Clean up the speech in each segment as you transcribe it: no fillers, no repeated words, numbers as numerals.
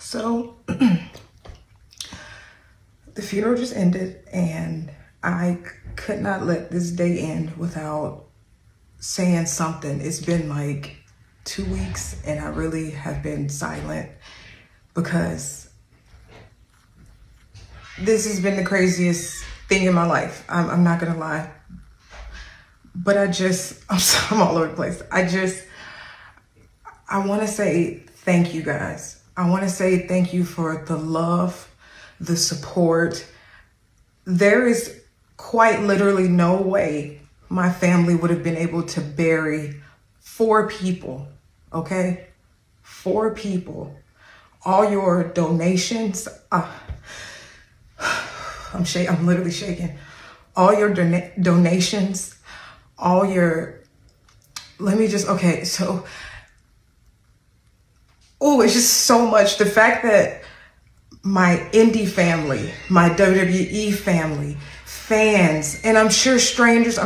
So the funeral just ended, and I could not let this day end without saying something. It's been like 2 weeks, and I really have been silent because this has been the craziest thing in my life. I'm not gonna lie, but I'm all over the place. I want to say thank you guys. I want to say thank you for the love, the support. There is quite literally no way my family would have been able to bury 4 people, okay? 4 people. All your donations, I'm literally shaking. All your donations, it's just so much. The fact that my indie family, my WWE family, fans, and I'm sure strangers,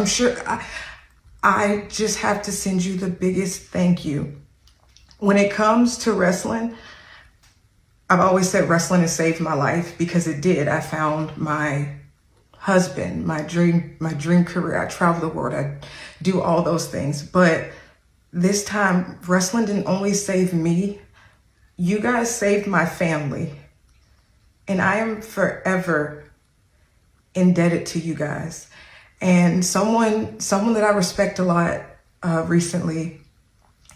I just have to send you the biggest thank you. When it comes to wrestling, I've always said wrestling has saved my life because it did. I found my husband, my dream career. I travel the world. I do all those things. But this time, wrestling didn't only save me. You guys saved my family. And I am forever indebted to you guys. And someone that I respect a lot recently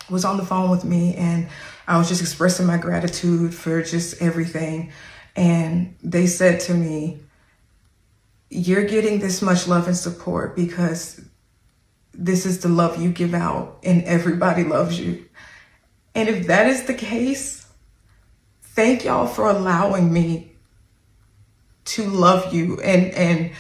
was on the phone with me, and I was just expressing my gratitude for just everything. And they said to me, you're getting this much love and support because this is the love you give out and everybody loves you. And if that is the case, thank y'all for allowing me to love you, and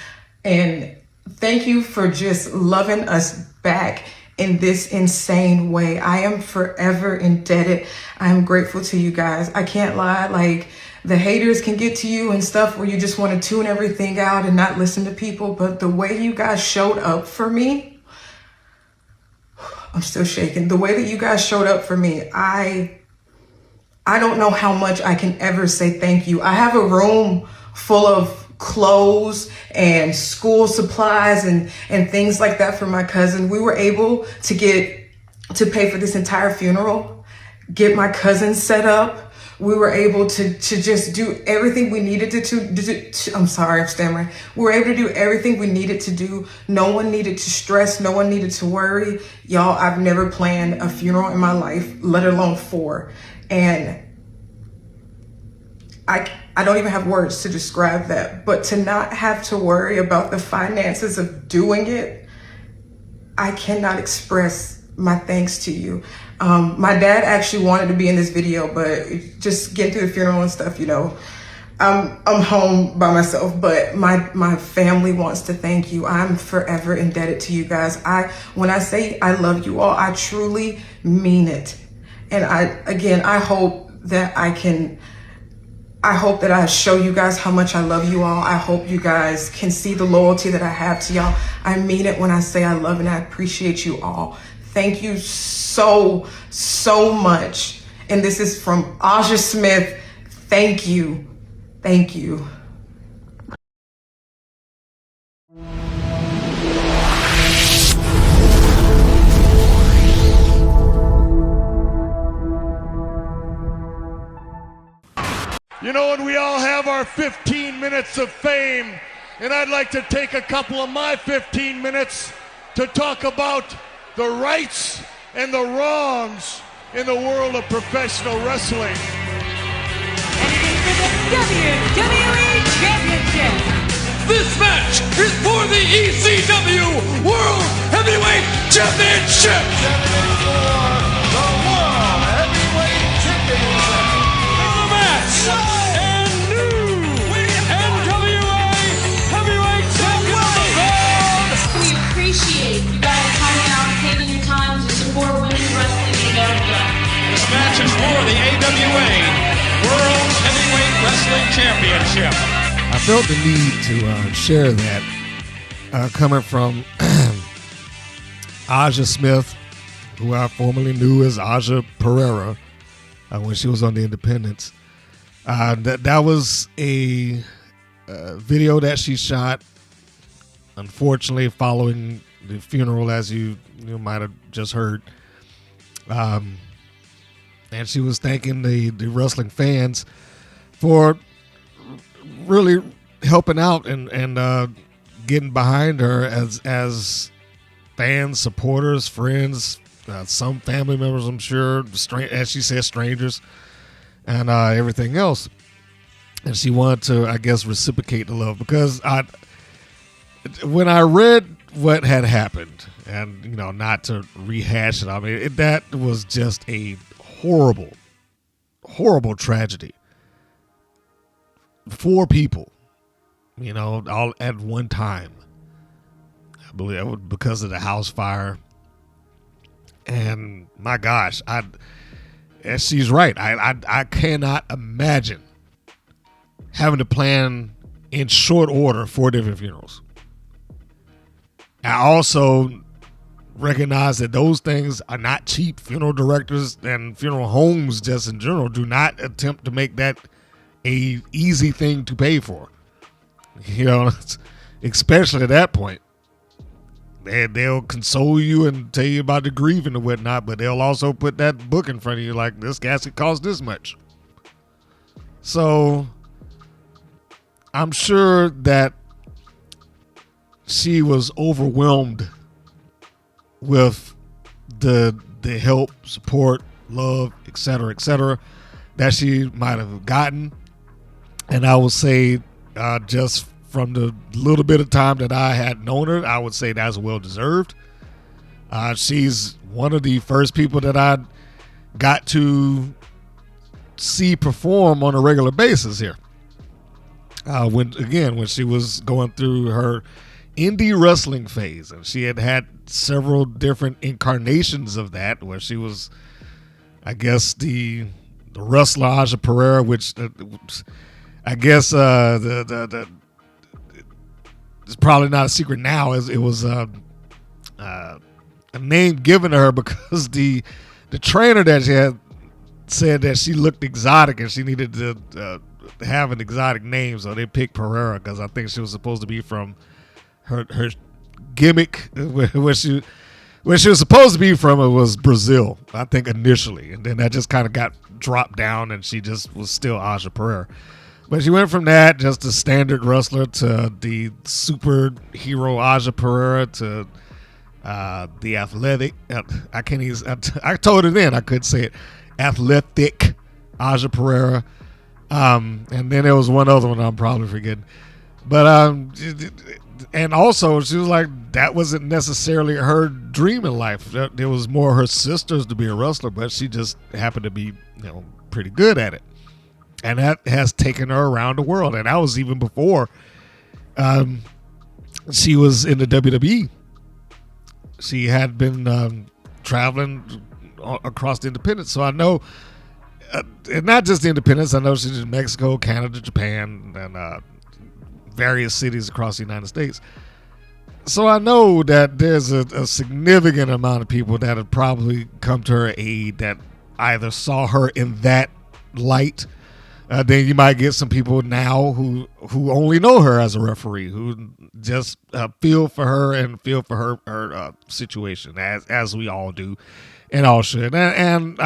thank you for just loving us back in this insane way. I am forever indebted. I am grateful to you guys. I can't lie, like the haters can get to you and stuff where you just want to tune everything out and not listen to people, but the way you guys showed up for me, I'm still shaking. The way that you guys showed up for me, I don't know how much I can ever say thank you. I have a room full of clothes and school supplies and things like that for my cousin. We were able to pay for this entire funeral, get my cousin set up. We were able to just do everything we needed to I'm sorry, I'm stammering. We were able to do everything we needed to do. No one needed to stress. No one needed to worry. Y'all, I've never planned a funeral in my life, let alone 4. And I don't even have words to describe that, but to not have to worry about the finances of doing it, I cannot express my thanks to you. My dad actually wanted to be in this video, but just getting through the funeral and stuff, I'm home by myself, but my family wants to thank you. I'm forever indebted to you guys. When I say I love you all, I truly mean it. And I hope that I show you guys how much I love you all. I hope you guys can see the loyalty that I have to y'all. I mean it when I say I love and I appreciate you all. Thank you so, so much. And this is from Aja Smith. Thank you. Thank you. You know, and we all have our 15 minutes of fame, and I'd like to take a couple of my 15 minutes to talk about the rights and the wrongs in the world of professional wrestling. And it is for the WWE Championship. This match is for the ECW World Heavyweight Championship. The World Heavyweight Championship. The match and new NWA Heavyweight Champion. We appreciate you guys coming out and taking your time to support women's wrestling in America. This match is for the AWA World Heavyweight Wrestling Championship. I felt the need to share that coming from Aja Smith, who I formerly knew as Aja Pereira when she was on the Independents. That was a video that she shot, unfortunately, following the funeral, as you might have just heard. And she was thanking the wrestling fans for really helping out and getting behind her as fans, supporters, friends, some family members, I'm sure, as she said, strangers, and everything else. And she wanted to, I guess, reciprocate the love, because when I read what had happened, and not to rehash it, I mean, that was just a horrible, horrible tragedy. 4 people, all at one time. I believe that was because of the house fire. And my gosh, and she's right. I cannot imagine having to plan in short order 4 different funerals. I also recognize that those things are not cheap. Funeral directors and funeral homes, just in general, do not attempt to make that a easy thing to pay for. Especially at that point. They'll console you and tell you about the grieving and whatnot, but they'll also put that book in front of you like, this casket costs this much. So I'm sure that she was overwhelmed with the help, support, love, etc., that she might have gotten. And I will say, just from the little bit of time that I had known her, I would say that's well deserved. She's one of the first people that I got to see perform on a regular basis here. When she was going through her indie wrestling phase, and she had several different incarnations of that, where she was, I guess, the wrestler Aja Pereira, which I guess it's probably not a secret now. It was a name given to her because the trainer that she had said that she looked exotic and she needed to have an exotic name, so they picked Pereira because I think she was supposed to be from her gimmick where she was supposed to be from. It was Brazil, I think, initially, and then that just kind of got dropped down, and she just was still Aja Pereira. But she went from that, just a standard wrestler, to the superhero Aja Pereira, to the athletic. I can't even. I told her then I couldn't say it. Athletic Aja Pereira, and then there was one other one I'm probably forgetting. But and also she was like, that wasn't necessarily her dream in life. There was more her sisters to be a wrestler, but she just happened to be pretty good at it. And that has taken her around the world. And that was even before she was in the WWE. She had been traveling across the independents. So I know, and not just the independents, I know she's in Mexico, Canada, Japan, and various cities across the United States. So I know that there's a significant amount of people that have probably come to her aid that either saw her in that light. Then you might get some people now who only know her as a referee, who just feel for her and feel for her situation, as we all do and all should. And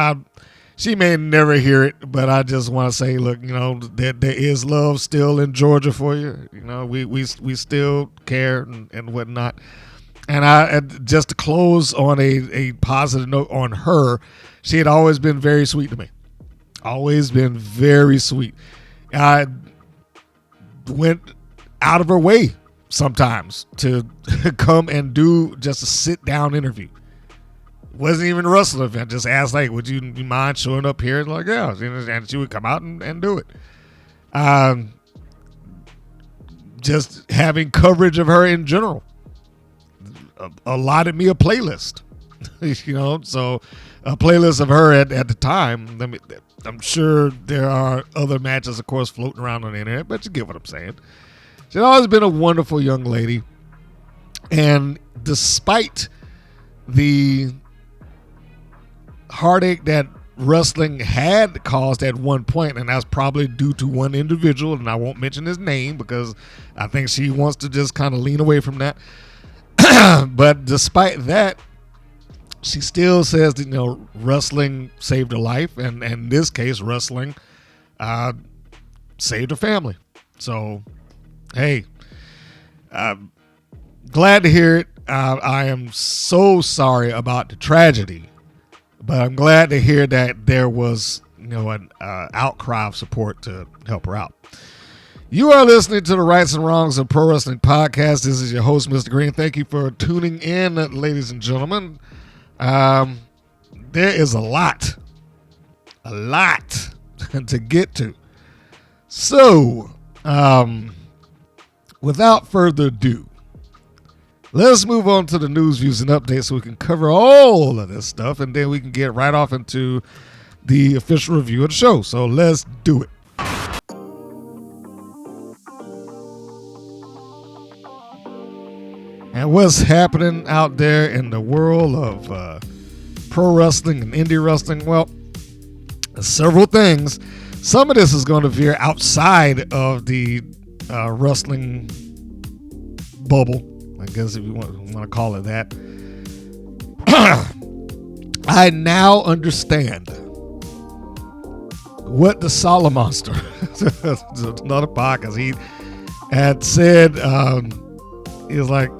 she may never hear it, but I just want to say, look, there is love still in Georgia for you. We still care and whatnot. And just to close on a positive note on her, she had always been very sweet to me. Always been very sweet. I went out of her way sometimes to come and do just a sit-down interview. Wasn't even a wrestling event. Just asked, like, would you mind showing up here? And like, yeah. And she would come out and do it. Just having coverage of her in general allotted me a playlist. So a playlist of her at the time. I'm sure there are other matches, of course, floating around on the internet, but you get what I'm saying. She's always been a wonderful young lady. And despite the heartache that wrestling had caused at one point, and that's probably due to one individual, and I won't mention his name because I think she wants to just kind of lean away from that. But despite that, she still says that, you know, wrestling saved her life, and in this case, wrestling saved her family. So, hey, glad to hear it. I am so sorry about the tragedy, but I'm glad to hear that there was, you know, an outcry of support to help her out. You are listening to the Rights and Wrongs of Pro Wrestling Podcast. This is your host, Mr. Green. Thank you for tuning in, ladies and gentlemen. There is a lot to get to. So, without further ado, let's move on to the news, views, and updates so we can cover all of this stuff, and then we can get right off into the official review of the show. So let's do it. And what's happening out there in the world of pro wrestling and indie wrestling? Well, several things. Some of this is going to veer outside of the wrestling bubble, I guess, if you want to call it that. I now understand what the Salamonster, another podcast, he had said. He was like,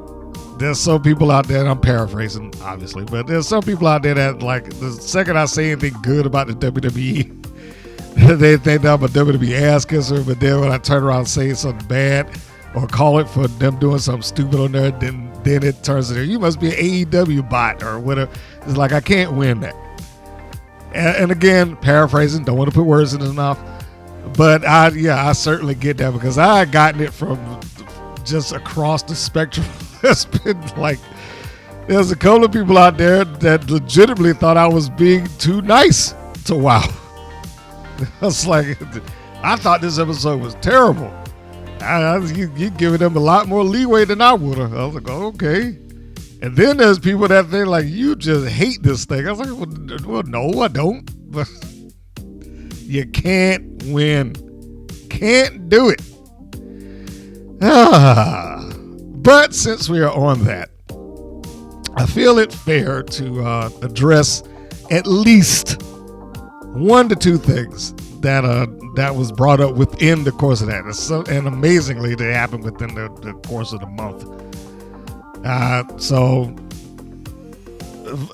there's some people out there, and I'm paraphrasing, obviously, but there's some people out there that, like, the second I say anything good about the WWE, they think that I'm a WWE ass kisser, but then when I turn around and say something bad or call it for them doing something stupid on there, then it turns into, you must be an AEW bot or whatever. It's like, I can't win that. And again, paraphrasing, don't want to put words in his mouth, but I certainly get that, because I had gotten it from just across the spectrum. It's been like, there's a couple of people out there that legitimately thought I was being too nice to WoW. I was like, I thought this episode was terrible. You're giving them a lot more leeway than I would have. I was like, oh, okay. And then there's people that think like, you just hate this thing. I was like, well, no, I don't. But you can't win. Can't do it. But since we are on that, I feel it fair to address at least one to two things that was brought up within the course of that. And amazingly, they happened within the course of the month. So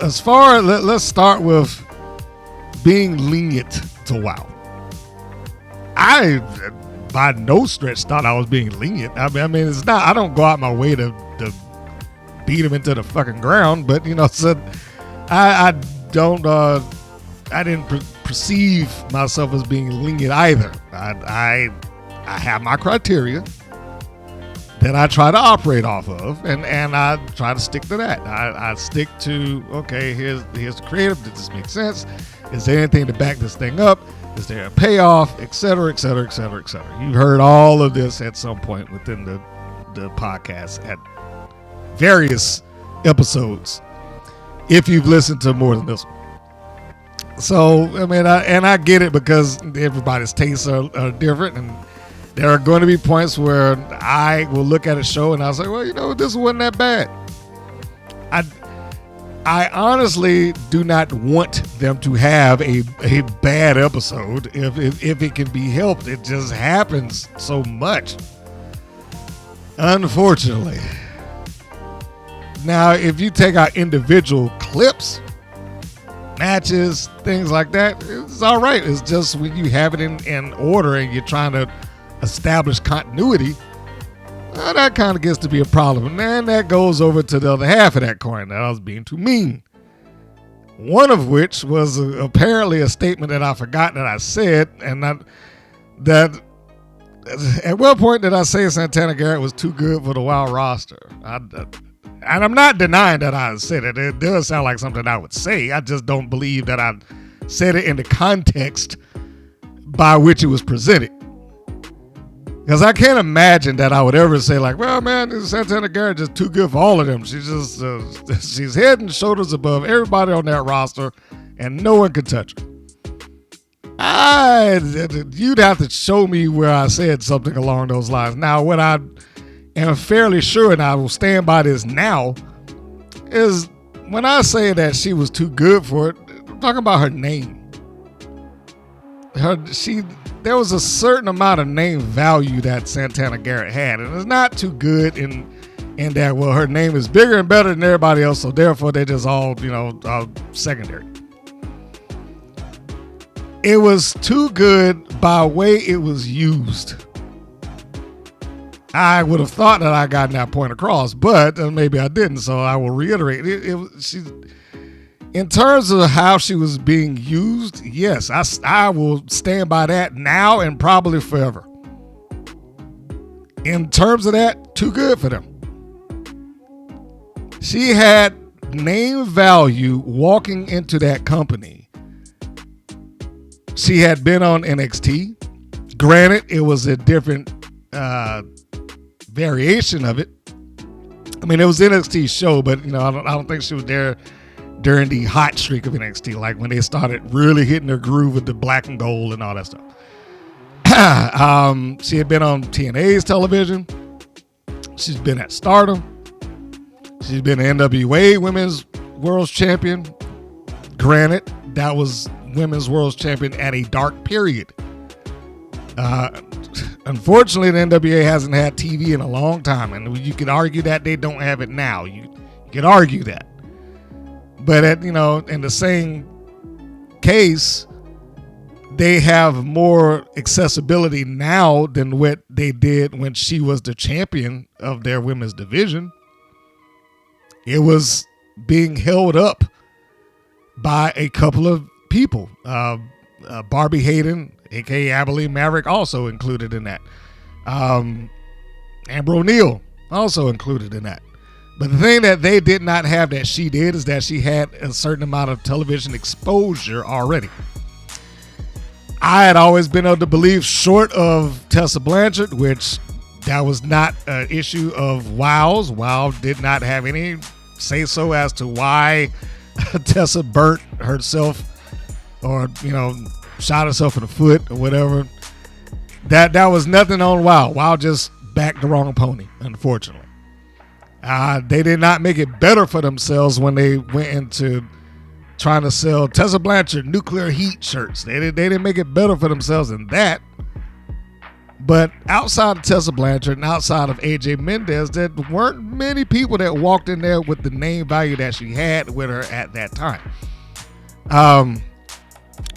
as far, let's start with being lenient to WoW. I by no stretch thought I was being lenient. I mean, it's not. I don't go out my way to beat him into the fucking ground, but you know, so I don't. I didn't perceive myself as being lenient either. I have my criteria that I try to operate off of, and I try to stick to that. I stick to, okay, here's the creative. Does this make sense? Is there anything to back this thing up? Is there a payoff, et cetera, et cetera, et cetera, et cetera? You've heard all of this at some point within the podcast at various episodes, if you've listened to more than this one. So, I mean, I get it, because everybody's tastes are different, and there are going to be points where I will look at a show and I'll say, well, you know, this wasn't that bad. I honestly do not want them to have a bad episode if it can be helped. It just happens so much, unfortunately. Now, if you take out individual clips, matches, things like that, it's all right. It's just when you have it in order and you're trying to establish continuity, that kind of gets to be a problem. And then that goes over to the other half of that coin, that I was being too mean. One of which was apparently a statement that I forgot that I said, and that at one point did I say Santana Garrett was too good for the WoW roster. And I'm not denying that I said it. It does sound like something I would say. I just don't believe that I said it in the context by which it was presented. Because I can't imagine that I would ever say like, well, man, Santana Garrett just too good for all of them. She's just she's head and shoulders above everybody on that roster, and no one can touch her. You'd have to show me where I said something along those lines. Now, what I am fairly sure, and I will stand by this now, is when I say that she was too good for it, I'm talking about her name. There was a certain amount of name value that Santana Garrett had, and it's not too good in that, well, her name is bigger and better than everybody else, so therefore they're just all secondary. It was too good by way it was used. I would have thought that I got that point across, but maybe I didn't, so I will reiterate. In terms of how she was being used, yes, I will stand by that now and probably forever. In terms of that, too good for them. She had name value walking into that company. She had been on NXT. Granted, it was a different variation of it. I mean, it was an NXT show, but I don't think she was there during the hot streak of NXT, like when they started really hitting their groove with the black and gold and all that stuff. She had been on TNA's television. She's been at Stardom. She's been an NWA Women's World Champion. Granted, that was Women's World Champion at a dark period. Unfortunately, the NWA hasn't had TV in a long time, and you could argue that they don't have it now. You could argue that. But in the same case, they have more accessibility now than what they did when she was the champion of their women's division. It was being held up by a couple of people. Barbie Hayden, aka Abilene Maverick, also included in that. Amber O'Neal, also included in that. But the thing that they did not have that she did is that she had a certain amount of television exposure already. I had always been able to believe, short of Tessa Blanchard, which that was not an issue of WOW's. WOW did not have any say-so as to why Tessa burnt herself or, shot herself in the foot or whatever. That was nothing on WOW. WOW just backed the wrong pony, unfortunately. They did not make it better for themselves when they went into trying to sell Tessa Blanchard nuclear heat shirts. They didn't make it better for themselves in that. But outside of Tessa Blanchard and outside of AJ Mendez, there weren't many people that walked in there with the name value that she had with her at that time.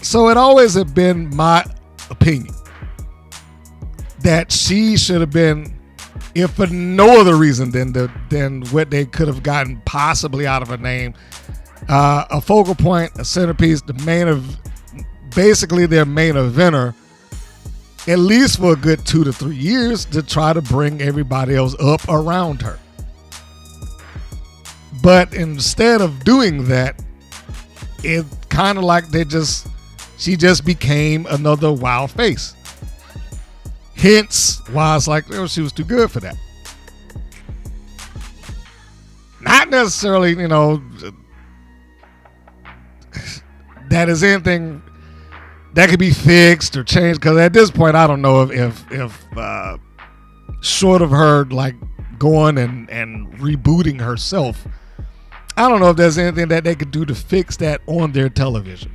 So it always had been my opinion that she should have been, if for no other reason than what they could have gotten possibly out of her name, a focal point, a centerpiece, basically their main eventer, at least for a good 2 to 3 years, to try to bring everybody else up around her. But instead of doing that, it kind of like she just became another WOW face. Hence why it's like, she was too good for that. Not necessarily, that is anything that could be fixed or changed, because at this point I don't know if short of her like going and rebooting herself, I don't know if there's anything that they could do to fix that on their television.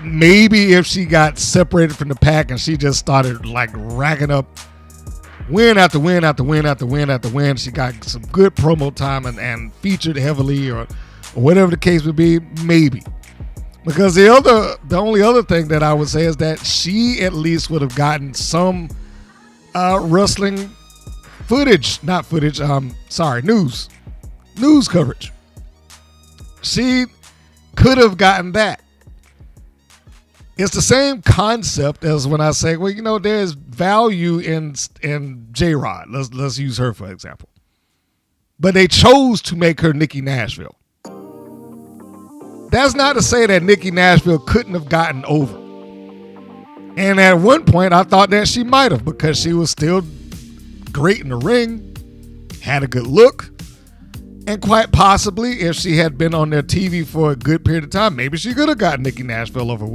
Maybe if she got separated from the pack and she just started like racking up win after win after win after win after win, she got some good promo time and featured heavily or whatever the case would be, maybe. Because the only other thing that I would say is that she at least would have gotten some wrestling news coverage. She could have gotten that. It's the same concept as when I say, well, there's value in J-Rod. Let's use her for example. But they chose to make her Nikki Nashville. That's not to say that Nikki Nashville couldn't have gotten over. And at one point, I thought that she might have, because she was still great in the ring, had a good look, And quite possibly, if she had been on their TV for a good period of time, maybe she could have got Nikki Nashville over.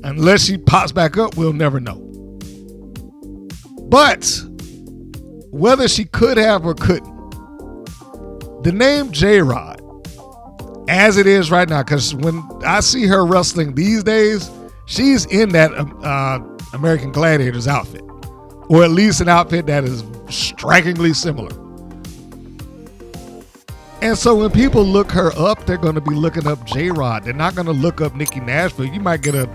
Unless she pops back up, we'll never know. But whether she could have or couldn't, the name J-Rod, as it is right now, because when I see her wrestling these days, she's in that American Gladiators outfit, or at least an outfit that is strikingly similar. And so when people look her up, they're going to be looking up J-Rod. They're not going to look up Nikki Nashville. You might get a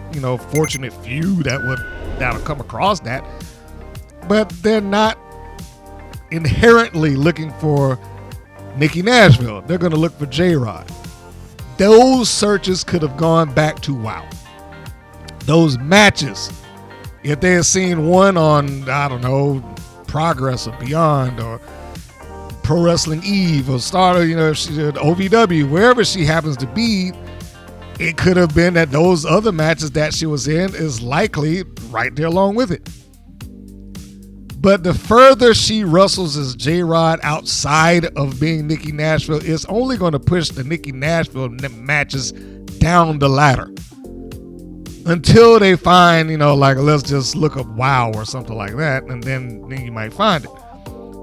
fortunate few that'll come across that, but they're not inherently looking for Nikki Nashville. They're going to look for J-Rod. Those searches could have gone back to WoW. Those matches, if they had seen one on, I don't know, Progress or Beyond or Pro Wrestling Eve or Starter, if she did OVW, wherever she happens to be, it could have been that those other matches that she was in is likely right there along with it. But the further she wrestles as J-Rod outside of being Nikki Nashville, it's only going to push the Nikki Nashville matches down the ladder. Until they find, let's just look up WoW or something like that, and then you might find it.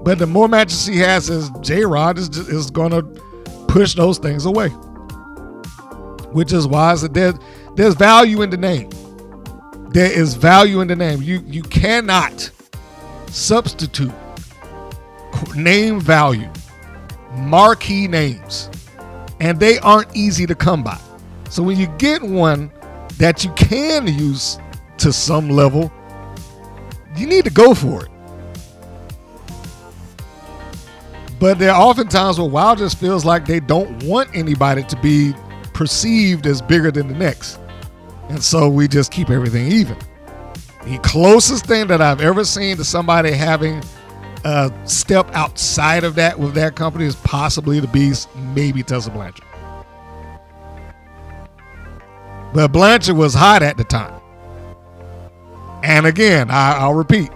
But the more matches she has as J-Rod is going to push those things away. Which is why there's value in the name. There is value in the name. You cannot substitute name value, marquee names, and they aren't easy to come by. So when you get one that you can use to some level, you need to go for it. But there are often times where WoW just feels like they don't want anybody to be perceived as bigger than the next. And so we just keep everything even. The closest thing that I've ever seen to somebody having a step outside of that with that company is possibly the Beast, maybe Tessa Blanchard. But Blanchard was hot at the time. And again, I'll repeat,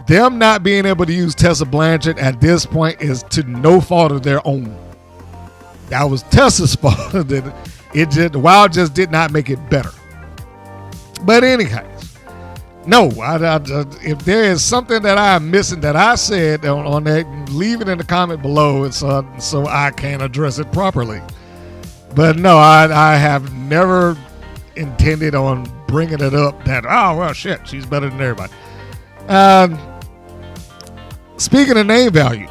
them not being able to use Tessa Blanchard at this point is to no fault of their own. That was Tessa's fault. WoW just did not make it better. But anyhow, no, if there is something that I'm missing that I said on that, leave it in the comment below so I can address it properly. But no, I have never intended on bringing it up that, oh, well, shit, she's better than everybody. Speaking of name value,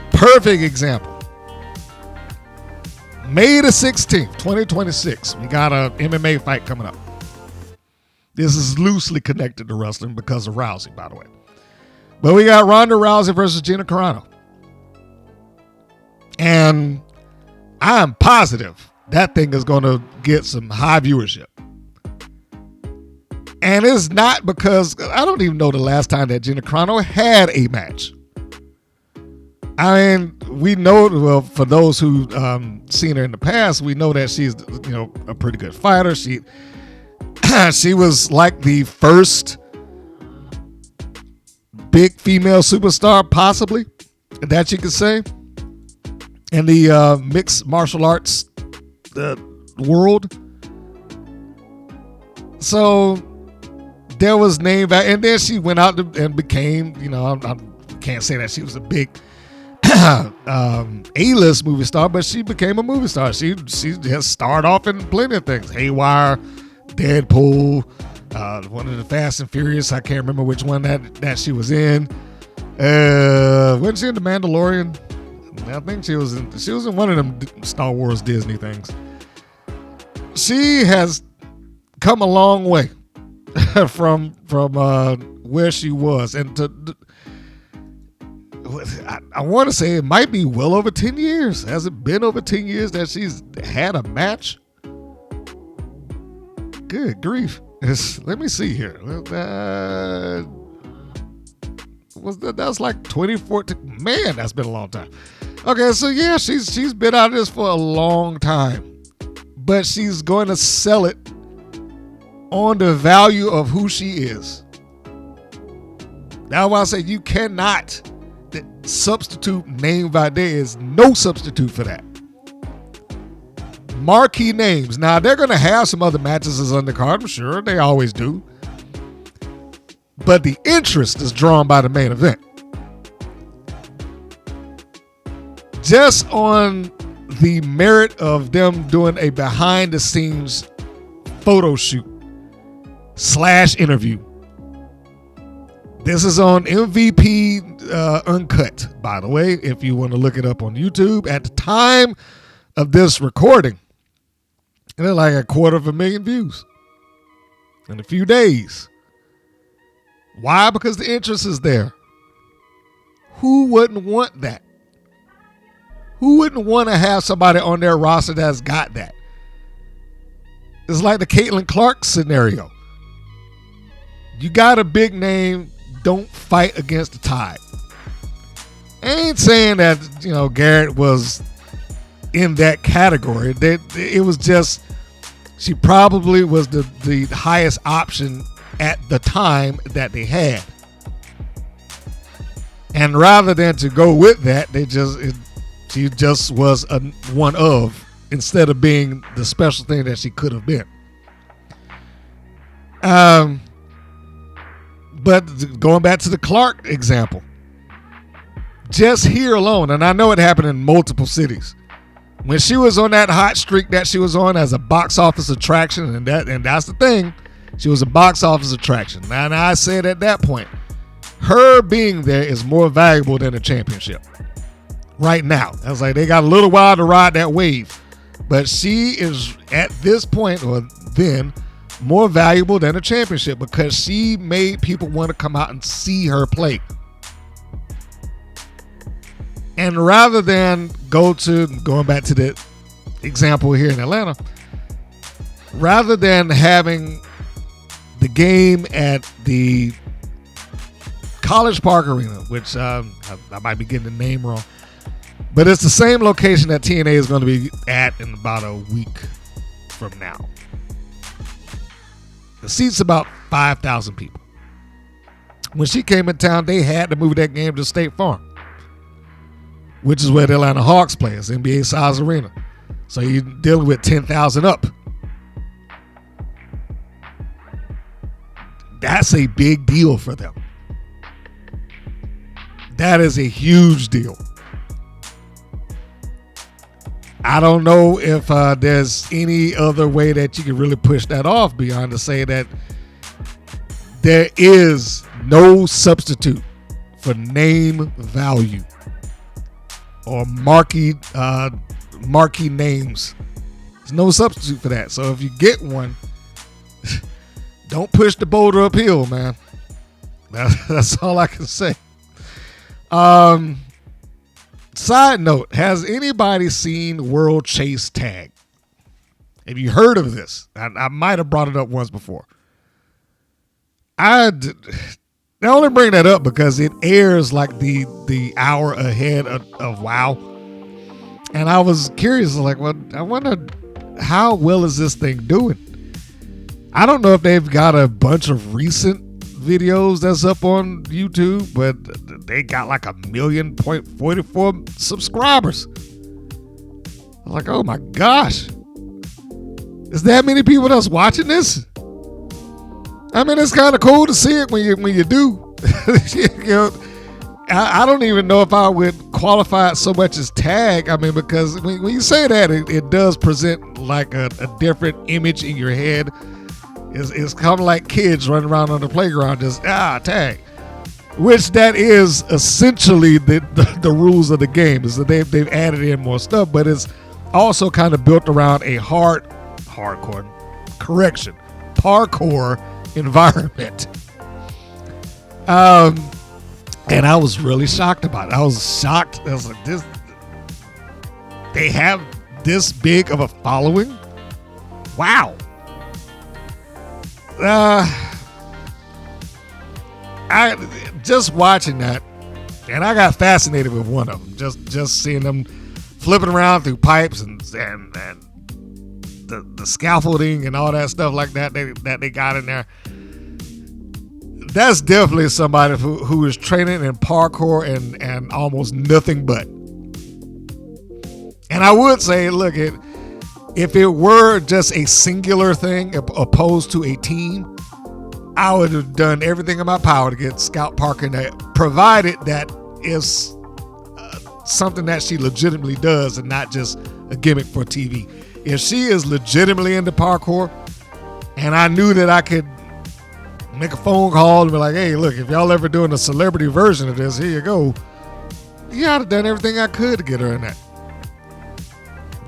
perfect example. May the 16th, 2026, we got a MMA fight coming up. This is loosely connected to wrestling because of Rousey, by the way. But we got Ronda Rousey versus Gina Carano. And I'm positive that thing is going to get some high viewership. And it's not because, I don't even know the last time that Gina Carano had a match. I mean, we know, well, for those who seen her in the past, we know that she's, a pretty good fighter. She was like the first big female superstar, possibly, that you could say, in the mixed martial arts world. So there was name value, and then she went out and became, I can't say that she was a big A-list movie star, but she became a movie star. She has starred off in plenty of things. Haywire, Deadpool, one of the Fast and Furious. I can't remember which one that she was in. Wasn't she in The Mandalorian? I think she was in one of them Star Wars Disney things. She has come a long way from where she was, and I want to say it might be well over 10 years. Has it been over 10 years that she's had a match? Good grief. Let me see here. That's like 2014. Man, that's been a long time. Okay, so yeah, she's been out of this for a long time. But she's going to sell it on the value of who she is. That's why I say you cannot. substitute name value. There is no substitute for that. Marquee names. Now, they're going to have some other matches as undercard. I'm sure they always do. But the interest is drawn by the main event. Just on the merit of them doing a behind-the-scenes photo shoot / interview. This is on MVP Uncut, by the way, if you want to look it up on YouTube. At the time of this recording, they're like 250,000 views in a few days. Why? Because the interest is there. Who wouldn't want that? Who wouldn't want to have somebody on their roster that's got that? It's like the Caitlin Clark scenario. You got a big name, don't fight against the tide. I ain't saying that, Garrett was in that category. It was just, she probably was the highest option at the time that they had. And rather than to go with that, she just was a one of, instead of being the special thing that she could have been. But going back to the Clark example, just here alone, and I know it happened in multiple cities, when she was on that hot streak that she was on as a box office attraction, and that's the thing, she was a box office attraction. And I said at that point, her being there is more valuable than a championship. Right now, I was like, they got a little while to ride that wave, but she is at this point or then more valuable than a championship because she made people want to come out and see her play. And rather than going back to the example here in Atlanta, rather than having the game at the College Park Arena, which I might be getting the name wrong, but it's the same location that TNA is going to be at in about a week from now. The seat's about 5,000 people. When she came in town, they had to move that game to State Farm, which is where the Atlanta Hawks play. It's NBA size arena. So you're dealing with 10,000 up. That's a big deal for them. That is a huge deal. I don't know if there's any other way that you can really push that off beyond to say that there is no substitute for name value or marquee names. There's no substitute for that. So if you get one, don't push the boulder uphill, man. That's all I can say. Side note, has anybody seen World Chase Tag? Have you heard of this? I might have brought it up once before. I only bring that up because it airs like the hour ahead of WoW. And I was curious, like, well, I wonder how well is this thing doing? I don't know if they've got a bunch of recent videos that's up on YouTube, but they got like 1,000,044 subscribers. I'm like, oh my gosh, is that many people that's watching this? I mean, it's kind of cool to see it when you do. I don't even know if I would qualify it so much as tag. I mean, because when you say that, it does present like a different image in your head. It's kind of like kids running around on the playground just tag, which that is essentially the rules of the game. Is that they've added in more stuff, but it's also kind of built around a parkour environment. And I was really shocked about it. I was shocked. I was like, this, they have this big of a following? Wow. I just watching that, and I got fascinated with one of them. Just seeing them flipping around through pipes and the scaffolding and all that stuff like that they got in there. that's definitely somebody who is training in parkour and almost nothing but. And I would say, look, if it were just a singular thing opposed to a team, I would have done everything in my power to get Scout Parker in there, provided that is something that she legitimately does and not just a gimmick for TV. If she is legitimately into parkour, and I knew that I could make a phone call and be like, hey, look, if y'all ever doing a celebrity version of this, here you go. Yeah, I'd have done everything I could to get her in that.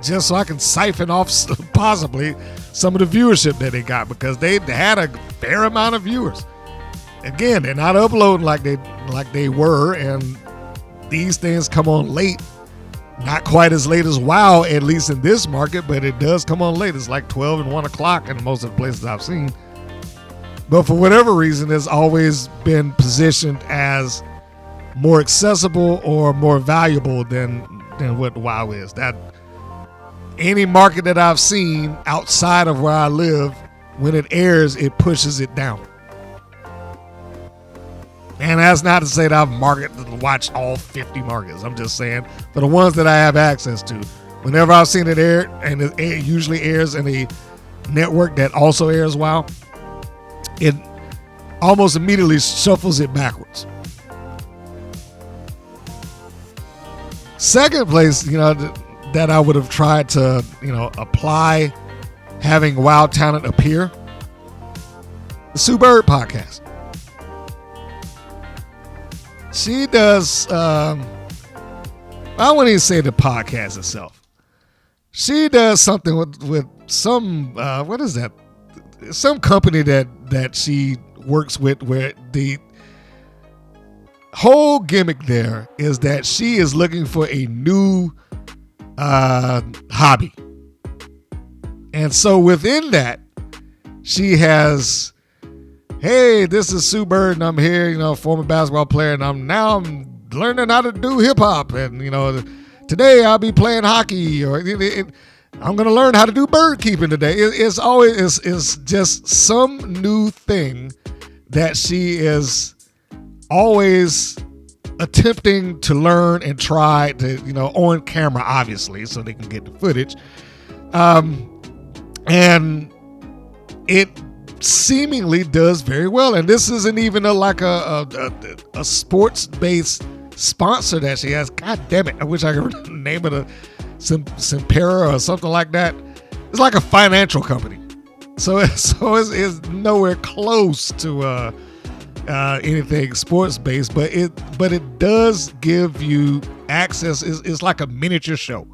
Just so I can siphon off possibly some of the viewership that they got, because they had a fair amount of viewers. Again, they're not uploading like they were, and these things come on late. Not quite as late as WoW, at least in this market, but it does come on late. It's like 12 and 1 o'clock in most of the places I've seen. But for whatever reason, it's always been positioned as more accessible or more valuable than what WoW is. That any market that I've seen outside of where I live, when it airs, it pushes it down. And that's not to say that I've watched all 50 markets. I'm just saying for the ones that I have access to, whenever I've seen it air, and it usually airs in a network that also airs WoW, it almost immediately shuffles it backwards. Second place, that I would have tried to, apply having WoW talent appear, the Sue Bird podcast. She does, I wouldn't even say the podcast itself. She does something with some, what is that? Some company that she works with, where the whole gimmick there is that she is looking for a new hobby. And so within that, she has, hey, this is Sue Bird, and I'm here, former basketball player, and I'm learning how to do hip hop, and today I'll be playing hockey, or I'm going to learn how to do bird keeping today. It's always it's just some new thing that she is always attempting to learn and try to, on camera, obviously, so they can get the footage. And it seemingly does very well. And this isn't even a sports-based sponsor that she has. God damn it. I wish I could name it Simpera or something like that. It's like a financial company. So it's nowhere close to anything sports-based, but it does give you access. It's like a miniature show.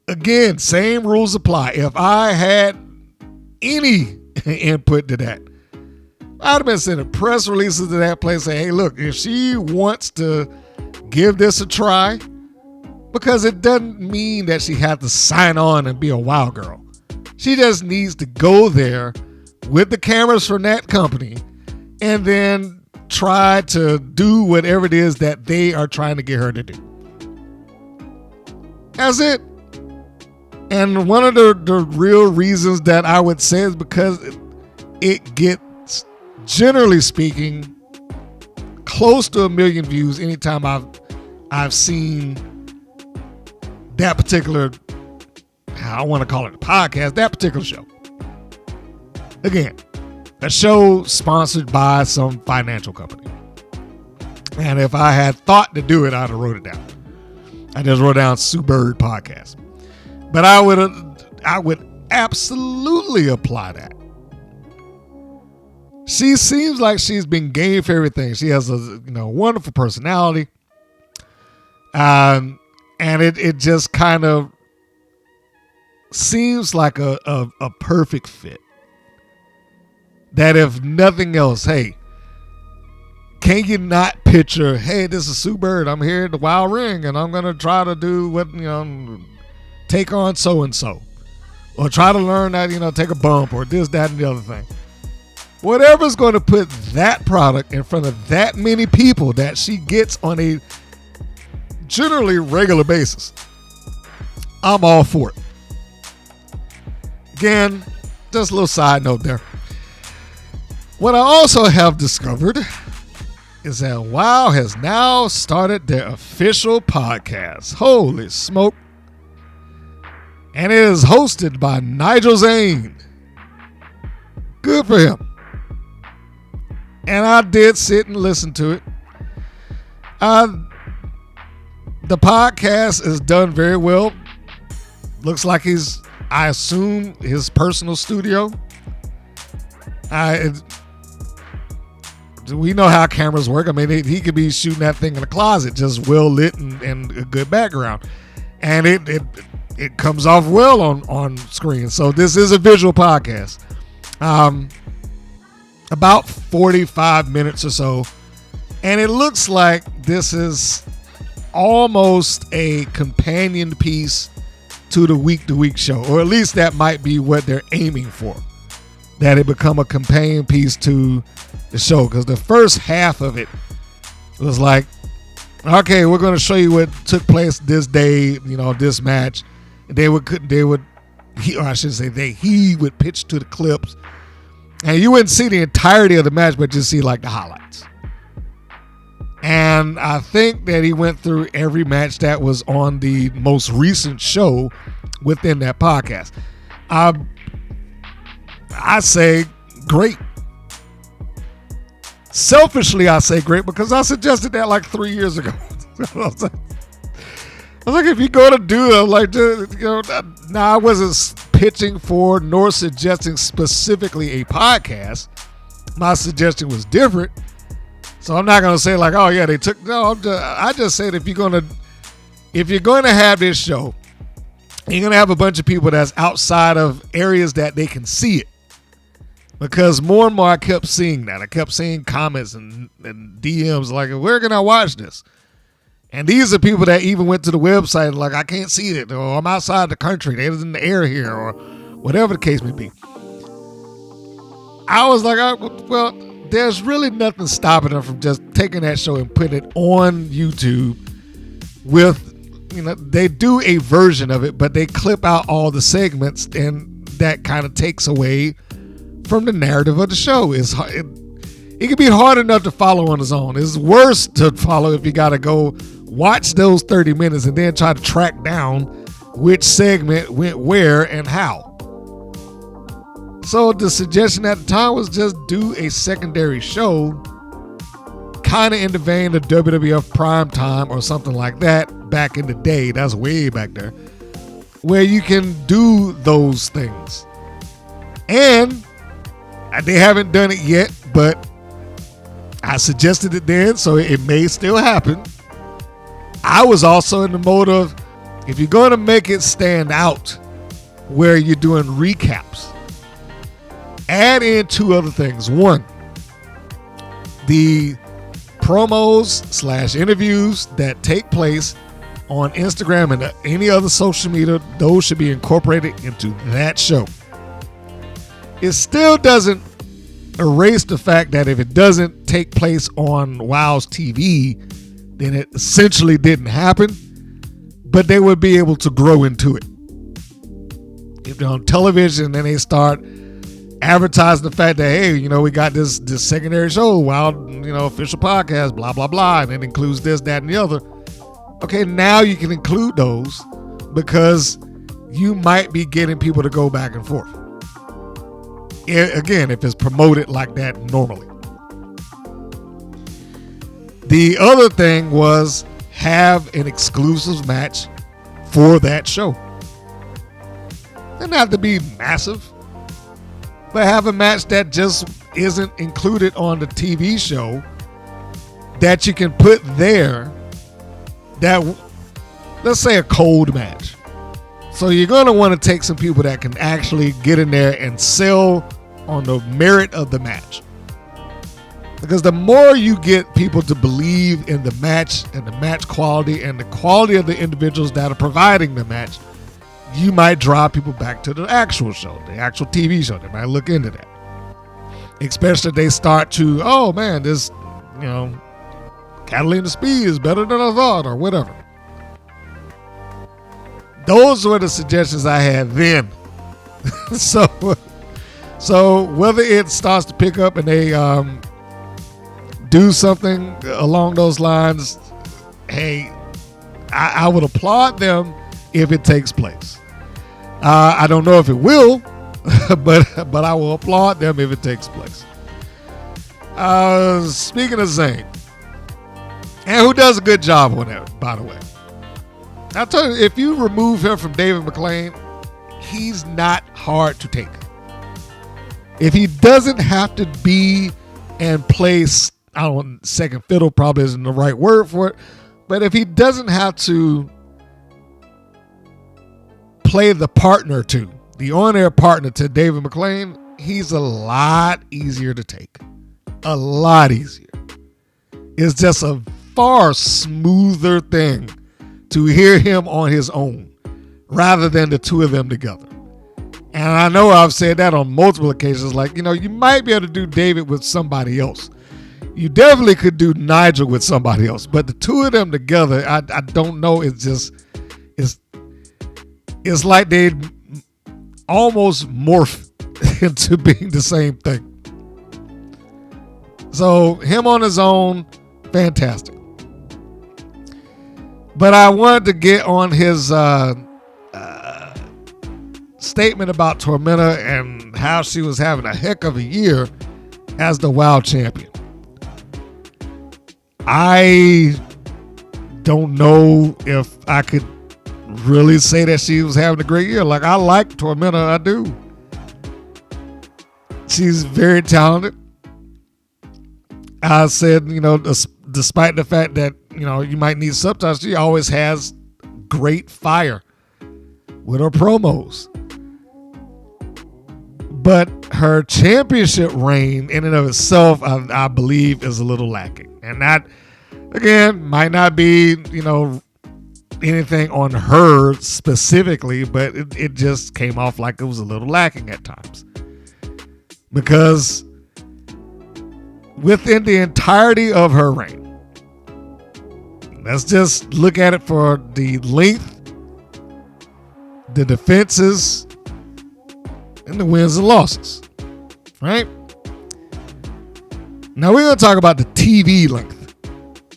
Again, same rules apply. If I had any input to that, I'd have been sending press releases to that place saying, hey, look, if she wants to give this a try, because it doesn't mean that she has to sign on and be a WoW girl. She just needs to go there with the cameras from that company and then try to do whatever it is that they are trying to get her to do. That's it. And one of the real reasons that I would say is because it gets, generally speaking, close to 1 million views anytime I've seen that particular, I want to call it a podcast, that particular show. Again, a show sponsored by some financial company. And if I had thought to do it, I'd have wrote it down. I just wrote down Sue Bird podcast. But I would absolutely apply that. She seems like she's been game for everything. She has a wonderful personality. And it just kind of seems like a perfect fit. That if nothing else, hey, can you not picture, hey, this is Sue Bird, I'm here at the WoW Ring, and I'm going to try to do what, take on so-and-so. Or try to learn that, take a bump, or this, that, and the other thing. Whatever's going to put that product in front of that many people that she gets on a generally regular basis, I'm all for it. Again, just a little side note there. What I also have discovered is that WoW has now started their official podcast. Holy smoke. And it is hosted by Nigel Zane. Good for him. And I did sit and listen to it. The podcast is done very well. Looks like I assume, his personal studio. We know how cameras work. I mean, he could be shooting that thing in a closet, just well lit and a good background. And it comes off well on screen. So this is a visual podcast. About 45 minutes or so. And it looks like this is almost a companion piece to the week-to-week show. Or at least that might be what they're aiming for. That it become a companion piece to the show. Because the first half of it was like, okay, we're going to show you what took place this day, this match. And he would pitch to the clips. And you wouldn't see the entirety of the match, but just see like the highlights. And I think that he went through every match that was on the most recent show within that podcast. I say great. Selfishly, I say great because I suggested that like 3 years ago. I was like, if you're going to do it, I wasn't pitching for nor suggesting specifically a podcast. My suggestion was different. So I'm not going to say like, oh yeah, they took, no, I just said if you're going to have this show, you're going to have a bunch of people that's outside of areas that they can see it. Because more and more I kept seeing that. I kept seeing comments and DMs like, where can I watch this? And these are people that even went to the website like, I can't see it, or I'm outside the country, they're in the air here, or whatever the case may be. I was like, well, there's really nothing stopping them from just taking that show and putting it on YouTube with, they do a version of it, but they clip out all the segments, and that kind of takes away from the narrative of the show. It can be hard enough to follow on its own. It's worse to follow if you got to go watch those 30 minutes and then try to track down which segment went where and how. So the suggestion at the time was just do a secondary show, kind of in the vein of WWF Primetime or something like that back in the day. That's way back there, where you can do those things. And they haven't done it yet, but I suggested it then, so it may still happen. I was also in the mode of, if you're going to make it stand out where you're doing recaps, add in two other things. One, the promos / interviews that take place on Instagram and any other social media, those should be incorporated into that show. It still doesn't erase the fact that if it doesn't take place on WoW's TV, then it essentially didn't happen, but they would be able to grow into it. If they're on television, then they start advertising the fact that, hey, we got this secondary show, WoW, official podcast, blah, blah, blah, and it includes this, that, and the other. Okay, now you can include those because you might be getting people to go back and forth. Again, if it's promoted like that normally. The other thing was have an exclusive match for that show. Doesn't have to be massive, but have a match that just isn't included on the TV show that you can put there. That, let's say, a cold match. So you're going to want to take some people that can actually get in there and sell on the merit of the match. Because the more you get people to believe in the match and the match quality and the quality of the individuals that are providing the match, you might draw people back to the actual show, the actual TV show. They might look into that. Especially if they start to, oh man, this, Catalina speed is better than I thought, or whatever. Those were the suggestions I had then. So So whether it starts to pick up and they do something along those lines, hey, I would applaud them if it takes place. I don't know if it will, but I will applaud them if it takes place. Speaking of Zayn, and who does a good job on that, by the way. I'll tell you, if you remove him from David McClain, he's not hard to take. If he doesn't have to be and play, I don't know, second fiddle probably isn't the right word for it, but if he doesn't have to play the partner to, the on-air partner to David McClain, he's a lot easier to take. A lot easier. It's just a far smoother thing to hear him on his own rather than the two of them together. And I know I've said that on multiple occasions, like, you might be able to do David with somebody else. You definitely could do Nigel with somebody else, but the two of them together, I don't know. It's like they almost morph into being the same thing. So him on his own, fantastic. But I wanted to get on his statement about Tormenta and how she was having a heck of a year as the WoW champion. I don't know if I could really say that she was having a great year. Like, I like Tormenta, I do. She's very talented. I said, despite the fact that, you might need subtitles, she always has great fire with her promos. But her championship reign in and of itself, I believe, is a little lacking. And that, again, might not be, anything on her specifically, but it just came off like it was a little lacking at times. Because within the entirety of her reign, let's just look at it for the length, the defenses, and the wins and losses, right? Now we're going to talk about the TV length,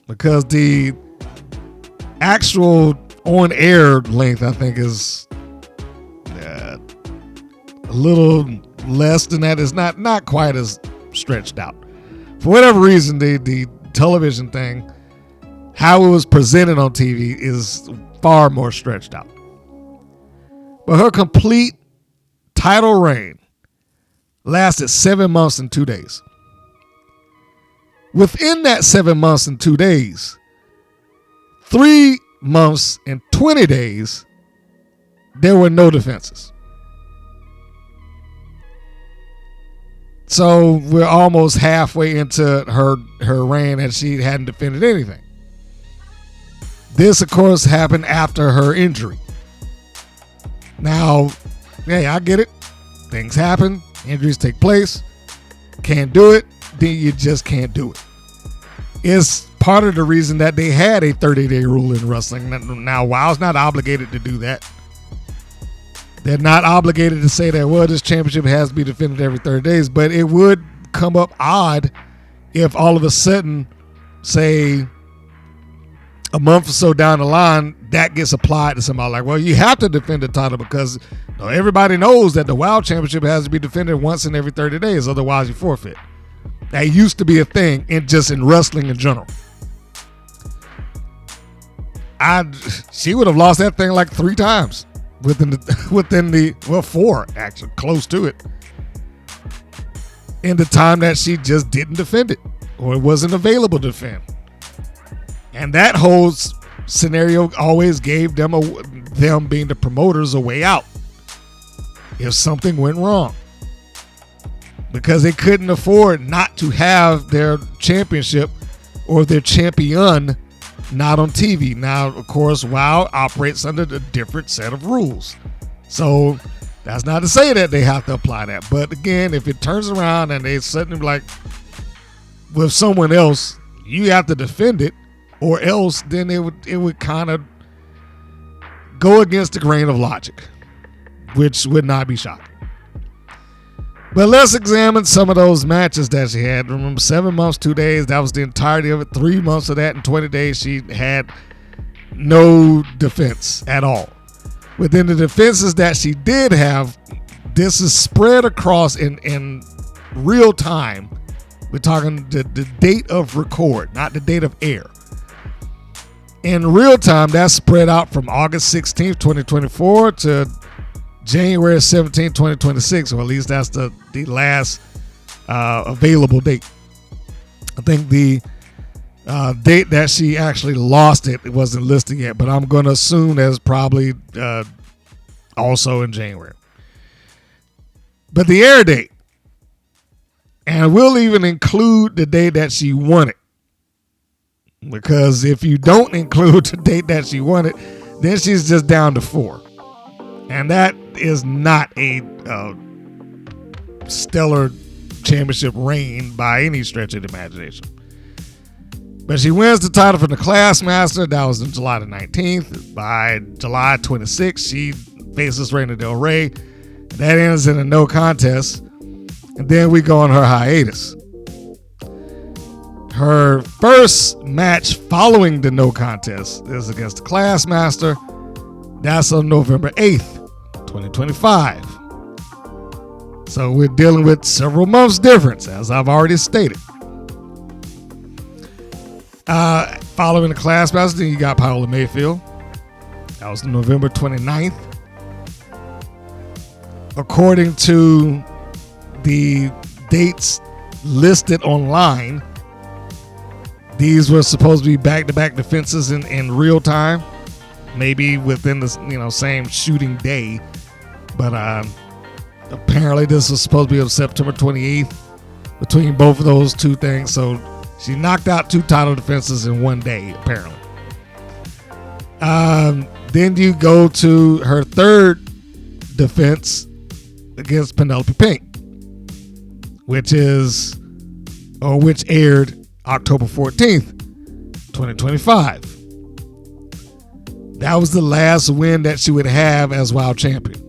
because the actual on-air length, I think, is a little less than that. It's not quite as stretched out. For whatever reason, the television thing, how it was presented on TV, is far more stretched out. But her complete title reign lasted 7 months and 2 days. Within that 7 months and 2 days, 3 months and 20 days, there were no defenses. So we're almost halfway into her reign and she hadn't defended anything. This, of course, happened after her injury. Now, hey, I get it. Things happen. Injuries take place. Can't do it. Then you just can't do it. It's part of the reason that they had a 30-day rule in wrestling. Now, WoW's not obligated to do that. They're not obligated to say that, well, this championship has to be defended every 30 days, but it would come up odd if all of a sudden, say, a month or so down the line, that gets applied to somebody. Like, well, you have to defend the title because everybody knows that the WoW championship has to be defended once in every 30 days, otherwise you forfeit. That used to be a thing in wrestling in general. She would have lost that thing like 3 times within the 4, actually, close to it, in the time that she just didn't defend it or it wasn't available to defend. And that whole scenario always gave them being the promoters a way out if something went wrong, because they couldn't afford not to have their championship or their champion not on TV. Now, of course, WoW operates under a different set of rules. So that's not to say that they have to apply that. But again, if it turns around and they suddenly like with someone else, you have to defend it or else, then it would kind of go against the grain of logic, which would not be shocking. But let's examine some of those matches that she had. Remember, 7 months, 2 days. That was the entirety of it. 3 months of that in 20 days, she had no defense at all. Within the defenses that she did have, this is spread across in real time. We're talking the date of record, not the date of air. In real time, that's spread out from August 16th, 2024 to January 17th, 2026, or at least that's the last available date. I think the date that she actually lost it wasn't listed yet, but I'm going to assume that's probably also in January. But the air date, and we'll even include the date that she won it, because if you don't include the date that she won it, then she's just down to 4. And that is not a stellar championship reign by any stretch of the imagination. But she wins the title from the Classmaster. That was on July the 19th. By July 26th, she faces Reina Del Rey. That ends in a no contest. And then we go on her hiatus. Her first match following the no contest is against the Classmaster. That's on November 8th, 2025. So we're dealing with several months difference, as I've already stated. Following the Classmaster, you got Paola Mayfield. That was November 29th. According to the dates listed online, these were supposed to be back-to-back defenses in real time, maybe within the same shooting day. But apparently this was supposed to be on September 28th between both of those two things. So she knocked out 2 title defenses in one day, apparently. Then you go to her third defense against Penelope Pink, which aired October 14th, 2025. That was the last win that she would have as Wild Champion.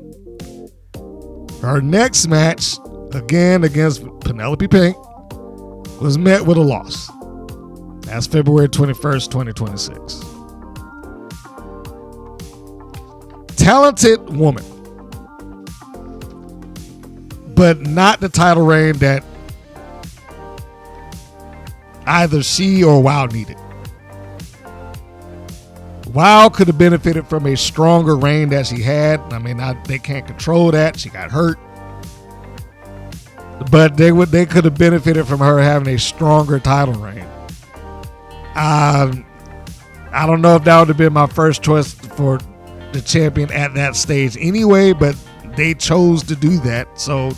Her next match, again against Penelope Pink, was met with a loss. That's February 21st, 2026. Talented woman, but not the title reign that either she or Wild needed. Wild could have benefited from a stronger reign that she had. I mean, they can't control that. She got hurt. But they could have benefited from her having a stronger title reign. I don't know if that would have been my first choice for the champion at that stage anyway, but they chose to do that. So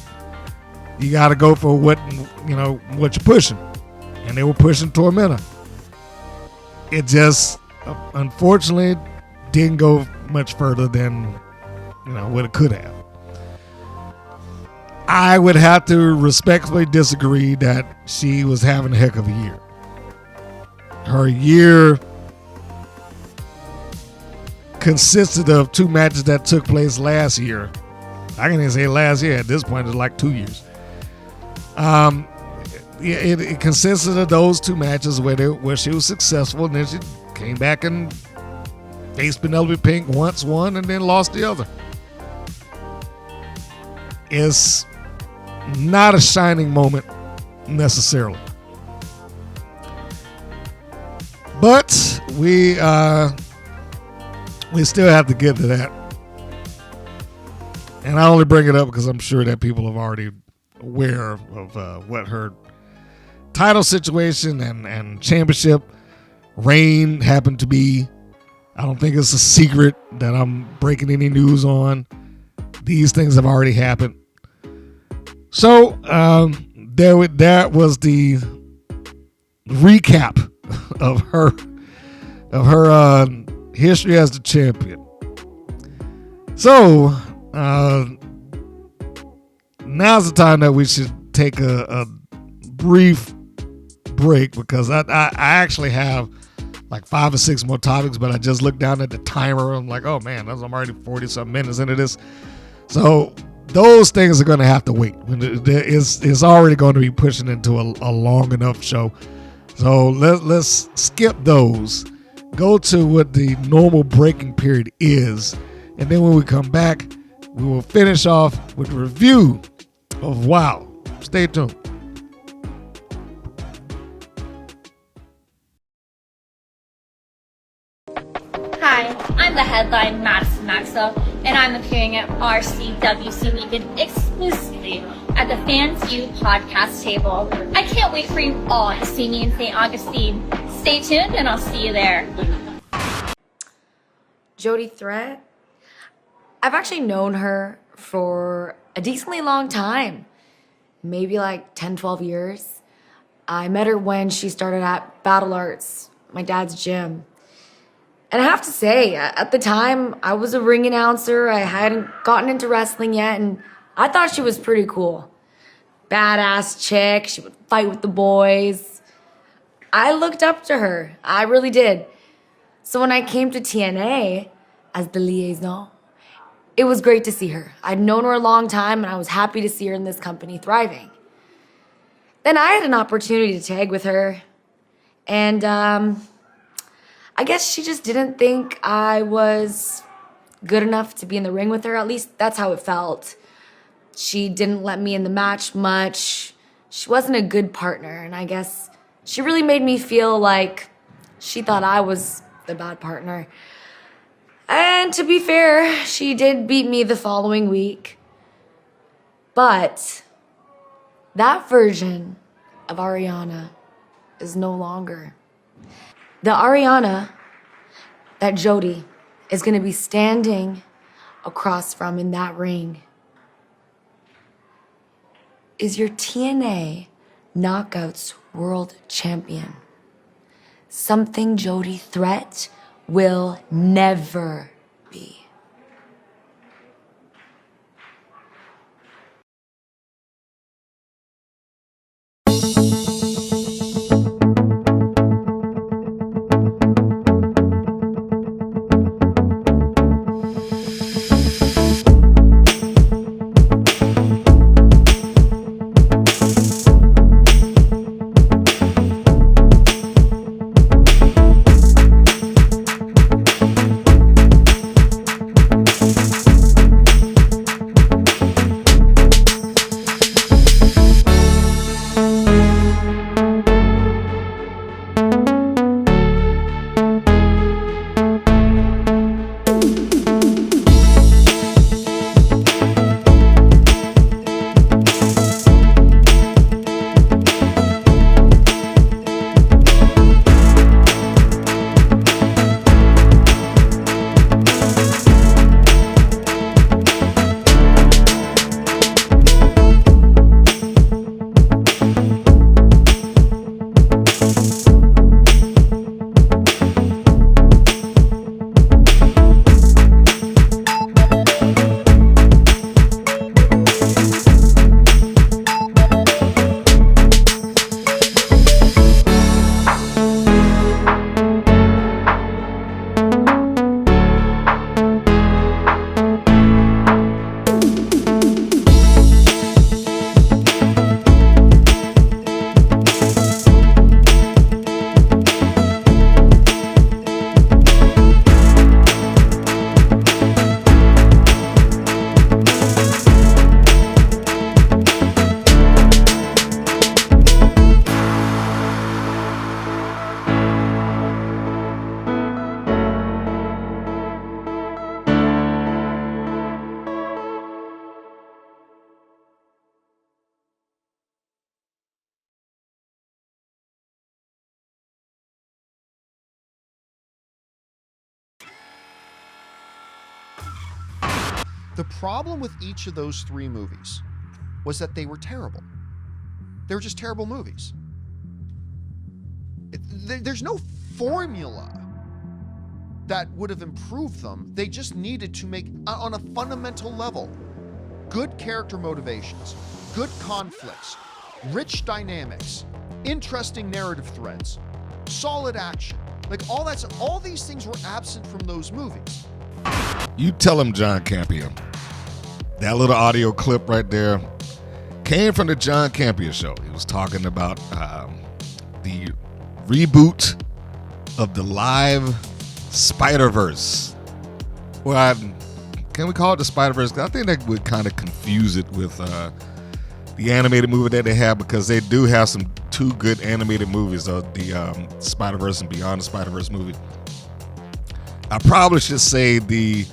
you got to go for what you're pushing. And they were pushing Tormenta. It just, unfortunately, didn't go much further than, what it could have. I would have to respectfully disagree that she was having a heck of a year. Her year consisted of 2 matches that took place last year. I can even say last year. At this point, it's like 2 years. It consisted of those 2 matches where she was successful, and then she came back and faced Penelope Pink once, won, and then lost the other. It's not a shining moment necessarily, but we still have to get to that. And I only bring it up because I'm sure that people have already aware of what her title situation and championship reign happened to be. I don't think it's a secret that I'm breaking any news on. These things have already happened. So that was the recap of her history as the champion. So now's the time that we should take a brief break, because I actually have like 5 or 6 more topics, but I just looked down at the timer. I'm like, oh man, I'm already 40 something minutes into this. So those things are going to have to wait. It's already going to be pushing into a long enough show. So let's skip those. Go to what the normal breaking period is. And then when we come back, we will finish off with a review of WoW. Stay tuned. Hi, I'm the headline Madisyn Maxxwell, and I'm appearing at RCWC Weekend exclusively at the Fans View podcast table. I can't wait for you all to see me in St. Augustine. Stay tuned, and I'll see you there. Jody Threat? I've actually known her for a decently long time. Maybe like 10, 12 years. I met her when she started at Battle Arts, my dad's gym. And I have to say, at the time, I was a ring announcer. I hadn't gotten into wrestling yet, and I thought she was pretty cool. Badass chick. She would fight with the boys. I looked up to her. I really did. So when I came to TNA as the liaison, it was great to see her. I'd known her a long time, and I was happy to see her in this company thriving. Then I had an opportunity to tag with her, and I guess she just didn't think I was good enough to be in the ring with her. At least that's how it felt. She didn't let me in the match much. She wasn't a good partner, and I guess she really made me feel like she thought I was the bad partner. And to be fair, she did beat me the following week. But that version of Arianna is no longer. The Arianna that Jody is going to be standing across from in that ring is your TNA Knockouts World Champion. Something Jody Threat will never be. The problem with each of those three movies was that they were terrible. They were just terrible movies. There's no formula that would have improved them. They just needed to make, on a fundamental level, good character motivations, good conflicts, rich dynamics, interesting narrative threads, solid action. Like all these things were absent from those movies. You tell him, John Campion. That little audio clip right there came from the John Campea show. He was talking about the reboot of the live Spider-Verse. Well, can we call it the Spider-Verse? I think that would kind of confuse it with the animated movie that they have, because they do have some two good animated movies, the Spider-Verse and Beyond the Spider-Verse movie. I probably should say the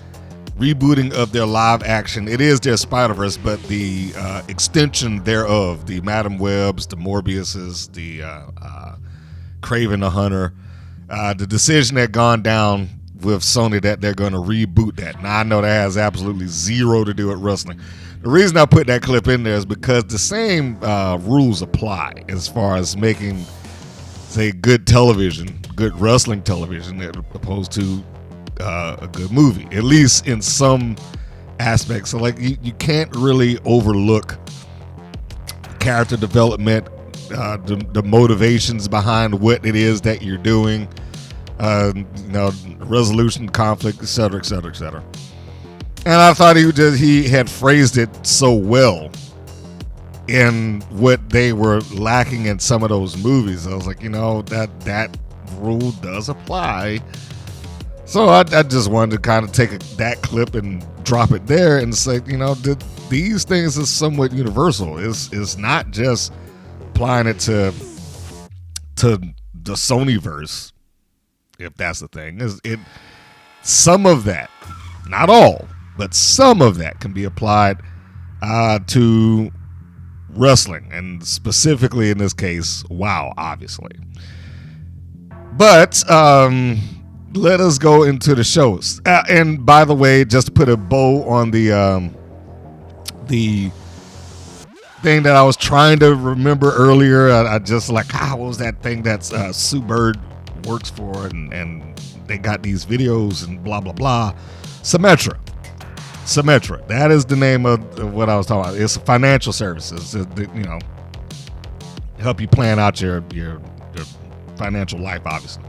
rebooting of their live action. It is their Spider-Verse, but the extension thereof, the Madam Webs, the Morbiuses, the Kraven the Hunter, the decision that gone down with Sony that they're going to reboot that. Now, I know that has absolutely zero to do with wrestling. The reason I put that clip in there is because the same rules apply as far as making, say, good television, good wrestling television, as opposed to a good movie, at least in some aspects. So, like, you can't really overlook character development, the motivations behind what it is that you're doing, resolution, conflict, etc., etc., etc. And I thought he had phrased it so well in what they were lacking in some of those movies. I was like, that rule does apply. So I just wanted to kind of take that clip and drop it there and say, these things are somewhat universal. It's not just applying it to the Sonyverse, if that's the thing. Some of that, not all, but some of that can be applied to wrestling, and specifically in this case, WoW, obviously. But let us go into the shows. And by the way, just to put a bow on the thing that I was trying to remember earlier, I just what was that thing that Sue Bird works for, and they got these videos and blah blah blah. Symetra, that is the name of what I was talking about. It's financial services, help you plan out your financial life, obviously.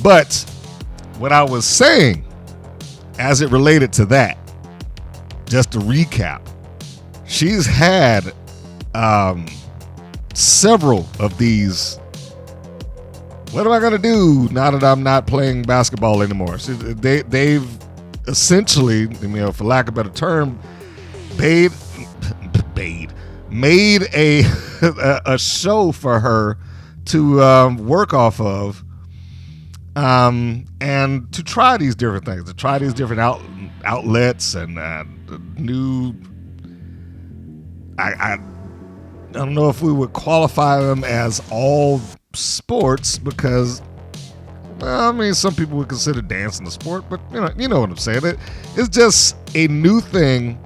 But what I was saying, as it related to that, just to recap, she's had several of these. What am I going to do now that I'm not playing basketball anymore? So they've essentially, for lack of a better term, made a show for her to work off of, and to try these different things, to try these different outlets and new. I don't know if we would qualify them as all sports, because some people would consider dancing a sport, but you know what I'm saying. It's just a new thing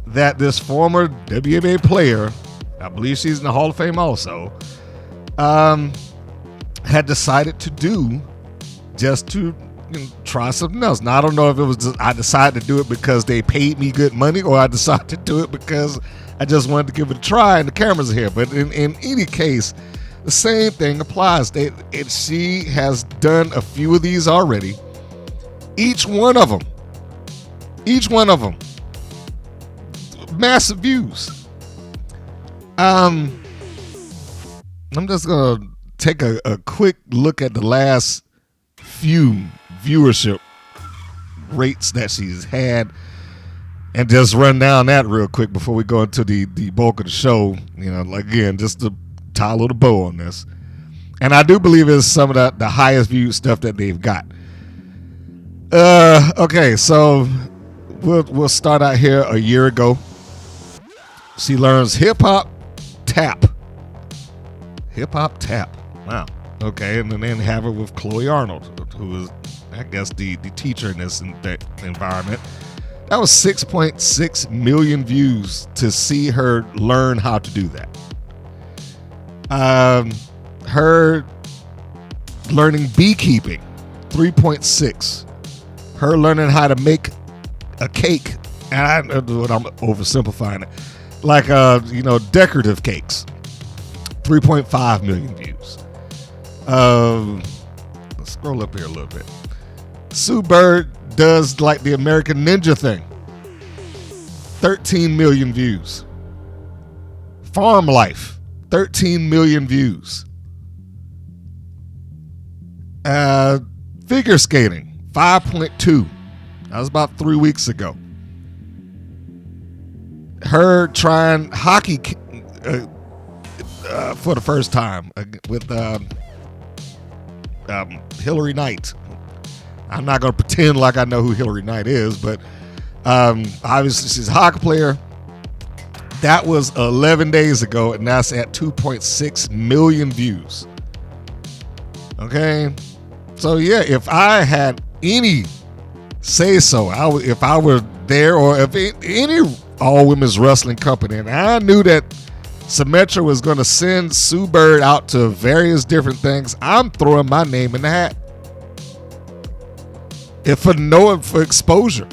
that this former WNBA player, I believe she's in the Hall of Fame also, had decided to do, just to try something else. Now, I don't know if it was just, I decided to do it because they paid me good money, or I decided to do it because I just wanted to give it a try and the cameras are here. But in any case, the same thing applies. She has done a few of these already. Each one of them, massive views. I'm just gonna take a quick look at the last few viewership rates that she's had, and just run down that real quick before we go into the bulk of the show. Again, just to tie a little bow on this. And I do believe it's some of the highest viewed stuff that they've got. Okay, so we'll start out here a year ago. She learns hip-hop tap. Wow. Okay, and then have it with Chloe Arnold, who is, I guess, the teacher in this environment. That was 6.6 million views to see her learn how to do that. Her learning beekeeping, 3.6. Her learning how to make a cake, and I'm oversimplifying it, like decorative cakes, 3.5 million views. Let's scroll up here a little bit. Sue Bird does like the American Ninja thing, 13 million views. Farm Life, 13 million views. Figure skating, 5.2. That was about 3 weeks ago. Her trying hockey for the first time with Hillary Knight. I'm not going to pretend like I know who Hillary Knight is, but obviously she's a hockey player. That was 11 days ago, and that's at 2.6 million views. Okay? So, yeah, if I had any say-so, if I were there, or if any all-women's wrestling company, and I knew that Symmetra was going to send Sue Bird out to various different things, I'm throwing my name in the hat. For exposure.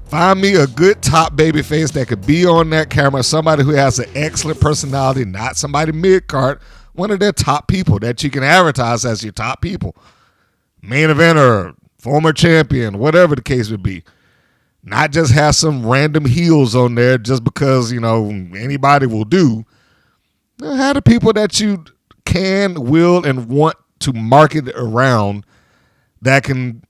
Find me a good top baby face that could be on that camera, somebody who has an excellent personality, not somebody mid-card, one of their top people that you can advertise as your top people. Main eventer, former champion, whatever the case would be. Not just have some random heels on there just because, anybody will do. Have the people that you can, will, and want to market around that can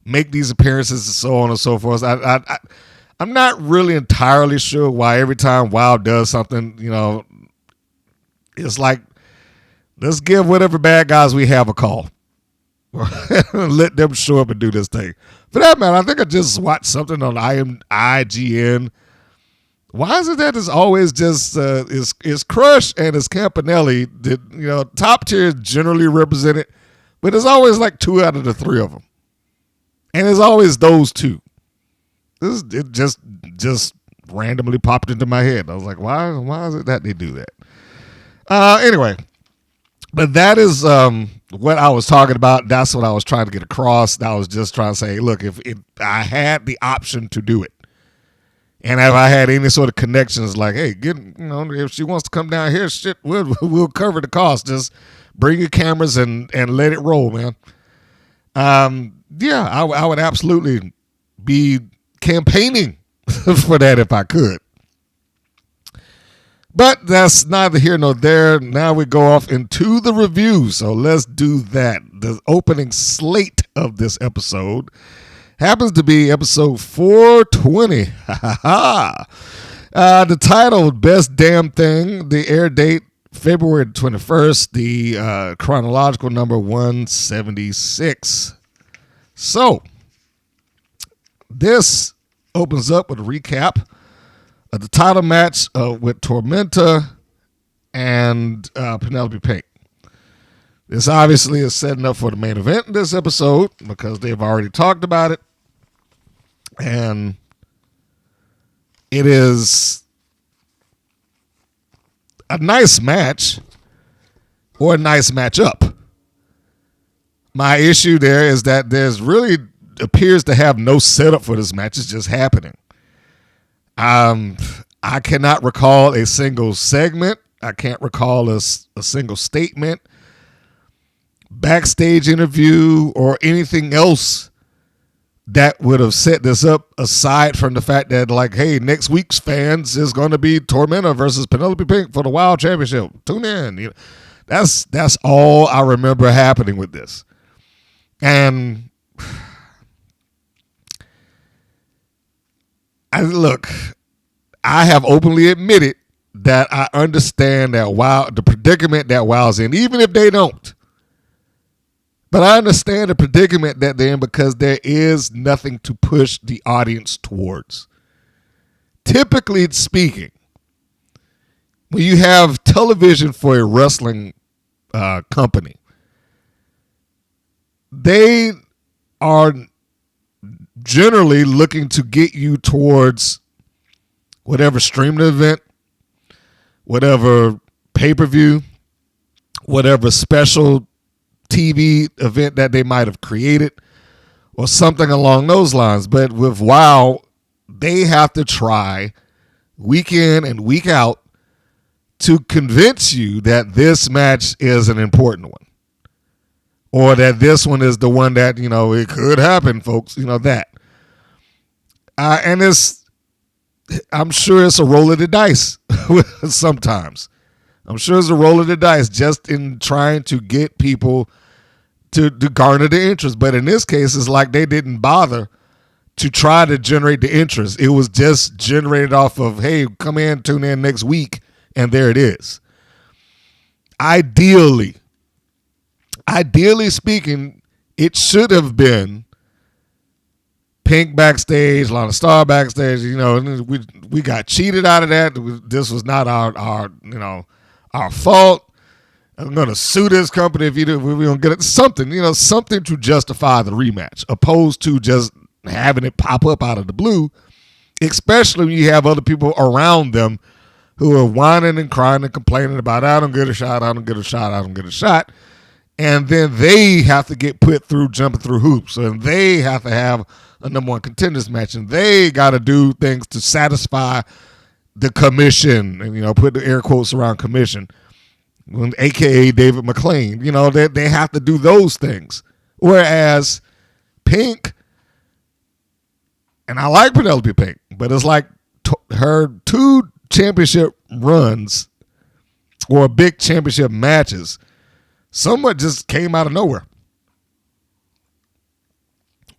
make these appearances and so on and so forth. I'm not really entirely sure why every time WoW does something, it's like, let's give whatever bad guys we have a call. Let them show up and do this thing. For that matter, I think I just watched something on IGN. Why is it that it's always just is Crush and is Campanelli that top tier is generally represented, but it's always like 2 out of the 3 of them, and it's always those 2. It just randomly popped into my head. I was like, why is it that they do that? Anyway. But that is what I was talking about. That's what I was trying to get across. I was just trying to say, look, if I had the option to do it, and if I had any sort of connections, like, hey, if she wants to come down here, shit, we'll cover the cost. Just bring your cameras and let it roll, man. Yeah, I would absolutely be campaigning for that if I could. But that's neither here nor there. Now we go off into the review. So let's do that. The opening slate of this episode happens to be episode 420. The title, Best Damn Thing. The air date, February 21st. The chronological number, 176. So this opens up with a recap of the title match with Tormenta and Penelope Pink. This obviously is setting up for the main event in this episode because they've already talked about it. And it is a nice match or a nice matchup. My issue there is that there's really appears to have no setup for this match. It's just happening. I cannot recall a single segment. I can't recall a single statement, backstage interview, or anything else that would have set this up aside from the fact that, like, hey, next week's fans is going to be Tormenta versus Penelope Pink for the Wild Championship. Tune in. That's all I remember happening with this. And I have openly admitted that I understand that the predicament that WoW's in, even if they don't. But I understand the predicament that they're in because there is nothing to push the audience towards. Typically speaking, when you have television for a wrestling company, they are generally looking to get you towards whatever streaming event, whatever pay-per-view, whatever special TV event that they might have created, or something along those lines. But with WoW, they have to try week in and week out to convince you that this match is an important one, or that this one is the one that, it could happen, folks, that. And I'm sure it's a roll of the dice sometimes. I'm sure it's a roll of the dice just in trying to get people to garner the interest. But in this case, it's like they didn't bother to try to generate the interest. It was just generated off of, hey, come in, tune in next week, and there it is. Ideally speaking, it should have been Pink backstage, Lana Star backstage. You know, we got cheated out of that. This was not our fault. I'm gonna sue this company if we don't get it. Something to justify the rematch, opposed to just having it pop up out of the blue. Especially when you have other people around them who are whining and crying and complaining about, I don't get a shot, I don't get a shot, I don't get a shot. And then they have to get put through jumping through hoops, and they have to have a number one contenders match, and they got to do things to satisfy the commission, and put the air quotes around commission, aka David McClain. They have to do those things. Whereas Pink, and I like Penelope Pink, but it's like her 2 championship runs or big championship matches somewhat just came out of nowhere.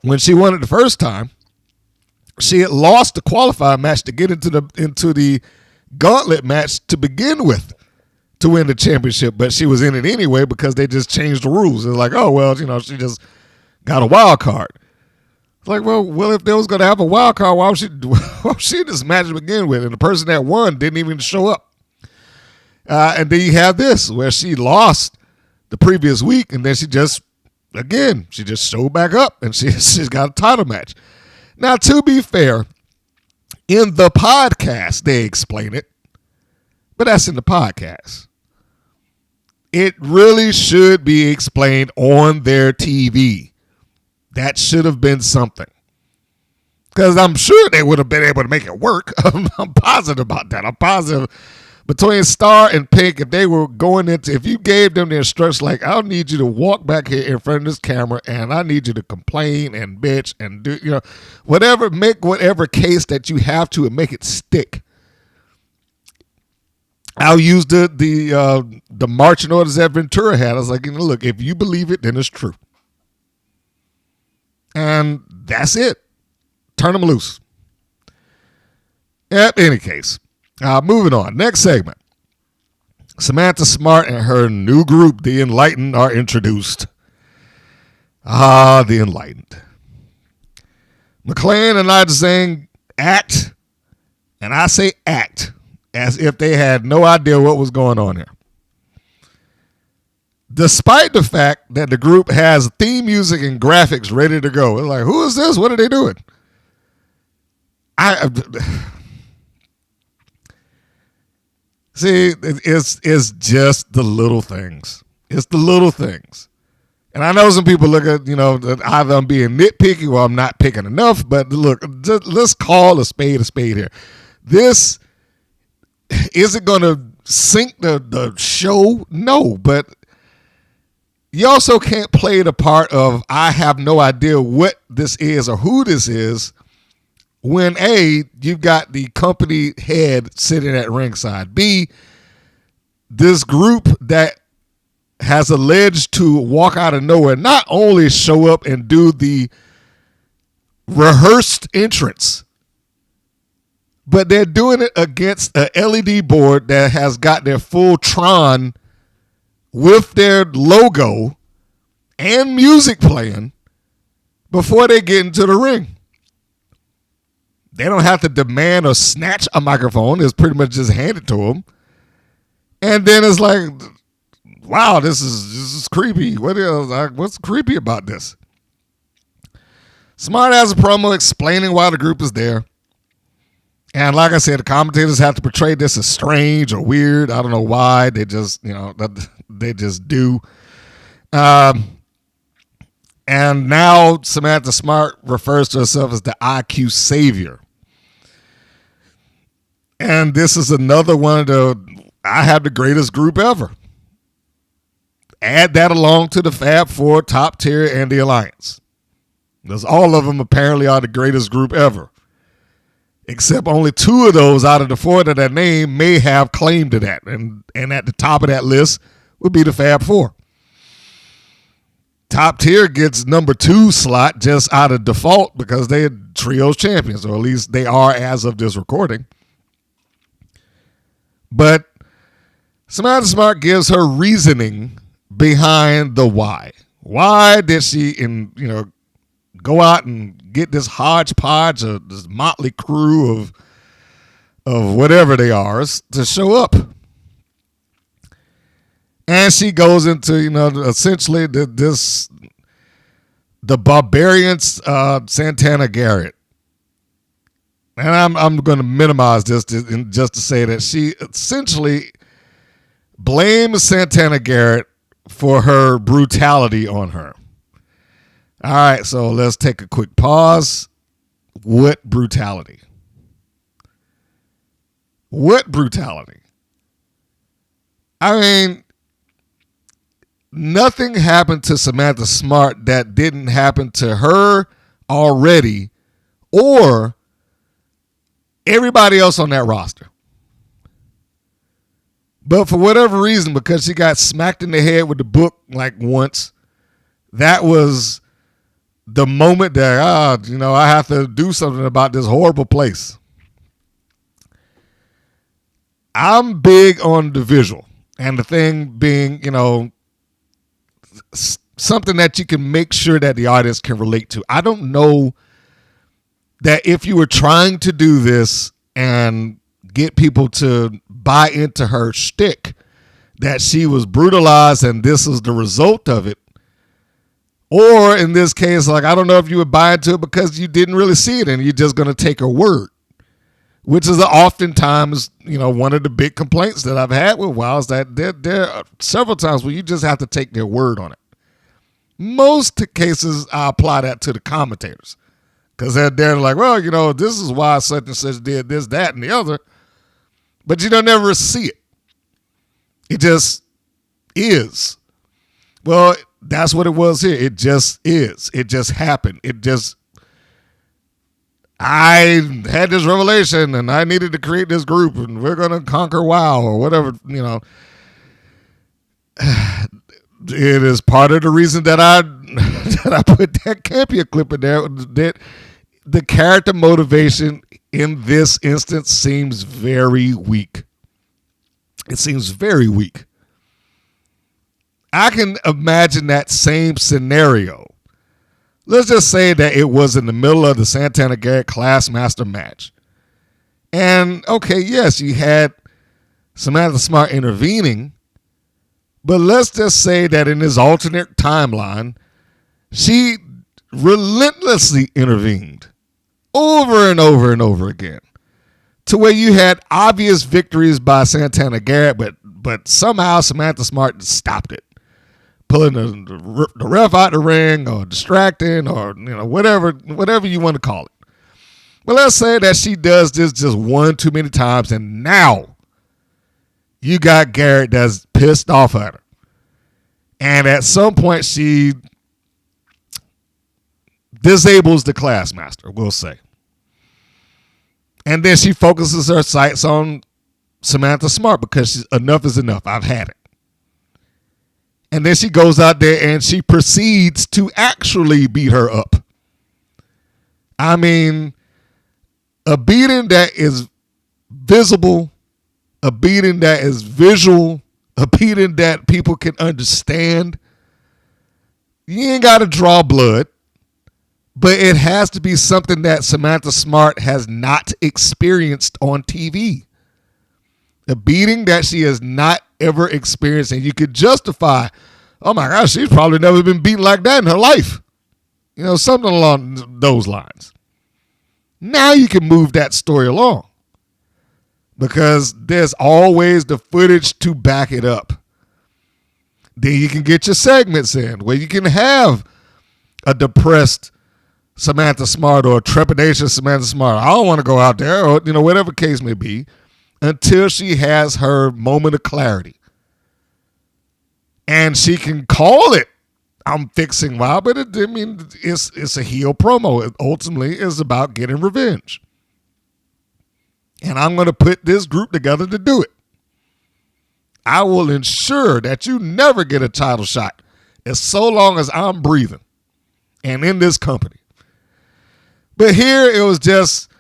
When she won it the first time, she had lost the qualifying match to get into the gauntlet match to begin with to win the championship, but she was in it anyway because they just changed the rules. It's like, oh, well, she just got a wild card. It's like, well, if they was going to have a wild card, why was she in this match to begin with? And the person that won didn't even show up. And then you have this, where she lost the previous week, and then she just showed back up, and she's got a title match. Now, to be fair, in the podcast, they explain it, but that's in the podcast. It really should be explained on their TV. That should have been something. Because I'm sure they would have been able to make it work. I'm positive about that. I'm positive between Star and Pink, if they were going into, if you gave them the instructions like, I'll need you to walk back here in front of this camera and I need you to complain and bitch and do, whatever, make whatever case that you have to and make it stick. I'll use the marching orders that Ventura had. I was like, look, if you believe it, then it's true. And that's it. Turn them loose. In any case, moving on. Next segment. Samantha Smart and her new group, the Enlightened, are introduced. The Enlightened. McClain and Madisyn act, and I say act, as if they had no idea what was going on here. Despite the fact that the group has theme music and graphics ready to go. It's like, who is this? What are they doing? See, it's just the little things. It's the little things. And I know some people look at, that either I'm being nitpicky or I'm not picking enough, but look, let's call a spade here. This isn't going to sink the show, no, but you also can't play the part of I have no idea what this is or who this is when A, you've got the company head sitting at ringside. B, this group that has alleged to walk out of nowhere not only show up and do the rehearsed entrance, but they're doing it against a LED board that has got their full Tron with their logo and music playing before they get into the ring. They don't have to demand or snatch a microphone. It's pretty much just handed to them. And then it's like, wow, this is creepy. What's creepy about this? Smart has a promo explaining why the group is there. And like I said, the commentators have to portray this as strange or weird. I don't know why. They just, they just do. And now Samantha Smart refers to herself as the IQ savior. And this is another one of I have the greatest group ever. Add that along to the Fab Four, Top Tier, and the Alliance. Because all of them apparently are the greatest group ever. Except only 2 of those out of the 4 that I named may have claim to that. And at the top of that list would be the Fab Four. Top Tier gets number 2 slot just out of default because they're trios champions, or at least they are as of this recording. But Samantha Smart gives her reasoning behind the why. Why did she, go out and get this hodgepodge of this motley crew of whatever they are to show up? And she goes into, essentially the barbarian Santana Garrett. And I'm going to minimize this just to say that she essentially blames Santana Garrett for her brutality on her. All right, so let's take a quick pause. What brutality? What brutality? I mean, nothing happened to Samantha Smart that didn't happen to her already or everybody else on that roster. But for whatever reason, because she got smacked in the head with the book like once, that was the moment that, I have to do something about this horrible place. I'm big on the visual, and the thing being, something that you can make sure that the audience can relate to. I don't know that if you were trying to do this and get people to buy into her shtick, that she was brutalized and this is the result of it. Or in this case, I don't know if you would buy into it because you didn't really see it and you're just going to take her word, which is oftentimes, one of the big complaints that I've had with WoW is that there are several times where you just have to take their word on it. Most cases, I apply that to the commentators because they're like, well, this is why such and such did this, that, and the other. But you don't never see it. It just is. Well, that's what it was here. It just is. It just happened. I had this revelation and I needed to create this group and we're going to conquer WoW or whatever, It is part of the reason that I put that Campia clip in there, that the character motivation in this instance seems very weak. It seems very weak. I can imagine that same scenario. Let's just say that it was in the middle of the Santana Garrett Classmaster match. And, okay, yes, you had Samantha Smart intervening, but let's just say that in this alternate timeline, she relentlessly intervened over and over and over again to where you had obvious victories by Santana Garrett, but somehow Samantha Smart stopped it. Pulling the ref out the ring or distracting or, whatever you want to call it. But let's say that she does this just one too many times and now you got Garrett that's pissed off at her. And at some point she disables the Classmaster, we'll say. And then she focuses her sights on Samantha Smart because enough is enough. I've had it. And then she goes out there and she proceeds to actually beat her up. I mean, a beating that is visible, a beating that is visual, a beating that people can understand. You ain't got to draw blood, but it has to be something that Samantha Smart has not experienced on TV. A beating that she has not ever experienced, and you could justify, oh my gosh, she's probably never been beaten like that in her life. Something along those lines. Now you can move that story along because there's always the footage to back it up. Then you can get your segments in where you can have a depressed Samantha Smart or a trepidatious Samantha Smart. I don't want to go out there, or whatever case may be, until she has her moment of clarity. And she can call it, I'm fixing WoW, but it's a heel promo. It ultimately is about getting revenge. And I'm going to put this group together to do it. I will ensure that you never get a title shot as so long as I'm breathing and in this company. But here it was just,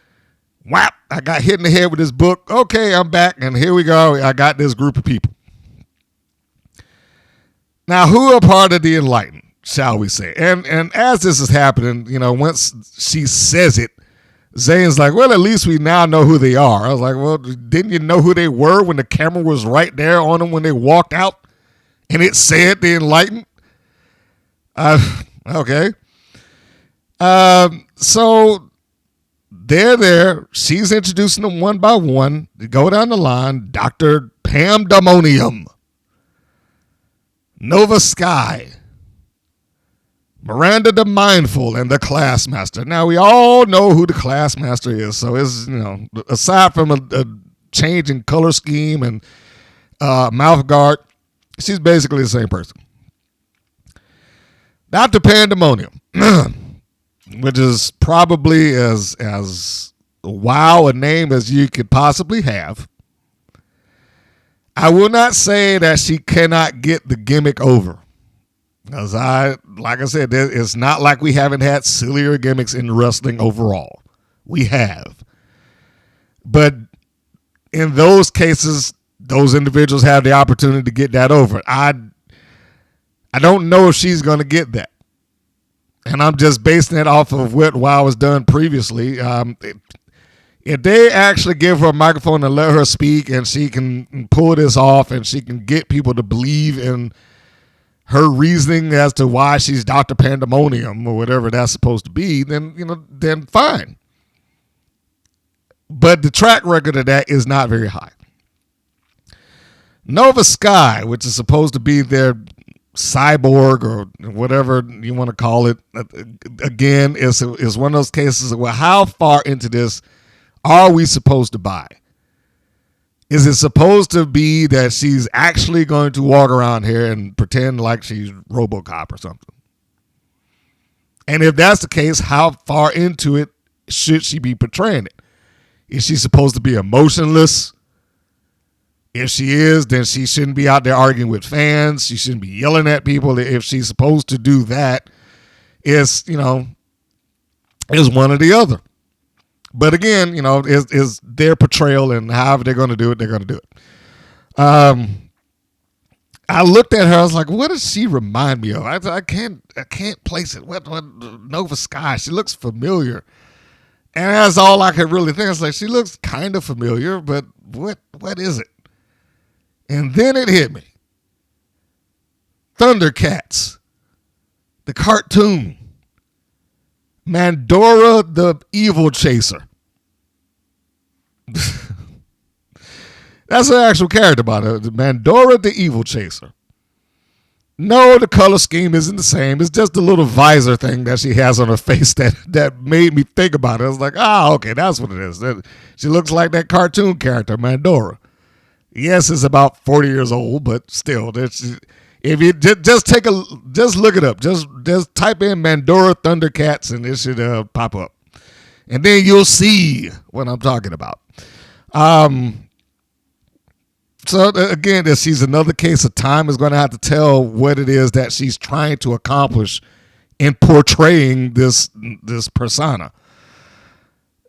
whap, I got hit in the head with this book. Okay, I'm back, and here we go. I got this group of people. Now, who are part of the Enlightened, shall we say? And as this is happening, once she says it, Zayn's like, well, at least we now know who they are. I was like, well, didn't you know who they were when the camera was right there on them when they walked out and it said the Enlightened? Okay. So they're there. She's introducing them one by one. They go down the line. Dr. Pam Demonium, Nova Sky, Miranda the Mindful, and the Classmaster. Now, we all know who the Classmaster is. So it's, aside from a change in color scheme and mouth guard, she's basically the same person. Dr. Pam Demonium, which is probably as wow a name as you could possibly have. I will not say that she cannot get the gimmick over. Because like I said, it's not like we haven't had sillier gimmicks in wrestling overall. We have. But in those cases, those individuals have the opportunity to get that over. I don't know if she's going to get that. And I'm just basing it off of what WoW has done previously. If they actually give her a microphone and let her speak and she can pull this off and she can get people to believe in her reasoning as to why she's Dr. Pandemonium or whatever that's supposed to be, then fine. But the track record of that is not very high. Nova Sky, which is supposed to be their cyborg or whatever you want to call it, again, is one of those cases of, well, how far into this are we supposed to buy? Is it supposed to be that she's actually going to walk around here and pretend like she's RoboCop or something? And if that's the case, how far into it should she be portraying it? Is she supposed to be emotionless? If she is, then she shouldn't be out there arguing with fans. She shouldn't be yelling at people. If she's supposed to do that, it's one or the other. But again, is their portrayal, and however they're going to do it, they're going to do it. I looked at her. I was like, "What does she remind me of?" I can't place it. What Nova Sky? She looks familiar, and that's all I could really think. I was like, she looks kind of familiar, but what is it? And then it hit me. Thundercats, the cartoon. Mandora the Evil Chaser. That's an actual character about it. Mandora the Evil Chaser. No, the color scheme isn't the same. It's just a little visor thing that she has on her face that made me think about it. I was like, okay, that's what it is. She looks like that cartoon character, Mandora. Yes, it's about 40 years old, but still, if you just look it up, just type in Mandora Thundercats and it should pop up, and then you'll see what I'm talking about. So again, she's another case of time is going to have to tell what it is that she's trying to accomplish in portraying this persona.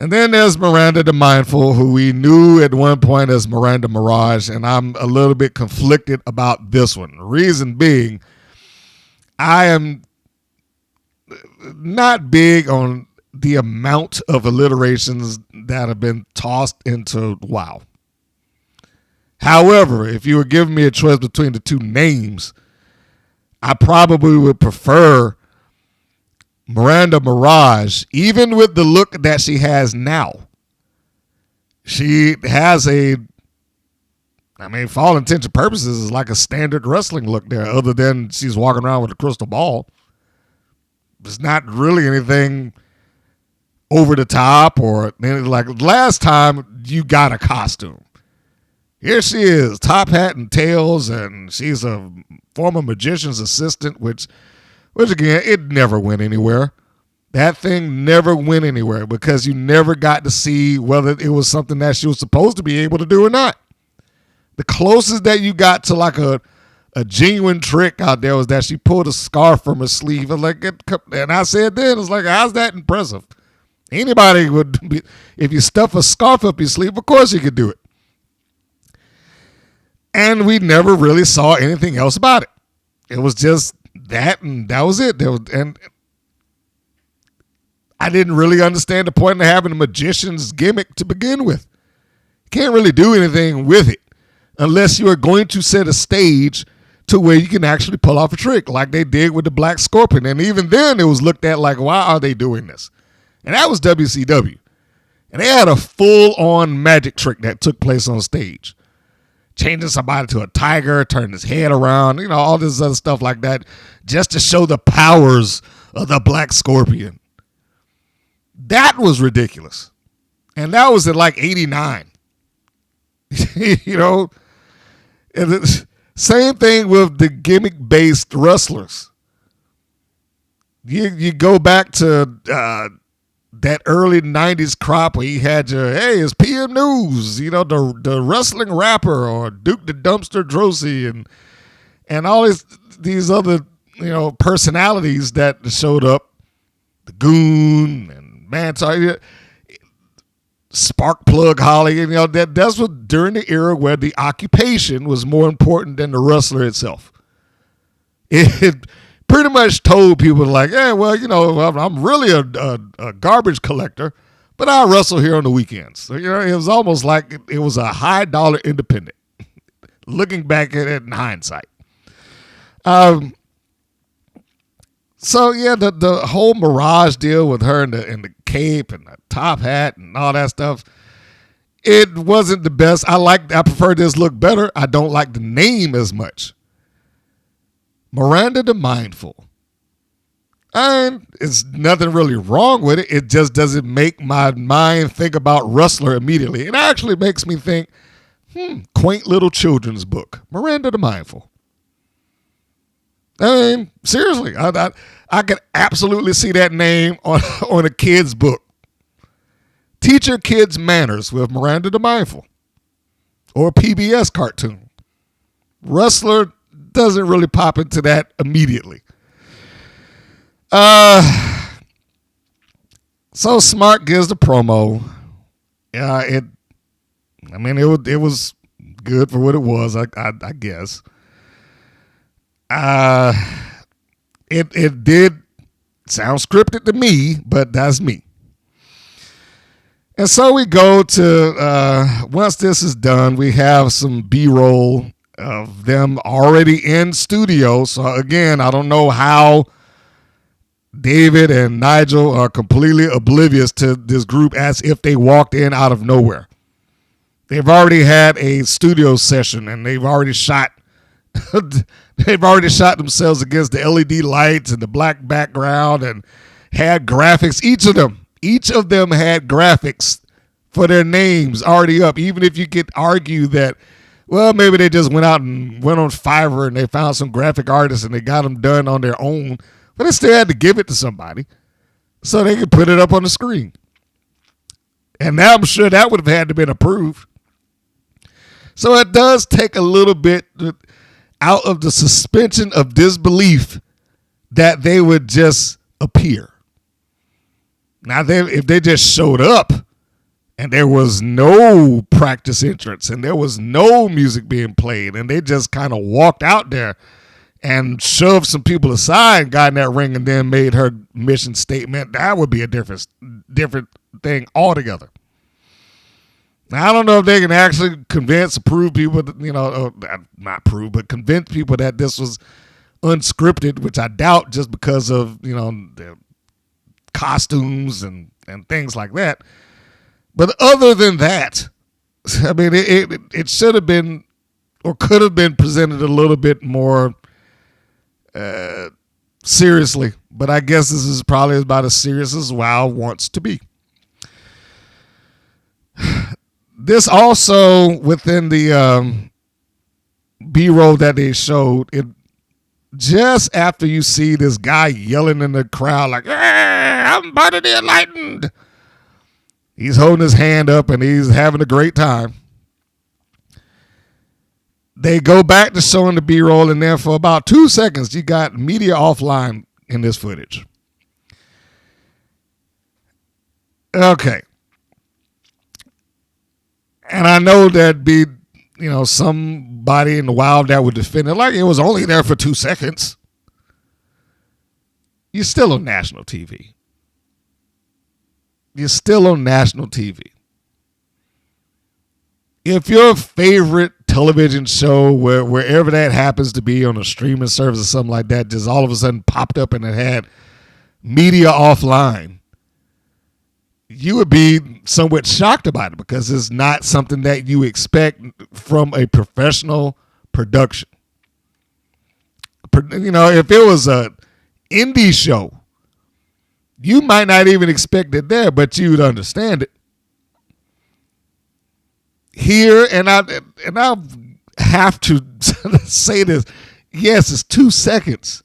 And then there's Miranda the Mindful, who we knew at one point as Miranda Mirage, and I'm a little bit conflicted about this one. Reason being, I am not big on the amount of alliterations that have been tossed into WoW. However, if you were giving me a choice between the two names, I probably would prefer Miranda Mirage, even with the look that she has now. She has for all intents and purposes, is like a standard wrestling look there, other than she's walking around with a crystal ball. There's not really anything over the top or like last time you got a costume. Here she is, top hat and tails, and she's a former magician's assistant, which again, it never went anywhere. That thing never went anywhere because you never got to see whether it was something that she was supposed to be able to do or not. The closest that you got to like a genuine trick out there was that she pulled a scarf from her sleeve. And I said then, it's like, how's that impressive? Anybody would be, if you stuff a scarf up your sleeve, of course you could do it. And we never really saw anything else about it. It was just that, and that was it. And I didn't really understand the point of having a magician's gimmick to begin with. You can't really do anything with it unless you are going to set a stage to where you can actually pull off a trick like they did with the Black Scorpion. And even then it was looked at like, why are they doing this? And that was WCW. And they had a full-on magic trick that took place on stage. Changing somebody to a tiger, turning his head around, all this other stuff like that, just to show the powers of the Black Scorpion. That was ridiculous. And that was in like 89. And the same thing with the gimmick-based wrestlers. You go back to that early 90s crop where you had your, hey, it's PM News, the wrestling rapper, or Duke the Dumpster Drosy, and all these other, personalities that showed up. The Goon and Mantar, Sparkplug Holly, that's what during the era where the occupation was more important than the wrestler itself. It pretty much told people like, hey, well, I'm really a garbage collector, but I wrestle here on the weekends. So, it was almost like it was a high dollar independent. Looking back at it in hindsight. So yeah, the whole Mirage deal with her and the cape and the top hat and all that stuff, it wasn't the best. I prefer this look better. I don't like the name as much. Miranda the Mindful. And it's nothing really wrong with it. It just doesn't make my mind think about wrestler immediately. It actually makes me think, quaint little children's book. Miranda the Mindful. I mean, seriously, I could absolutely see that name on a kid's book. Teach your kids manners with Miranda the Mindful. Or a PBS cartoon. Wrestler doesn't really pop into that immediately. So Smart gives the promo. It was good for what it was, I guess. It did sound scripted to me, but that's me. And so we go to, once this is done, we have some B-roll of them already in studio. So again, I don't know how David and Nigel are completely oblivious to this group as if they walked in out of nowhere. They've already had a studio session and they've already shot themselves against the LED lights and the black background and had graphics. Each of them had graphics for their names already up. Even if you could argue that, well, maybe they just went out and went on Fiverr and they found some graphic artists and they got them done on their own, but they still had to give it to somebody so they could put it up on the screen. And now I'm sure that would have had to been approved. So it does take a little bit out of the suspension of disbelief that they would just appear. Now, if they just showed up and there was no practice entrance and there was no music being played and they just kind of walked out there and shoved some people aside and got in that ring and then made her mission statement, that would be a different thing altogether. Now, I don't know if they can actually convince or prove people, not prove, but convince people that this was unscripted, which I doubt just because of, the costumes and things like that. But other than that, I mean, it should have been or could have been presented a little bit more seriously. But I guess this is probably about as serious as WoW wants to be. This also, within the B-roll that they showed, it just after you see this guy yelling in the crowd like, I'm part of the Enlightened. He's holding his hand up and he's having a great time. They go back to showing the B-roll, and then for about 2 seconds, you got media offline in this footage. Okay. And I know there'd be, somebody in the wild that would defend it like it was only there for 2 seconds. You're still on national TV. You're still on national TV. If your favorite television show, wherever that happens to be on a streaming service or something like that, just all of a sudden popped up and it had media offline, you would be somewhat shocked about it because it's not something that you expect from a professional production. If it was a indie show, you might not even expect it there, but you'd understand it. Here, and I have to say this, yes, it's 2 seconds,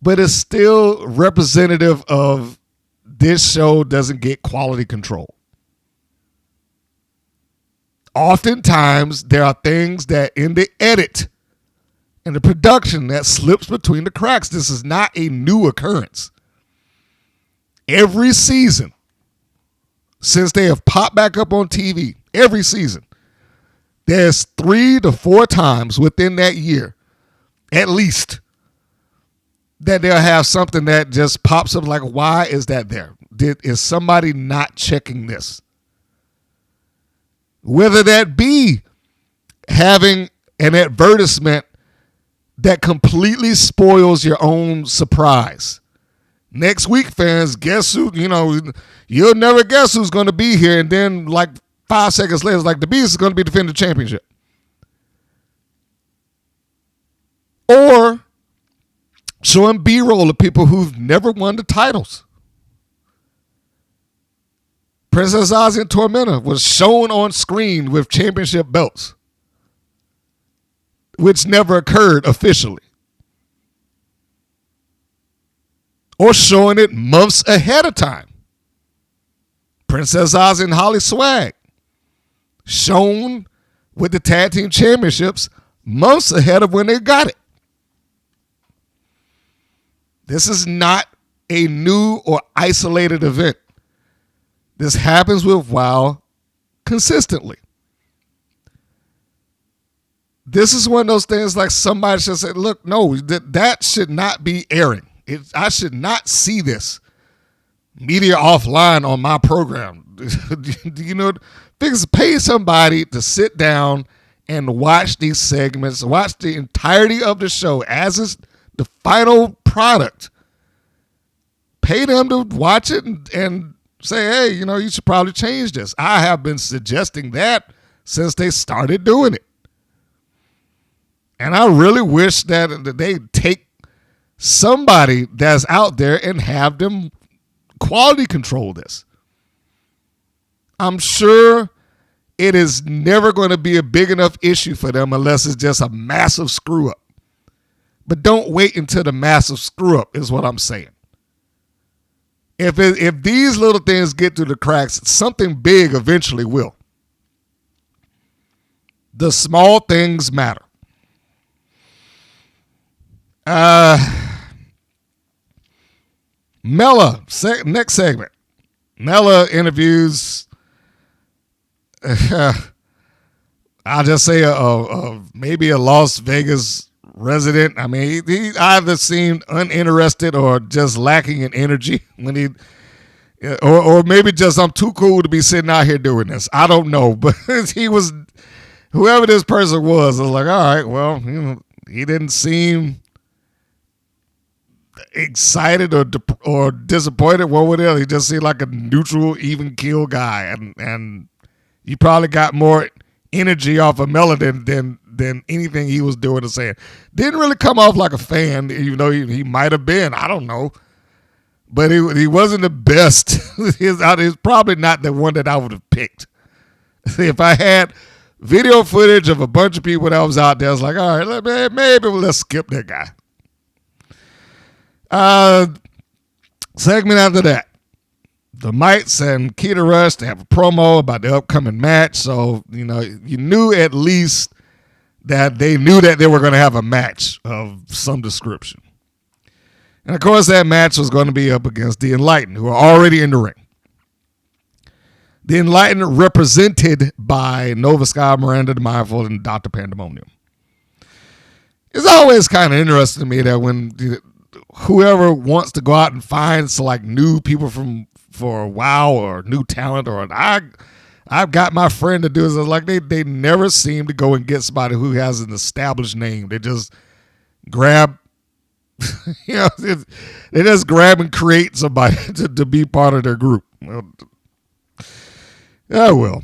but it's still representative of this show doesn't get quality control. Oftentimes, there are things that in the edit and the production that slips between the cracks. This is not a new occurrence. Every season, since they have popped back up on TV, every season, there's 3 to 4 times within that year, at least, that they'll have something that just pops up like, why is that there? Is somebody not checking this? Whether that be having an advertisement that completely spoils your own surprise. Next week, fans, guess who, you'll never guess who's going to be here. And then like 5 seconds later, it's like the Beast is going to be defending the championship. Or showing B-roll of people who've never won the titles. Princess Aussie and Tormenta was shown on screen with championship belts, which never occurred officially. Or showing it months ahead of time. Princess Aussie and HollySwag shown with the tag team championships months ahead of when they got it. This is not a new or isolated event. This happens with WoW consistently. This is one of those things like somebody should say, look, no, that should not be airing. I should not see this media offline on my program. Pay somebody to sit down and watch these segments, watch the entirety of the show as it's the final product. Pay them to watch it and say, hey, you should probably change this. I have been suggesting that since they started doing it. And I really wish that they take somebody that's out there and have them quality control this. I'm sure it is never going to be a big enough issue for them unless it's just a massive screw up. But don't wait until the massive screw up is what I'm saying. If these little things get through the cracks, something big eventually will. The small things matter. Mela, next segment. Mela interviews, I'll just say maybe a Las Vegas resident. I mean, he either seemed uninterested or just lacking in energy when he, or maybe just I'm too cool to be sitting out here doing this. I don't know, but he was, whoever this person was, I was like, all right, well, he didn't seem excited or disappointed. What would he just seemed like a neutral, even keel guy, and you probably got more energy off of Mela than anything he was doing or saying. Didn't really come off like a fan, even though he might have been. I don't know, but he wasn't the best. He's probably not the one that I would have picked. If I had video footage of a bunch of people that was out there, I was like, all right, maybe let's skip that guy. Segment after that, the Mites and Keta Rush, they have a promo about the upcoming match. So, you knew at least that they knew that they were going to have a match of some description. And, of course, that match was going to be up against the Enlightened, who are already in the ring. The Enlightened represented by Nova Sky, Miranda the Mindful, and Dr. Pam Demonium. It's always kind of interesting to me that when whoever wants to go out and find new people for WoW or new talent, or I've got my friend to do this, like they never seem to go and get somebody who has an established name. They just grab, they just grab and create somebody to be part of their group. Oh well.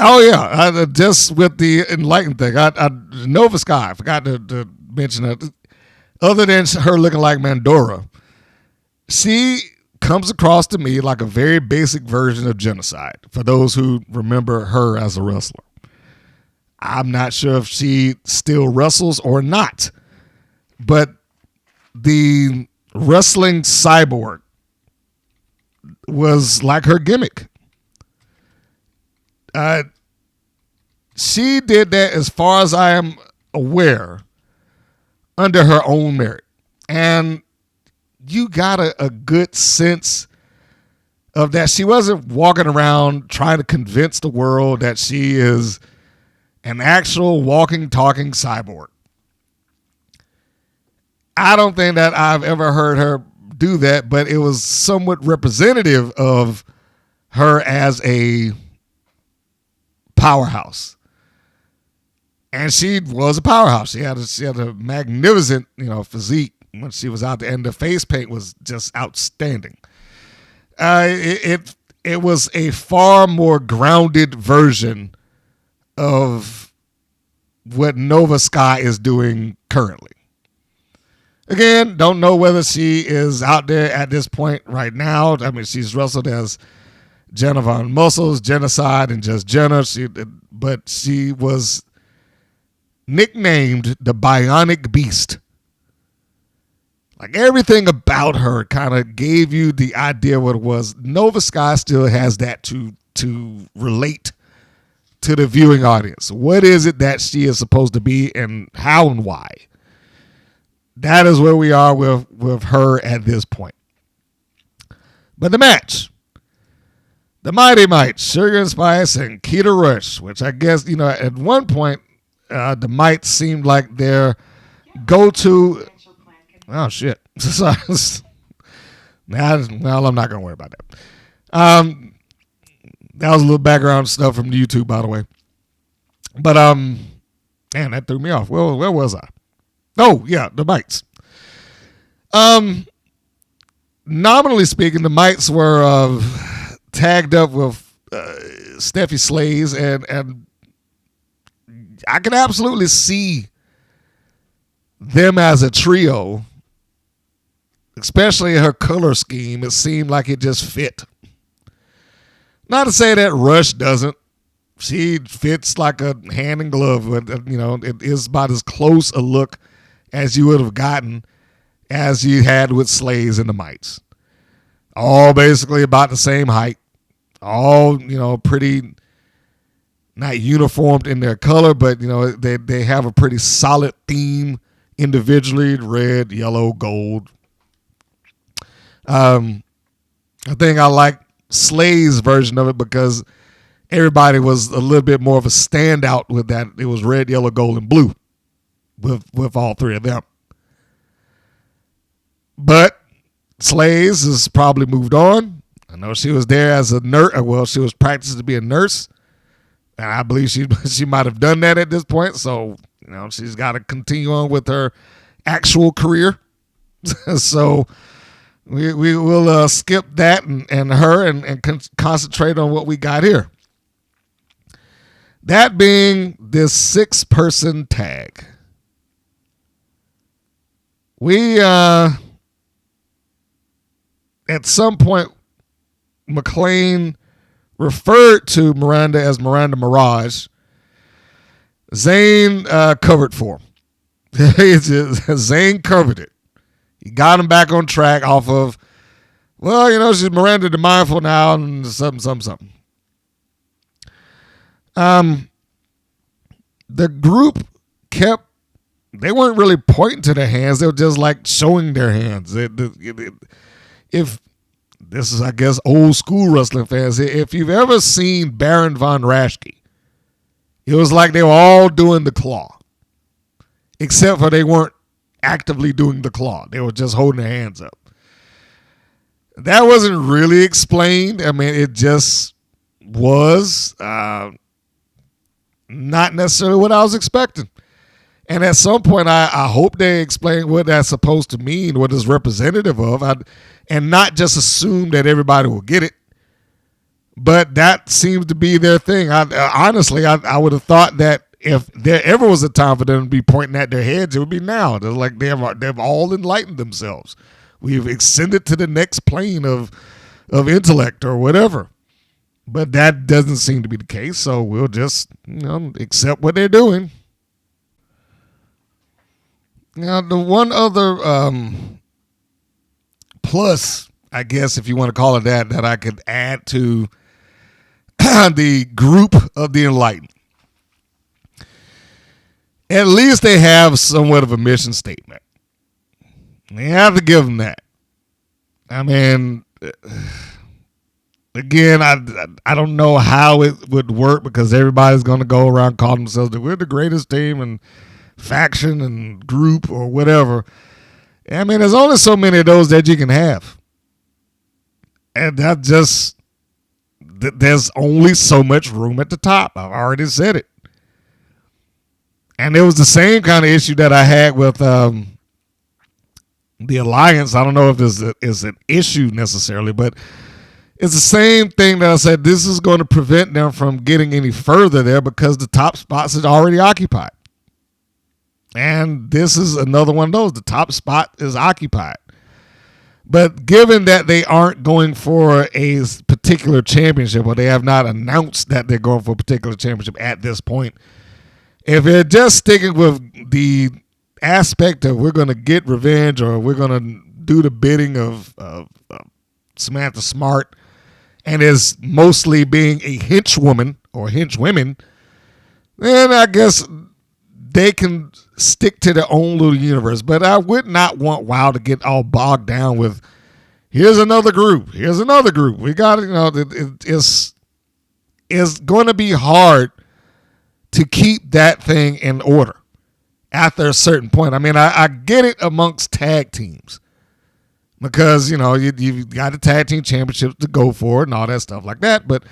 Oh yeah, just with the Enlightened thing, Nova Sky, I forgot to mention that. Other than her looking like Mandora, she comes across to me like a very basic version of Genocide, for those who remember her as a wrestler. I'm not sure if she still wrestles or not, but the wrestling cyborg was like her gimmick. She did that, as far as I am aware, under her own merit. And you got a good sense of that. She wasn't walking around trying to convince the world that she is an actual walking, talking cyborg. I don't think that I've ever heard her do that, but it was somewhat representative of her as a powerhouse. And she was a powerhouse. She had a magnificent, physique when she was out there, and the face paint was just outstanding. It was a far more grounded version of what Nova Sky is doing currently. Again, don't know whether she is out there at this point right now. I mean, she's wrestled as Jenna Von Muscles, Genocide, and just Jenna. But she was nicknamed the Bionic Beast. Like, everything about her kind of gave you the idea what it was. Nova Sky still has that to relate to the viewing audience. What is it that she is supposed to be, and how and why? That is where we are with her at this point. But the match, the Mighty Mites, Sugar and Spice, and Keta Rush, which I guess, at one point, the Mites seemed like their go-to. Oh, shit. Well, I'm not going to worry about that. That was a little background stuff from YouTube, by the way. But, man, that threw me off. Where was I? Oh, yeah, the Mites. Nominally speaking, the Mites were tagged up with Steffi Slays, and I can absolutely see them as a trio, especially her color scheme. It seemed like it just fit. Not to say that Rush doesn't. She fits like a hand in glove, but it is about as close a look as you would have gotten as you had with Slays and the Mites. All basically about the same height. All, pretty, not uniformed in their color, but, they have a pretty solid theme individually: red, yellow, gold. I think I like Slay's version of it because everybody was a little bit more of a standout with that. It was red, yellow, gold, and blue with all three of them. But Slays has probably moved on. I know she was there as a nurse. Well, she was practicing to be a nurse, and I believe she might have done that at this point. So, she's got to continue on with her actual career. So we will skip that and her and concentrate on what we got here. That being this 6-person tag. We at some point, McLean referred to Miranda as Miranda Mirage. Zane covered for him. Zane covered it. He got him back on track off of, well, she's Miranda the Mindful now and something. The group they weren't really pointing to their hands. They were just like showing their hands. If this is, I guess, old school wrestling fans, if you've ever seen Baron von Raschke, it was like they were all doing the claw, except for they weren't actively doing the claw. They were just holding their hands up. That wasn't really explained. I mean, it just was not necessarily what I was expecting. And at some point, I hope they explain what that's supposed to mean, what it's representative of, and not just assume that everybody will get it. But that seems to be their thing. Honestly, I would have thought that if there ever was a time for them to be pointing at their heads, it would be now. They're like they've all enlightened themselves. We've ascended to the next plane of intellect or whatever. But that doesn't seem to be the case, so we'll just accept what they're doing. Now, the one other plus, I guess, if you want to call it that I could add to the group of the Enlightened. At least they have somewhat of a mission statement. They have to give them that. I mean, again, I don't know how it would work because everybody's going to go around calling themselves we're the greatest team and faction and group or whatever. I mean, there's only so many of those that you can have. And that just, there's only so much room at the top. I've already said it. And it was the same kind of issue that I had with the Alliance. I don't know if this is an issue necessarily, but it's the same thing that I said. This is going to prevent them from getting any further there because the top spots is already occupied. And this is another one of those. The top spot is occupied. But given that they aren't going for a particular championship, or they have not announced that they're going for a particular championship at this point, if they're just sticking with the aspect of we're going to get revenge or we're going to do the bidding of Samantha Smart and is mostly being a henchwoman or henchwomen, then I guess they can stick to their own little universe. But I would not want WoW to get all bogged down with here's another group. Here's another group. We got it's going to be hard to keep that thing in order after a certain point. I mean, I get it amongst tag teams because, you've got the tag team championships to go for and all that stuff like that. But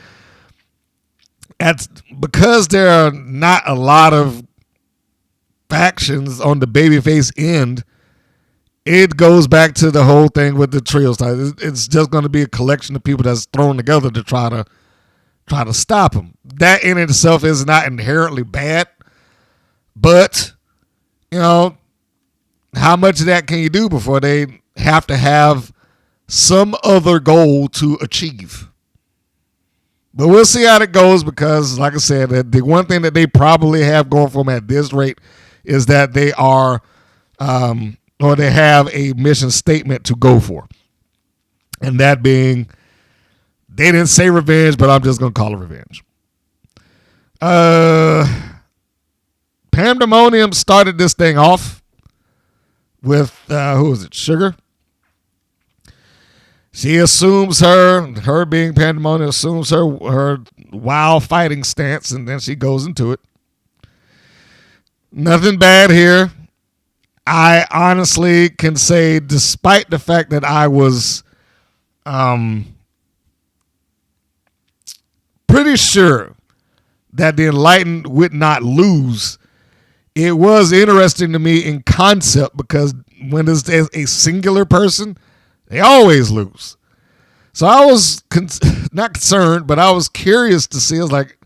because there are not a lot of factions on the babyface end, it goes back to the whole thing with the trio style. It's just going to be a collection of people that's thrown together to try to stop them. That in itself is not inherently bad, but how much of that can you do before they have to have some other goal to achieve? But we'll see how it goes because, like I said, the one thing that they probably have going for them at this rate is that they are, or they have a mission statement to go for. And that being, they didn't say revenge, but I'm just going to call it revenge. Pam Demonium started this thing off with, who was it, Sugar? She assumes her being Pam Demonium, assumes her wild fighting stance, and then she goes into it. Nothing bad here. I honestly can say, despite the fact that I was pretty sure that the Enlightened would not lose, it was interesting to me in concept because when it's a singular person, they always lose. So I was not concerned, but I was curious to see. I was like,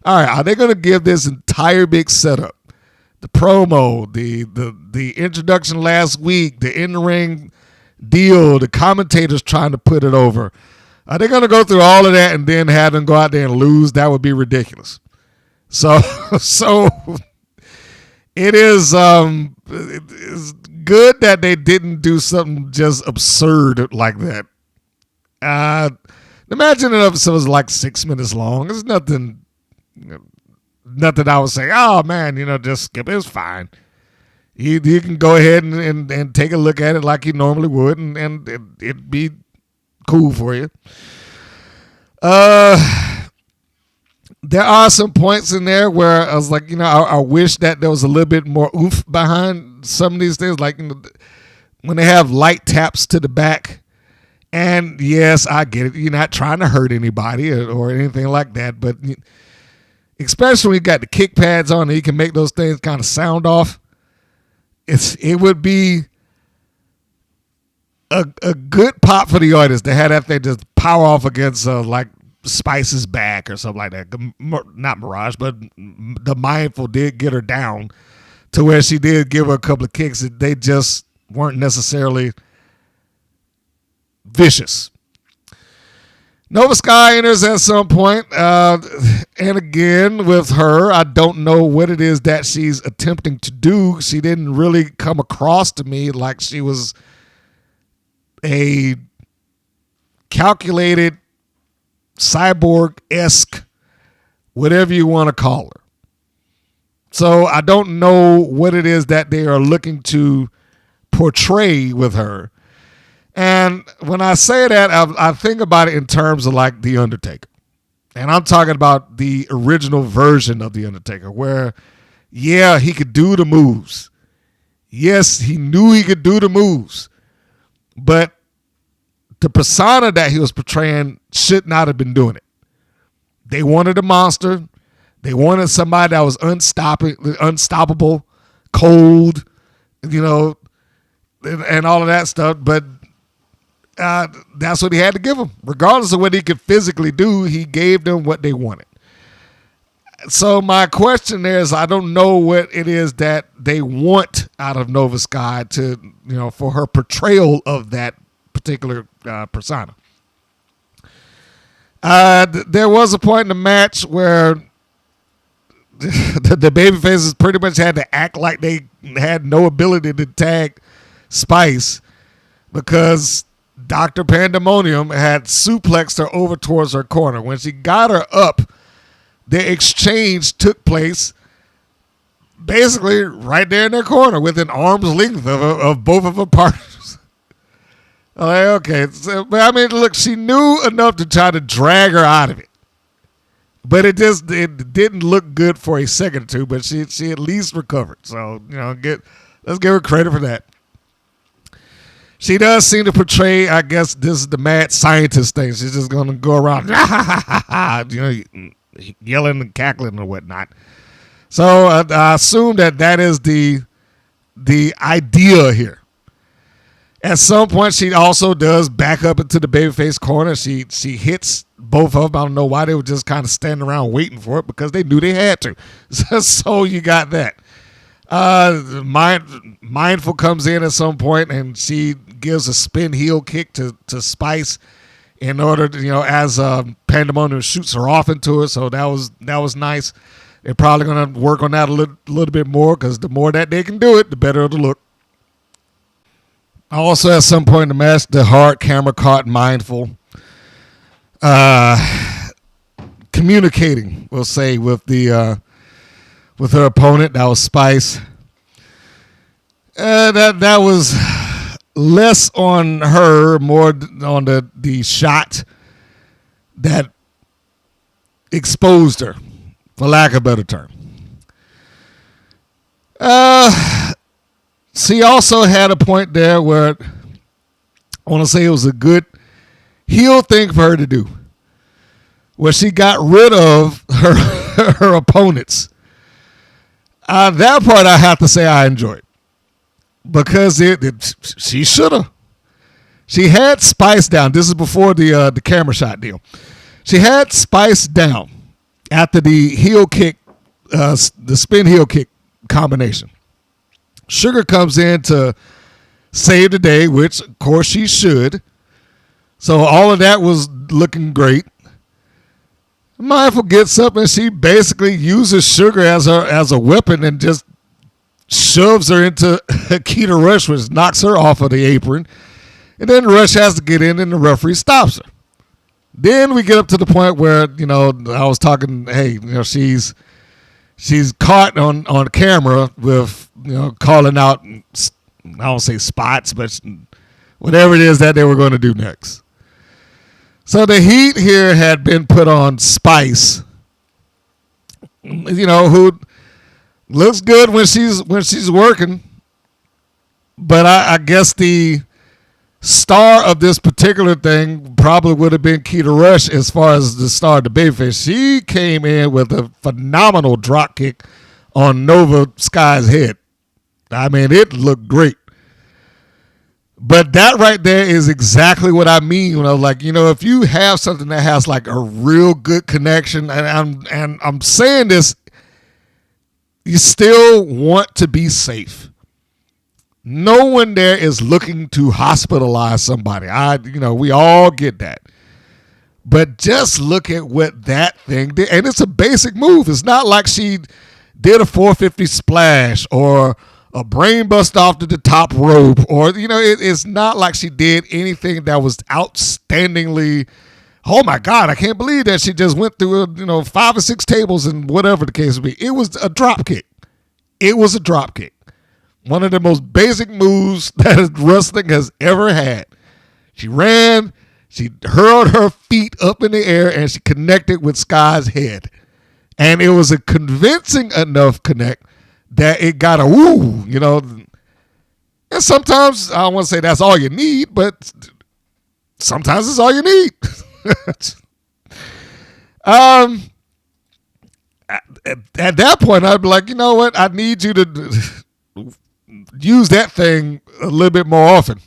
all right, are they going to give this entire big setup? The promo, the introduction last week, the in-ring deal, the commentators trying to put it over. Are they going to go through all of that and then have them go out there and lose? That would be ridiculous. So it is good that they didn't do something just absurd like that. Imagine an episode was like 6 minutes long. It's nothing I would say, oh man, just skip it. It's fine. You can go ahead and take a look at it like you normally would, and it'd be cool for you. There are some points in there where I was like, I wish that there was a little bit more oomph behind some of these things, like when they have light taps to the back. And yes, I get it. You're not trying to hurt anybody or anything like that, but especially when you got the kick pads on and you can make those things kind of sound off. It would be a good pop for the artist to have that thing just power off against like Spice's back or something like that. Not Mirage, but the Mindful did get her down to where she did give her a couple of kicks. They just weren't necessarily vicious. Nova Sky enters at some point, and again with her, I don't know what it is that she's attempting to do. She didn't really come across to me like she was a calculated cyborg-esque, whatever you want to call her. So I don't know what it is that they are looking to portray with her. And when I say that, I think about it in terms of like The Undertaker. And I'm talking about the original version of The Undertaker where, yeah, he could do the moves. Yes, he knew he could do the moves. But the persona that he was portraying should not have been doing it. They wanted a monster. They wanted somebody that was unstoppable, cold, and all of that stuff. But that's what he had to give them. Regardless of what he could physically do, he gave them what they wanted. So my question there is, I don't know what it is that they want out of Nova Sky to, for her portrayal of that particular persona. There was a point in the match where the babyfaces pretty much had to act like they had no ability to tag Spice because Dr. Pandemonium had suplexed her over towards her corner. When she got her up, the exchange took place basically right there in their corner within arm's length of both of her partners. I'm like, okay. So, but I mean, look, she knew enough to try to drag her out of it. But it didn't look good for a second or two, but she at least recovered. So, let's give her credit for that. She does seem to portray, I guess, this is the mad scientist thing. She's just going to go around, yelling and cackling or whatnot. So I assume that is the idea here. At some point, she also does back up into the babyface corner. She hits both of them. I don't know why they were just kind of standing around waiting for it because they knew they had to. So you got that. Mindful comes in at some point and she gives a spin heel kick to Spice in order to, as Pandemonium shoots her off into it. So that was nice. They're probably going to work on that a little bit more because the more that they can do it, the better it'll look. Also, at some point in the match, the hard camera caught Mindful communicating, we'll say, with her opponent. That was Spice. That was less on her, more on the shot that exposed her, for lack of a better term. She also had a point there where I want to say it was a good heel thing for her to do, where she got rid of her opponents. That part I have to say I enjoyed because she should have. She had Spice down. This is before the camera shot deal. She had Spice down after the heel kick, the spin heel kick combination. Sugar comes in to save the day, which of course she should. So all of that was looking great. Mindful gets up and she basically uses Sugar as a weapon and just shoves her into Keta Rush, which knocks her off of the apron. And then Rush has to get in, and the referee stops her. Then we get up to the point where, I was talking, hey, she's caught on camera with, calling out, I don't say spots, but whatever it is that they were going to do next. So the heat here had been put on Spice, who looks good when she's working, but I guess the star of this particular thing probably would have been Keta Rush as far as the star of the babyface. She came in with a phenomenal drop kick on Nova Sky's head. I mean, it looked great. But that right there is exactly what I mean when I was like, if you have something that has like a real good connection, and I'm saying this, you still want to be safe. No one there is looking to hospitalize somebody. We all get that. But just look at what that thing did. And it's a basic move. It's not like she did a 450 splash or a brain bust off to the top rope, or, it's not like she did anything that was outstandingly, oh my God, I can't believe that she just went through, 5 or 6 tables and whatever the case would be. It was a drop kick. It was a drop kick. One of the most basic moves that wrestling has ever had. She ran, she hurled her feet up in the air, and she connected with Sky's head. And it was a convincing enough connect that it got a woo, And sometimes, I don't want to say that's all you need, but sometimes it's all you need. At that point, I'd be like, you know what? I need you to use that thing a little bit more often.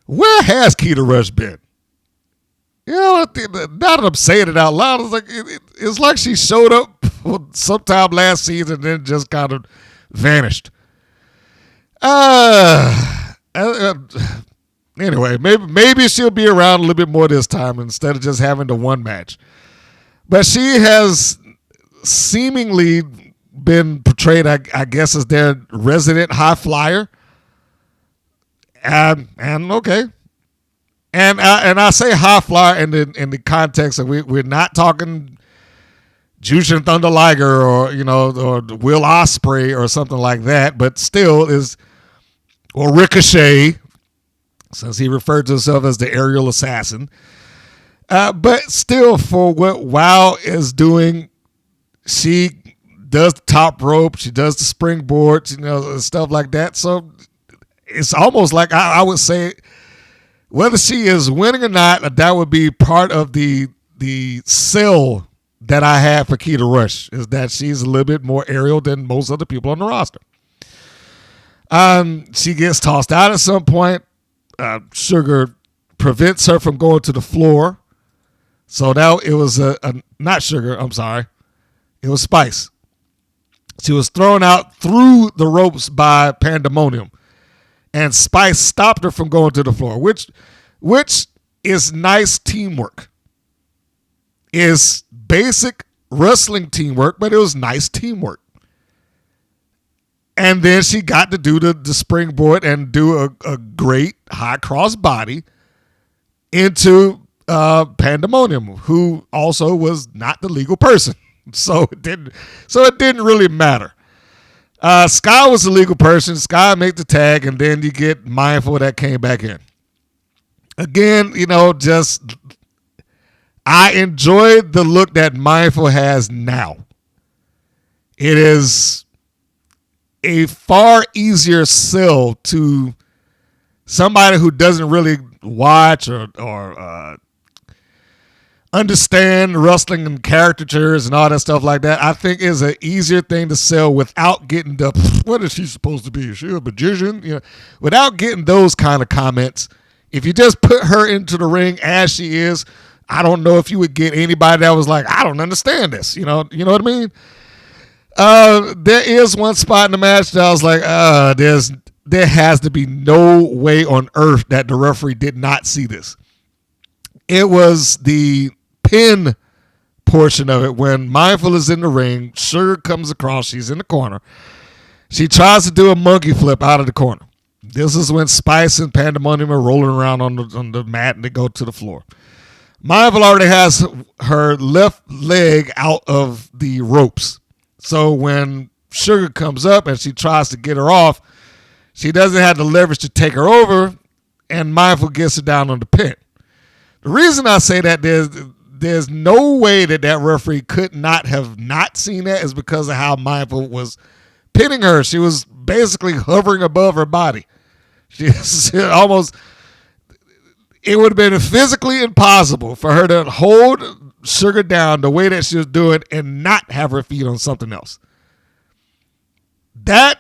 Where has Keta Rush been? Now that I'm saying it out loud, it's like she showed up sometime last season and then just kind of vanished. Anyway, maybe she'll be around a little bit more this time instead of just having the one match. But she has seemingly been portrayed, I guess, as their resident high flyer. And okay. And I say high flyer in the context of we're not talking Jushin Thunder Liger or Will Ospreay or something like that, but still or Ricochet, since he referred to himself as the aerial assassin. But still, for what WoW is doing, she does the top rope, she does the springboard, stuff like that. So it's almost like I would say, whether she is winning or not, that would be part of the sell that I have for Keta Rush, is that she's a little bit more aerial than most other people on the roster. She gets tossed out at some point. Sugar prevents her from going to the floor. So now it was not Sugar, I'm sorry. It was Spice. She was thrown out through the ropes by Pam Demonium. And Spice stopped her from going to the floor, which is nice teamwork. It's basic wrestling teamwork, but it was nice teamwork. And then she got to do the springboard and do a great high cross body into Pam Demonium, who also was not the legal person. So it didn't really matter. Sky was the legal person. Sky made the tag, and then you get Mindful that came back in. Again, I enjoyed the look that Mindful has now. It is a far easier sell to somebody who doesn't really watch or understand wrestling and caricatures and all that stuff like that. I think is an easier thing to sell without getting what is she supposed to be? Is she a magician? Without getting those kind of comments. If you just put her into the ring as she is, I don't know if you would get anybody that was like, I don't understand this. You know what I mean? There is one spot in the match that I was like, there has to be no way on earth that the referee did not see this. It was the pin portion of it when Mindful is in the ring. Sugar comes across. She's in the corner. She tries to do a monkey flip out of the corner. This is when Spice and Pam Demonium are rolling around on the mat and they go to the floor. Mindful already has her left leg out of the ropes. So when Sugar comes up and she tries to get her off, she doesn't have the leverage to take her over, and Mindful gets her down on the pin. The reason I say that there's no way that referee could not have not seen that is because of how Mindful was pinning her. She was basically hovering above her body. She almost, it would have been physically impossible for her to hold Sugar down the way that she was doing and not have her feet on something else. That,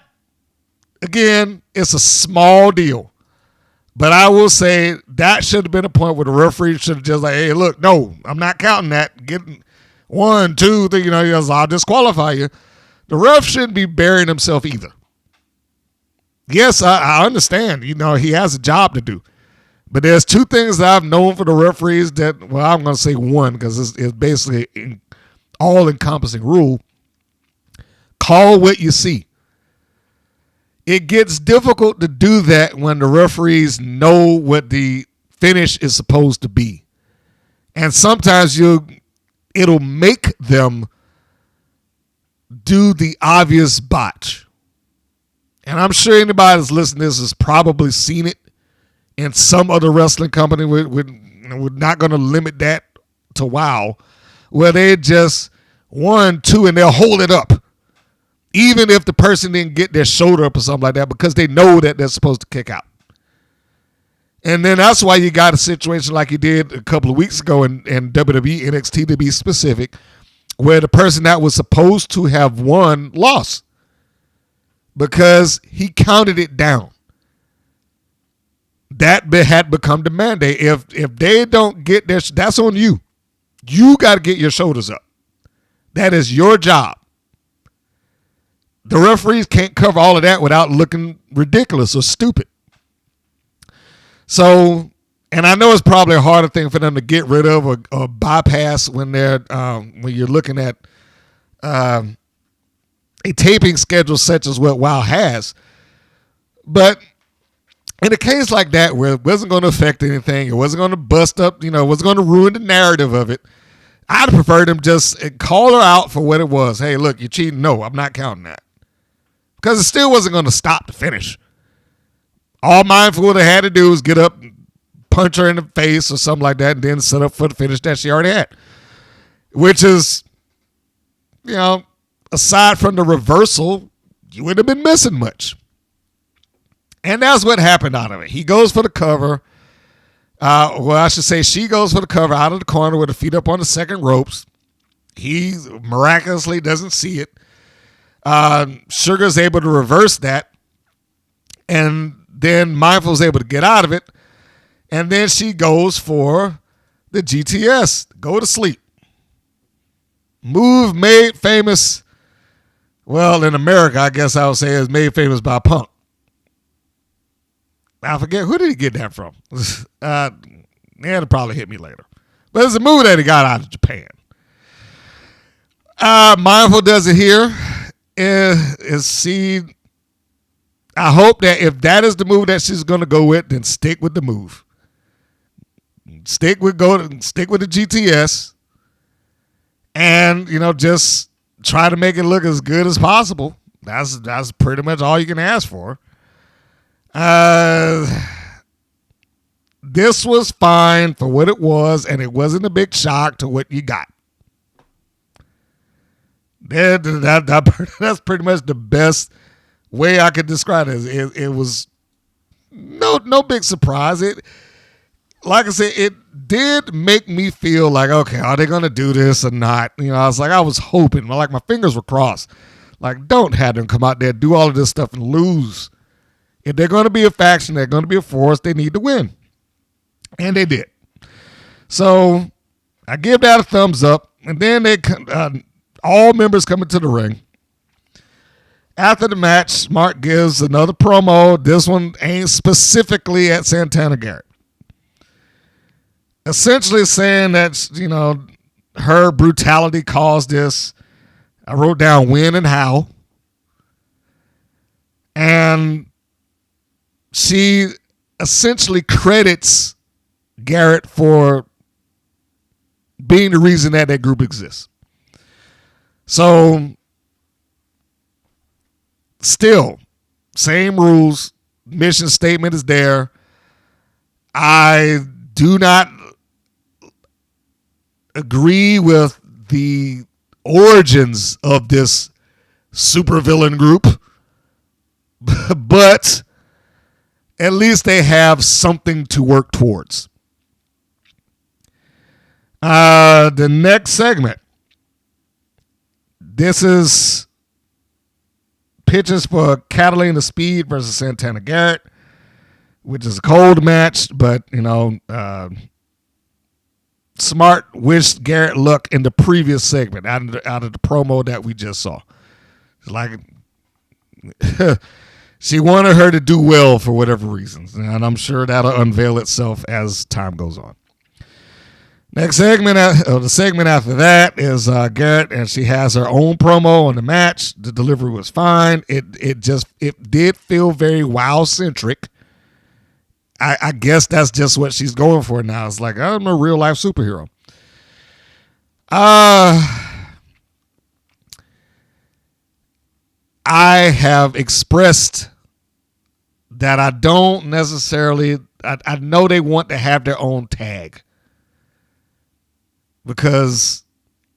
again, it's a small deal. But I will say that should have been a point where the referee should have just like, hey, look, no, I'm not counting that. Get 1, 2, 3, I'll disqualify you. The ref shouldn't be burying himself either. Yes, I understand. He has a job to do. But there's two things that I've known for the referees that, well, I'm going to say one because it's basically an all-encompassing rule. Call what you see. It gets difficult to do that when the referees know what the finish is supposed to be. And sometimes it'll make them do the obvious botch. And I'm sure anybody that's listening to this has probably seen it in some other wrestling company. We're not going to limit that to WOW, where they just 1, 2, and they'll hold it up. Even if the person didn't get their shoulder up or something like that, because they know that they're supposed to kick out. And then that's why you got a situation like you did a couple of weeks ago in WWE, NXT to be specific, where the person that was supposed to have won lost because he counted it down. That had become the mandate. If they don't get their, that's on you. You got to get your shoulders up. That is your job. The referees can't cover all of that without looking ridiculous or stupid. So, and I know it's probably a harder thing for them to get rid of or bypass when they're when you're looking at a taping schedule such as what WOW has. But in a case like that where it wasn't going to affect anything, it wasn't going to bust up, it wasn't going to ruin the narrative of it, I'd prefer them just call her out for what it was. Hey, look, you're cheating. No, I'm not counting that. Because it still wasn't going to stop the finish. All Mindful would have had to do was get up, punch her in the face or something like that, and then set up for the finish that she already had. Which is, aside from the reversal, you wouldn't have been missing much. And that's what happened out of it. He goes for the cover. I should say she goes for the cover out of the corner with her feet up on the second ropes. He miraculously doesn't see it. Sugar's able to reverse that. And then Mindful's able to get out of it. And then she goes for the GTS. Go to sleep. Move made famous. Well, in America, I guess I would say is made famous by Punk. I forget, who did he get that from? It'll probably hit me later. But it's a move that he got out of Japan. Mindful does it here. I hope that if that is the move that she's going to go with, then stick with the move. Stick with the GTS. And, just try to make it look as good as possible. That's pretty much all you can ask for. This was fine for what it was, and it wasn't a big shock to what you got. That's pretty much the best way I could describe it. It was no big surprise. Like I said, it did make me feel like, okay, are they going to do this or not? I was hoping, like my fingers were crossed. Like, don't have them come out there, do all of this stuff and lose. If they're going to be a faction, they're going to be a force, they need to win. And they did. So I give that a thumbs up. And then all members come into the ring. After the match, Smart gives another promo. This one aimed specifically at Santana Garrett. Essentially saying that, her brutality caused this. I wrote down when and how. And she essentially credits Garrett for being the reason that group exists. So, still, same rules. Mission statement is there. I do not agree with the origins of this supervillain group, but at least they have something to work towards. The next segment. This is pitches for Catalina Speed versus Santana Garrett, which is a cold match, but, Smart wished Garrett luck in the previous segment out of the promo that we just saw. It's like she wanted her to do well for whatever reasons, and I'm sure that'll unveil itself as time goes on. Next segment, the segment after that is Garrett, and she has her own promo on the match. The delivery was fine. It did feel very WoW-centric. I guess that's just what she's going for now. It's like, I'm a real life superhero. I have expressed that I don't necessarily, I know they want to have their own tag. Because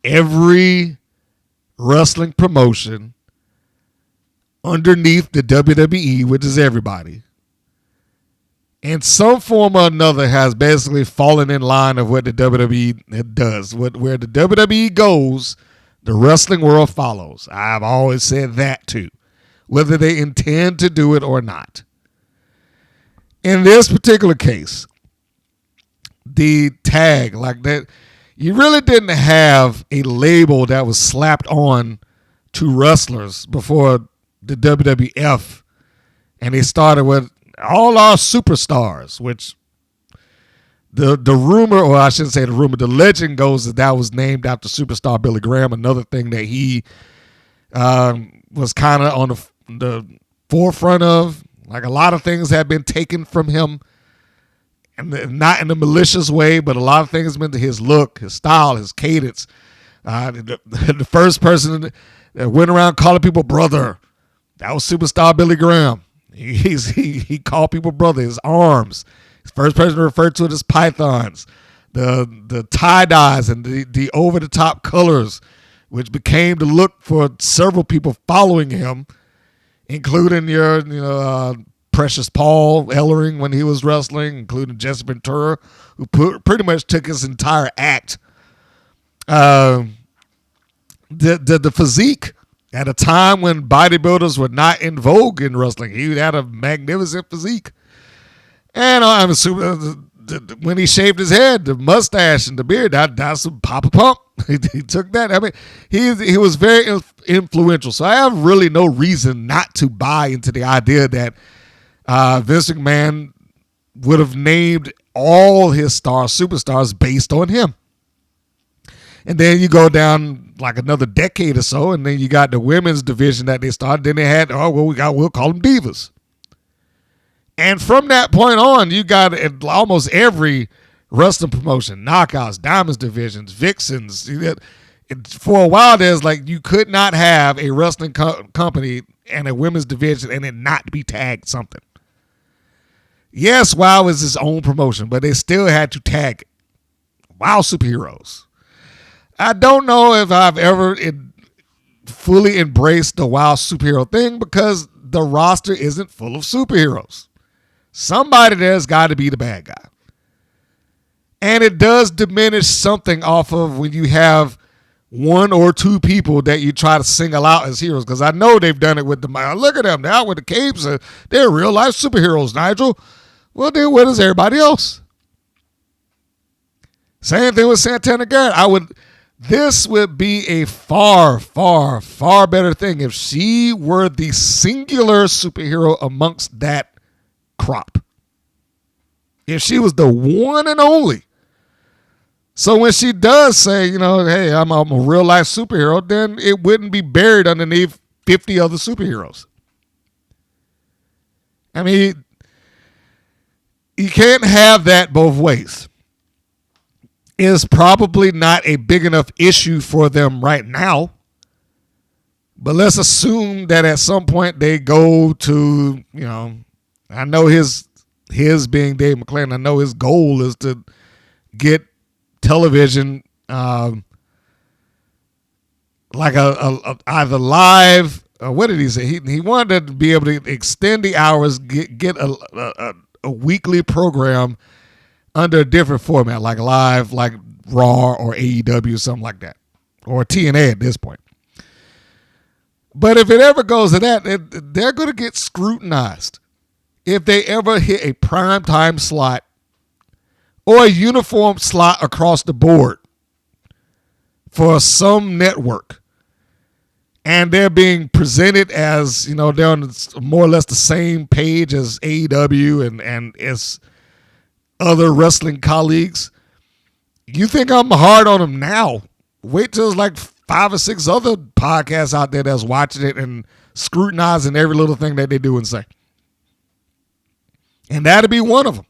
every wrestling promotion underneath the WWE, which is everybody, in some form or another has basically fallen in line of what the WWE does. Where the WWE goes, the wrestling world follows. I've always said that too, whether they intend to do it or not. In this particular case, the tag, like that, you really didn't have a label that was slapped on to wrestlers before the WWF, and they started with all our superstars, which the rumor, or I shouldn't say the rumor, the legend goes that was named after superstar Billy Graham, another thing that he was kind of on the forefront of. Like, a lot of things have been taken from him, and not in a malicious way, but a lot of things meant to his look, his style, his cadence. The first person that went around calling people brother, that was superstar Billy Graham. He called people brother. His arms, his first person referred to it as pythons. The tie dyes and the over the top colors, which became the look for several people following him, including your Precious Paul Ellering when he was wrestling, including Jesse Ventura, who pretty much took his entire act. The physique at a time when bodybuilders were not in vogue in wrestling, he had a magnificent physique. And I'm assuming when he shaved his head, the mustache and the beard, that's a Papa Pump. He took that. I mean, he was very influential. So I have really no reason not to buy into the idea that Vince McMahon would have named all his superstars based on him. And then you go down like another decade or so, and then you got the women's division that they started. Then they had, we'll call them divas. And from that point on, you got almost every wrestling promotion, knockouts, diamonds divisions, vixens. For a while, there's like, you could not have a wrestling company and a women's division and it not be tagged something. Yes, WoW is its own promotion, but they still had to tag it. WoW Superheroes. I don't know if I've ever fully embraced the WoW superhero thing because the roster isn't full of superheroes. Somebody there's got to be the bad guy. And it does diminish something off of when you have one or two people that you try to single out as heroes. Because I know they've done it with look at them now with the capes. They're real life superheroes, Nigel. Well, then what is everybody else? Same thing with Santana Garrett. This would be a far, far, far better thing if she were the singular superhero amongst that crop. If she was the one and only. So when she does say, hey, I'm a real life superhero, then it wouldn't be buried underneath 50 other superheroes. I mean, you can't have that both ways. It's probably not a big enough issue for them right now. But let's assume that at some point they go to, I know his being Dave McClellan, I know his goal is to get television like a either live, what did he say? He wanted to be able to extend the hours, get a weekly program under a different format, like live, like Raw or AEW, something like that, or TNA at this point. But if it ever goes to that, they're going to get scrutinized if they ever hit a primetime slot or a uniform slot across the board for some network. And they're being presented as, they're on more or less the same page as AEW and its other wrestling colleagues. You think I'm hard on them now? Wait till there's like 5 or 6 other podcasts out there that's watching it and scrutinizing every little thing that they do and say. And that'll be one of them.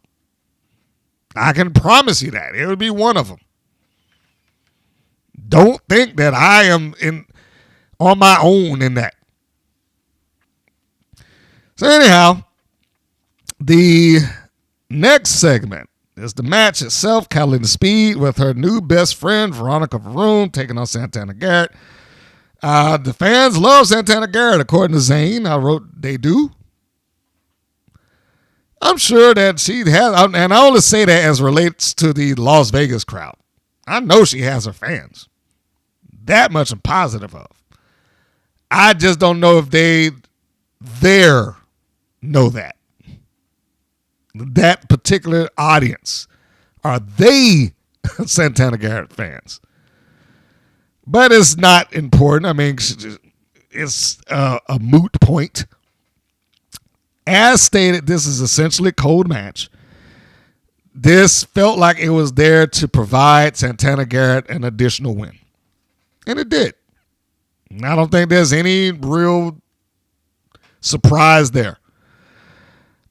I can promise you that. It'll be one of them. Don't think that I am on my own in that. So anyhow, the next segment is the match itself. Catalina Speed with her new best friend, Veronica VaRoom, taking on Santana Garrett. The fans love Santana Garrett, according to Zane. I wrote, they do. I'm sure that she has, and I only say that as relates to the Las Vegas crowd. I know she has her fans. That much I'm positive of. I just don't know if they there know that. That particular audience. Are they Santana Garrett fans? But it's not important. I mean, it's a moot point. As stated, this is essentially a cold match. This felt like it was there to provide Santana Garrett an additional win. And it did. I don't think there's any real surprise there.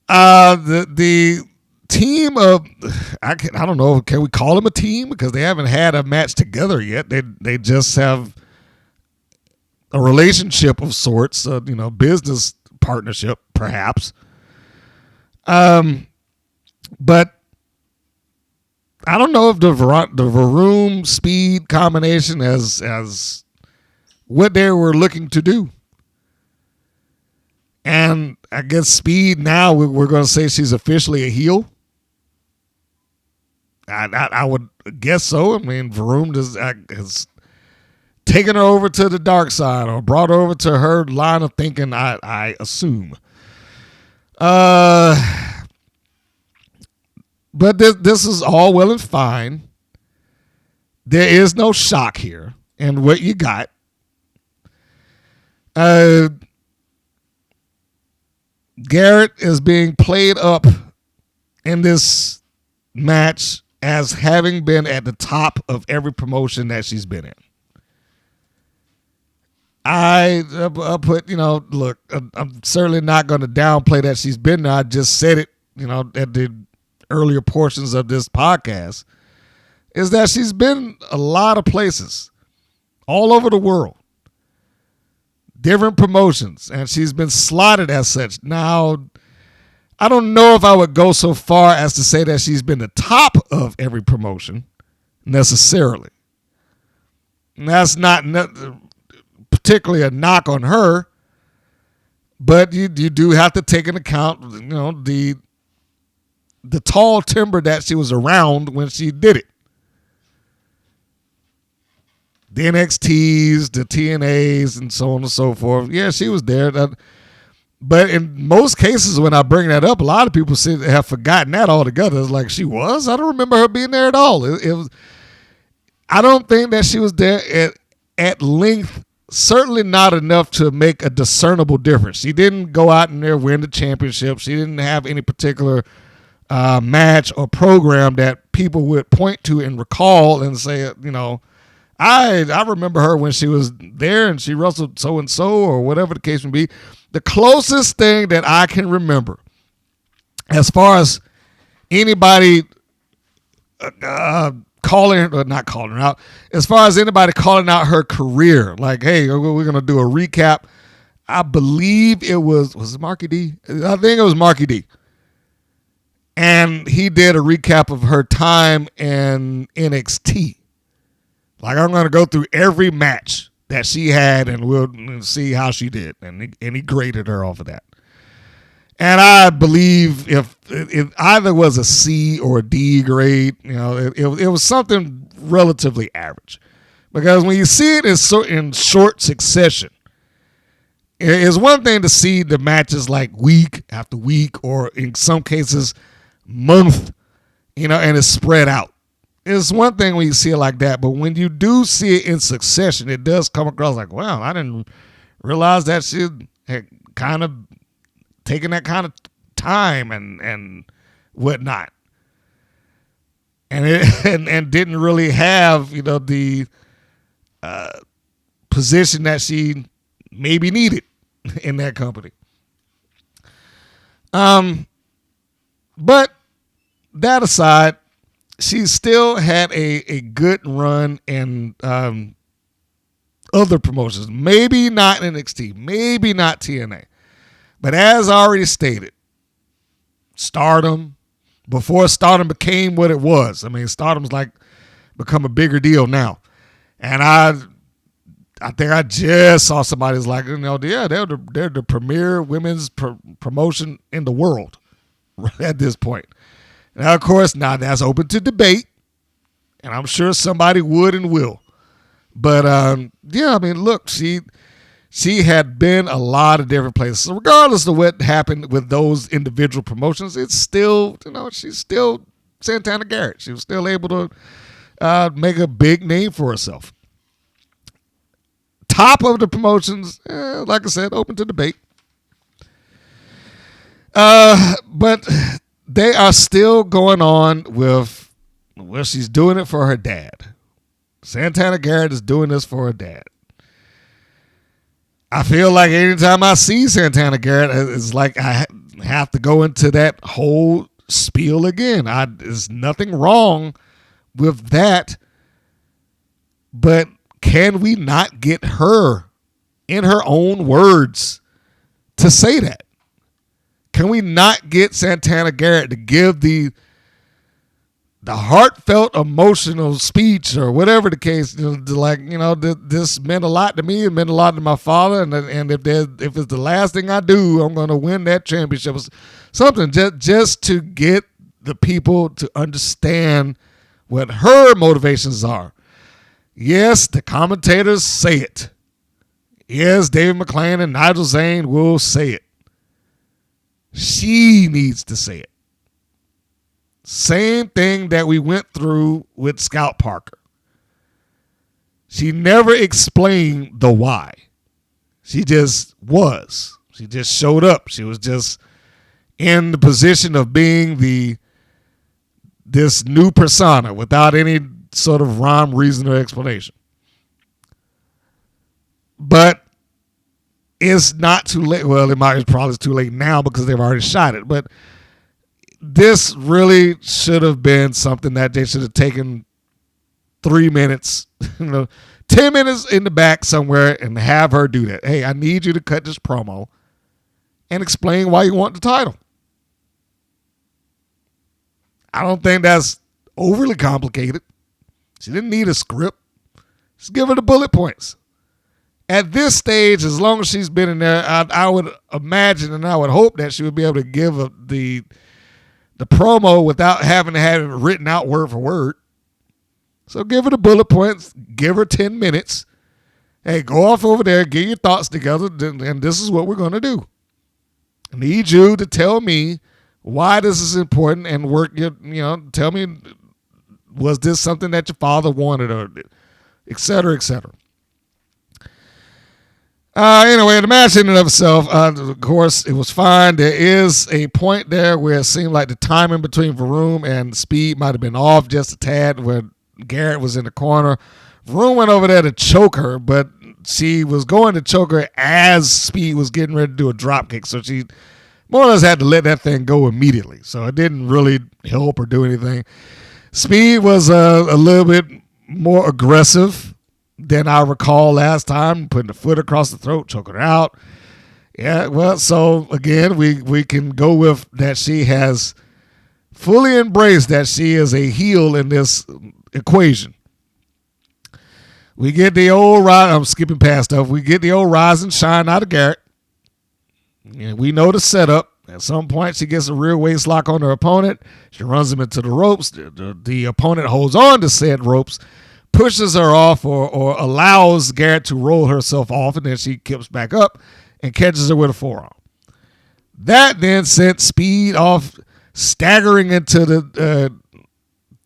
The team of, I don't know, can we call them a team? Because they haven't had a match together yet. They just have a relationship of sorts, business partnership, perhaps. But I don't know if the VaRoom Speed combination as what they were looking to do. And I guess Speed now, we're going to say she's officially a heel. I would guess so. I mean, VaRoom has taken her over to the dark side or brought her over to her line of thinking, I assume. But this is all well and fine. There is no shock here in what you got. Garrett is being played up in this match as having been at the top of every promotion that she's been in. I'll put, look, I'm certainly not going to downplay that she's been there. I just said it, at the earlier portions of this podcast, is that she's been a lot of places all over the world. Different promotions, and she's been slotted as such. Now, I don't know if I would go so far as to say that she's been the top of every promotion necessarily. And that's not particularly a knock on her, but you do have to take into account, the tall timber that she was around when she did it. The NXTs, the TNAs, and so on and so forth. Yeah, she was there. But in most cases, when I bring that up, a lot of people have forgotten that altogether. It's like, she was? I don't remember her being there at all. It was. I don't think that she was there at length, certainly not enough to make a discernible difference. She didn't go out in there win the championship. She didn't have any particular match or program that people would point to and recall and say, I remember her when she was there and she wrestled so-and-so or whatever the case may be. The closest thing that I can remember as far as anybody not calling her out, as far as anybody calling out her career, like, hey, we're going to do a recap. I believe it was it Marky D? I think it was Marky D. And he did a recap of her time in NXT. Like, I'm going to go through every match that she had, and we'll see how she did. And he graded her off of that. And I believe if it either was a C or a D grade, it was something relatively average. Because when you see it in short succession, it's one thing to see the matches like week after week, or in some cases month, and it's spread out. It's one thing when you see it like that, but when you do see it in succession, it does come across like, wow, I didn't realize that she had kind of taken that kind of time and whatnot, and didn't really have the position that she maybe needed in that company. But that aside, she still had a good run in other promotions. Maybe not NXT, maybe not TNA. But as I already stated, Stardom, before Stardom became what it was. I mean, Stardom's like become a bigger deal now. And I think I just saw somebody's like, they're the premier women's promotion in the world at this point. Now, of course, that's open to debate, and I'm sure somebody would and will. But look, she had been a lot of different places. So regardless of what happened with those individual promotions, it's still, she's still Santana Garrett. She was still able to make a big name for herself. Top of the promotions, like I said, open to debate. But they are still going on with, she's doing it for her dad. Santana Garrett is doing this for her dad. I feel like anytime I see Santana Garrett, it's like I have to go into that whole spiel again. There's nothing wrong with that, but can we not get her, in her own words, to say that? Can we not get Santana Garrett to give the heartfelt, emotional speech, or whatever the case, this meant a lot to me, it meant a lot to my father, and if it's the last thing I do, I'm going to win that championship. Something just to get the people to understand what her motivations are. Yes, the commentators say it. Yes, David McClain and Nigel Zane will say it. She needs to say it. Same thing that we went through with Scout Parker. She never explained the why. She just was. She just showed up. She was just in the position of being this new persona without any sort of rhyme, reason, or explanation. But it's not too late. Well, it's probably too late now because they've already shot it. But this really should have been something that they should have taken 3 minutes, 10 minutes in the back somewhere and have her do that. Hey, I need you to cut this promo and explain why you want the title. I don't think that's overly complicated. She didn't need a script. Just give her the bullet points. At this stage, as long as she's been in there, I would imagine and I would hope that she would be able to give the promo without having to have it written out word for word. So give her the bullet points. Give her 10 minutes. Hey, go off over there, get your thoughts together, and this is what we're going to do. I need you to tell me why this is important and work your, tell me, was this something that your father wanted, or et cetera, et cetera. Anyway, the match in and of itself, of course, it was fine. There is a point there where it seemed like the timing between VaRoom and Speed might have been off just a tad, where Garrett was in the corner. VaRoom went over there to choke her, but she was going to choke her as Speed was getting ready to do a drop kick. So she more or less had to let that thing go immediately. So it didn't really help or do anything. Speed was a little bit more aggressive than I recall last time, putting the foot across the throat, choking her out. Yeah, well, so again, we can go with that she has fully embraced that she is a heel in this equation. We get the old rise. I'm skipping past stuff. We get the old rise and shine out of Garrett. And we know the setup. At some point, she gets a rear waist lock on her opponent. She runs him into the ropes. The opponent holds on to said ropes, pushes her off, or allows Garrett to roll herself off, and then she kicks back up and catches her with a forearm. That then sent Speed off, staggering into the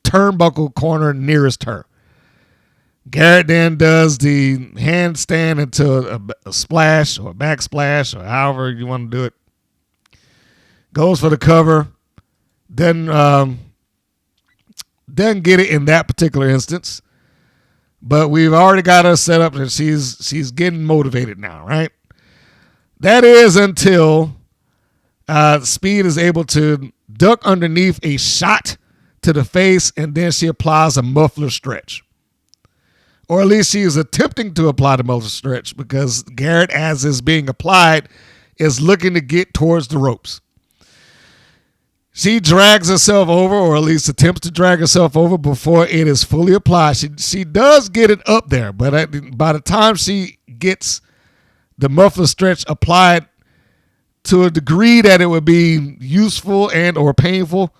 turnbuckle corner nearest her. Garrett then does the handstand into a splash or a backsplash or however you want to do it. Goes for the cover. Doesn't get it in that particular instance. But we've already got her set up and she's getting motivated now, right? That is until Speed is able to duck underneath a shot to the face, and then she applies a muffler stretch. Or at least she is attempting to apply the muffler stretch, because Garrett, as is being applied, is looking to get towards the ropes. She drags herself over, or at least attempts to drag herself over before it is fully applied. She does get it up there, but by the time she gets the muffler stretch applied to a degree that it would be useful and or painful,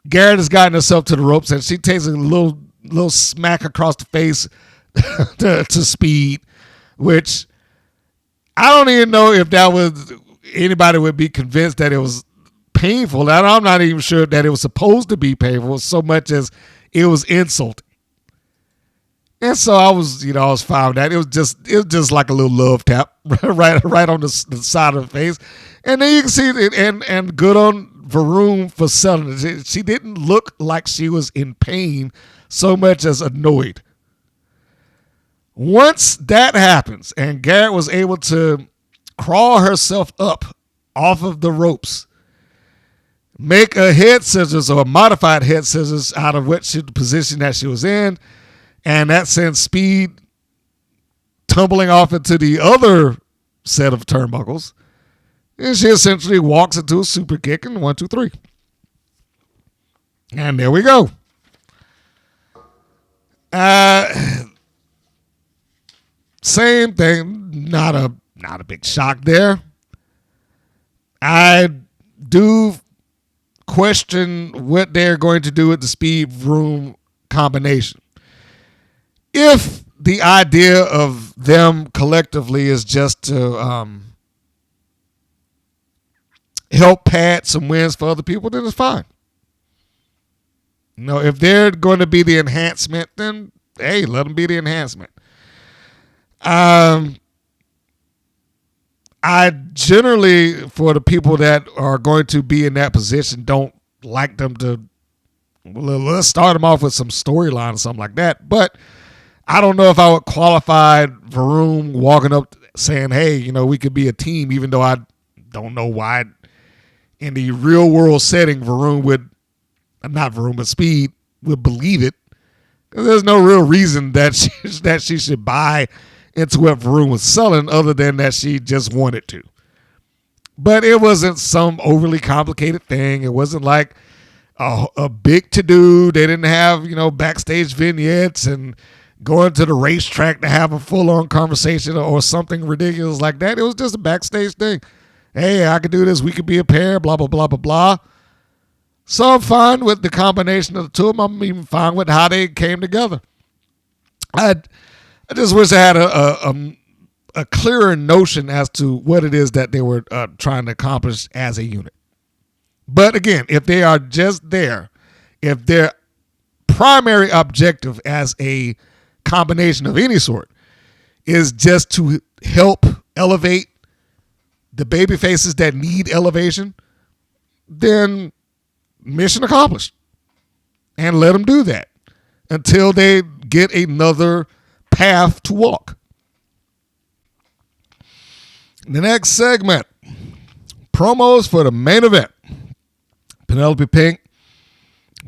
Garrett has gotten herself to the ropes, and she takes a little smack across the face to Speed, which I don't even know if that was anybody would be convinced that it was painful. I'm not even sure that it was supposed to be painful so much as it was insulting. And so I was fine with that. It was just like a little love tap right on the side of the face. And then you can see it, and good on VaRoom for selling it. She didn't look like she was in pain so much as annoyed. Once that happens and Garrett was able to crawl herself up off of the ropes, make a head scissors or a modified head scissors out of the position that she was in, and that sends Speed tumbling off into the other set of turnbuckles, and she essentially walks into a super kick and 1, 2, 3. And there we go. Same thing. Not a big shock there. I do question what they're going to do with the Speed VaRoom combination. If the idea of them collectively is just to help pad some wins for other people, then it's fine. If they're going to be the enhancement, then hey, let them be the enhancement. I generally, for the people that are going to be in that position, don't like them to, let's start them off with some storyline or something like that. But I don't know if I would qualify VaRoom walking up saying, hey, we could be a team, even though I don't know why in the real world setting but Speed would believe it. There's no real reason that she should buy into what VaRoom was selling other than that she just wanted to. But it wasn't some overly complicated thing. It wasn't like a big to-do. They didn't have, backstage vignettes and going to the racetrack to have a full-on conversation or something ridiculous like that. It was just a backstage thing. Hey, I could do this. We could be a pair, blah, blah, blah, blah, blah. So I'm fine with the combination of the two of them. I'm even fine with how they came together. I just wish I had a clearer notion as to what it is that they were trying to accomplish as a unit. But again, if they are just there, if their primary objective as a combination of any sort is just to help elevate the baby faces that need elevation, then mission accomplished. And let them do that until they get another path to walk. The next segment, promos for the main event. Penelope Pink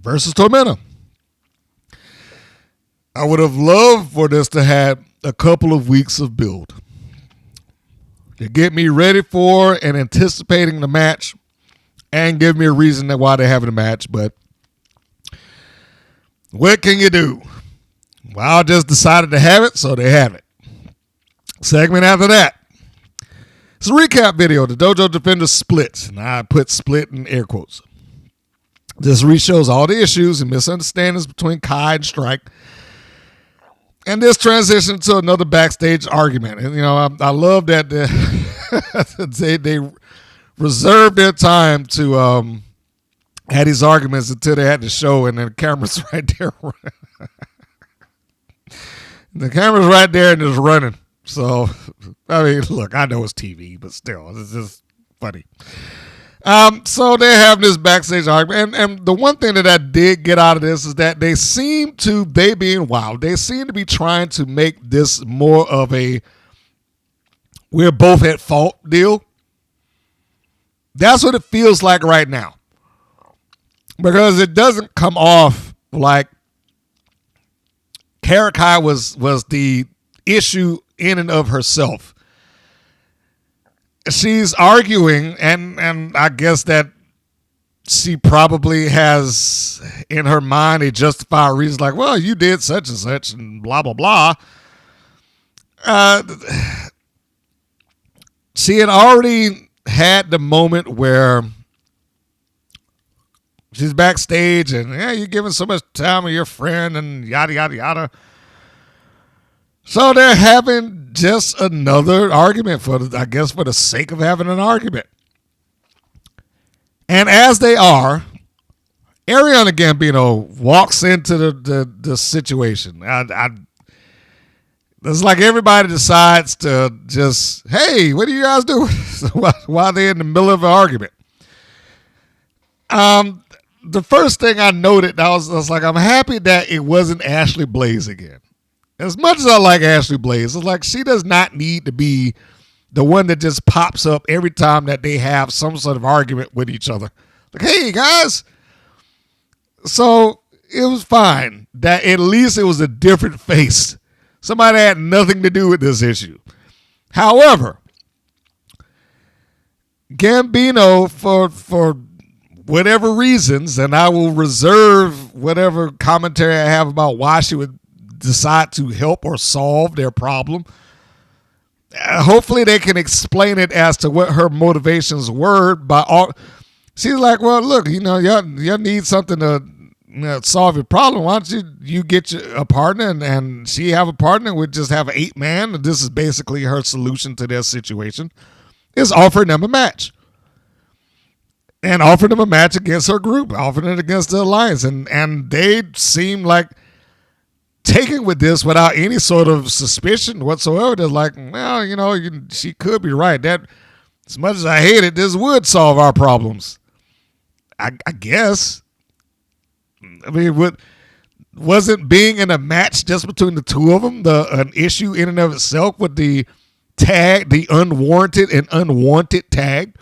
versus Tormenta. I would have loved for this to have a couple of weeks of build to get me ready for and anticipating the match and give me a reason why they're having a match. But what can you do? Well, I just decided to have it, so they have it. Segment after that. It's a recap video. The Dojo Defenders split. And I put split in air quotes. This re-shows all the issues and misunderstandings between Kai and Strike. And this transitioned to another backstage argument. And, you know, I love that they reserved their time to have these arguments until they had the show, and then the camera's right there. The camera's right there and it's running. So, I mean, look, I know it's TV, but still, it's just funny. So they're having this backstage argument, and the one thing that I did get out of this is that they seem to be trying to make this more of a we're both at fault deal. That's what it feels like right now, because it doesn't come off like Karakai was the issue in and of herself. She's arguing, and I guess that she probably has in her mind a justified reason, like, well, you did such and such and blah, blah, blah. She had already had the moment where she's backstage and, yeah, you're giving so much time to your friend and yada, yada, yada. So they're having just another argument for the sake of having an argument. And as they are, Arianna Gambino walks into the situation. It's like everybody decides to just, hey, what are you guys doing while they're in the middle of an argument? The first thing I noted, I was like, I'm happy that it wasn't Ashley Blaze again. As much as I like Ashley Blaze, it's like she does not need to be the one that just pops up every time that they have some sort of argument with each other. Like, hey, guys. So it was fine that at least it was a different face. Somebody had nothing to do with this issue. However, Gambino, for whatever reasons, and I will reserve whatever commentary I have about why she would decide to help or solve their problem. Hopefully they can explain it as to what her motivations were. She's like, well, look, y'all need something to solve your problem. Why don't you get a partner and she have a partner? We just have an 8-man. And this is basically her solution to their situation, is offering them a match. And offering them a match against her group, offering it against the Alliance. And they seem like taken with this without any sort of suspicion whatsoever. They're like, well, she could be right. That, as much as I hate it, this would solve our problems. I guess. I mean, wasn't being in a match just between the two of them an issue in and of itself with the tag, the unwarranted and unwanted tag?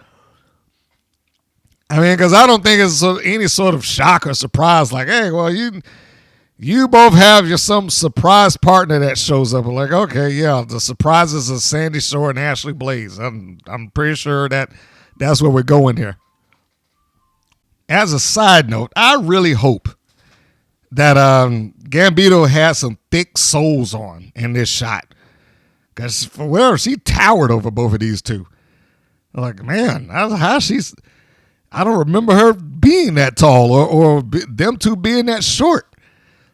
I mean, because I don't think it's any sort of shock or surprise. Like, hey, well, you both have some surprise partner that shows up. Like, okay, yeah, the surprises of Sandy Shore and Ashley Blaze. I'm pretty sure that's where we're going here. As a side note, I really hope that Gambino had some thick soles on in this shot. Because for whatever, she towered over both of these two. I'm like, man, I don't remember her being that tall or them two being that short.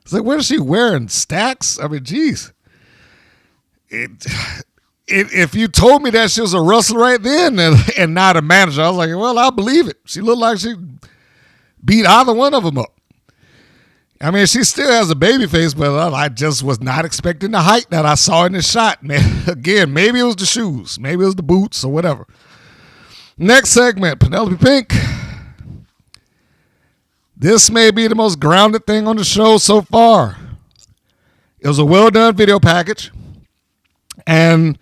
It's like, what is she wearing? Stacks? I mean, geez. If you told me that she was a wrestler right then and not a manager, I was like, well, I'll believe it. She looked like she beat either one of them up. I mean, she still has a baby face, but I just was not expecting the height that I saw in this shot, man. Again, maybe it was the shoes. Maybe it was the boots or whatever. Next segment, Penelope Pink. This may be the most grounded thing on the show so far. It was a well-done video package. And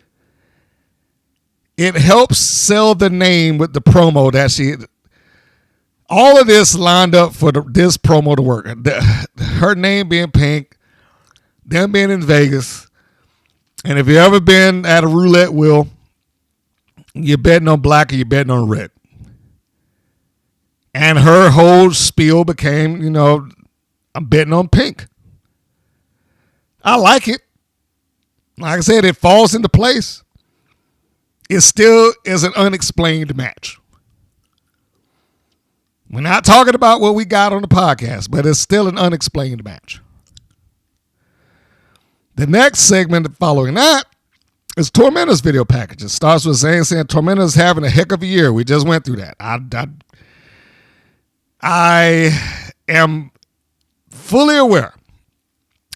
it helps sell the name with the promo that all of this lined up for this promo to work. Her name being Pink, them being in Vegas, and if you ever been at a roulette wheel, you're betting on black or you're betting on red. And her whole spiel became, I'm betting on Pink. I like it. Like I said, it falls into place. It still is an unexplained match. We're not talking about what we got on the podcast, but it's still an unexplained match. The next segment following that is Tormenta's video package. It starts with Zayn saying Tormenta's having a heck of a year. We just went through that. I am fully aware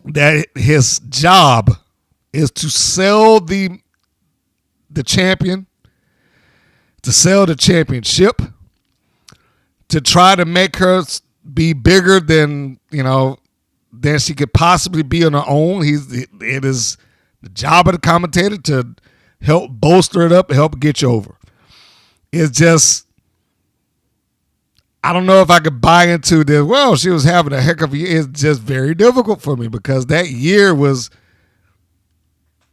that his job is to sell the champion, to sell the championship, to try to make her be bigger than she could possibly be on her own. It is the job of the commentator to help bolster it up, help get you over. It's just, I don't know if I could buy into this. Well, she was having a heck of a year. It's just very difficult for me because that year was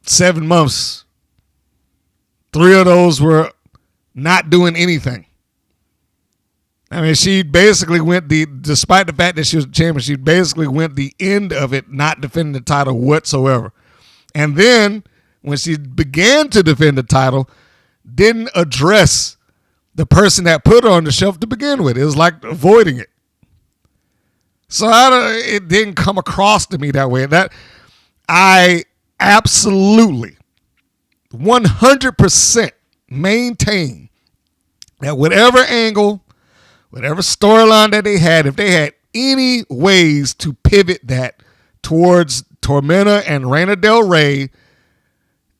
7 months. 3 of those were not doing anything. I mean, she basically went despite the fact that she was champion, she basically went the end of it not defending the title whatsoever. And then when she began to defend the title, didn't address the person that put her on the shelf to begin with. It was like avoiding it. So it didn't come across to me that way. That I absolutely 100% maintain that whatever angle, whatever storyline that they had, if they had any ways to pivot that towards Tormenta and Reina Del Rey,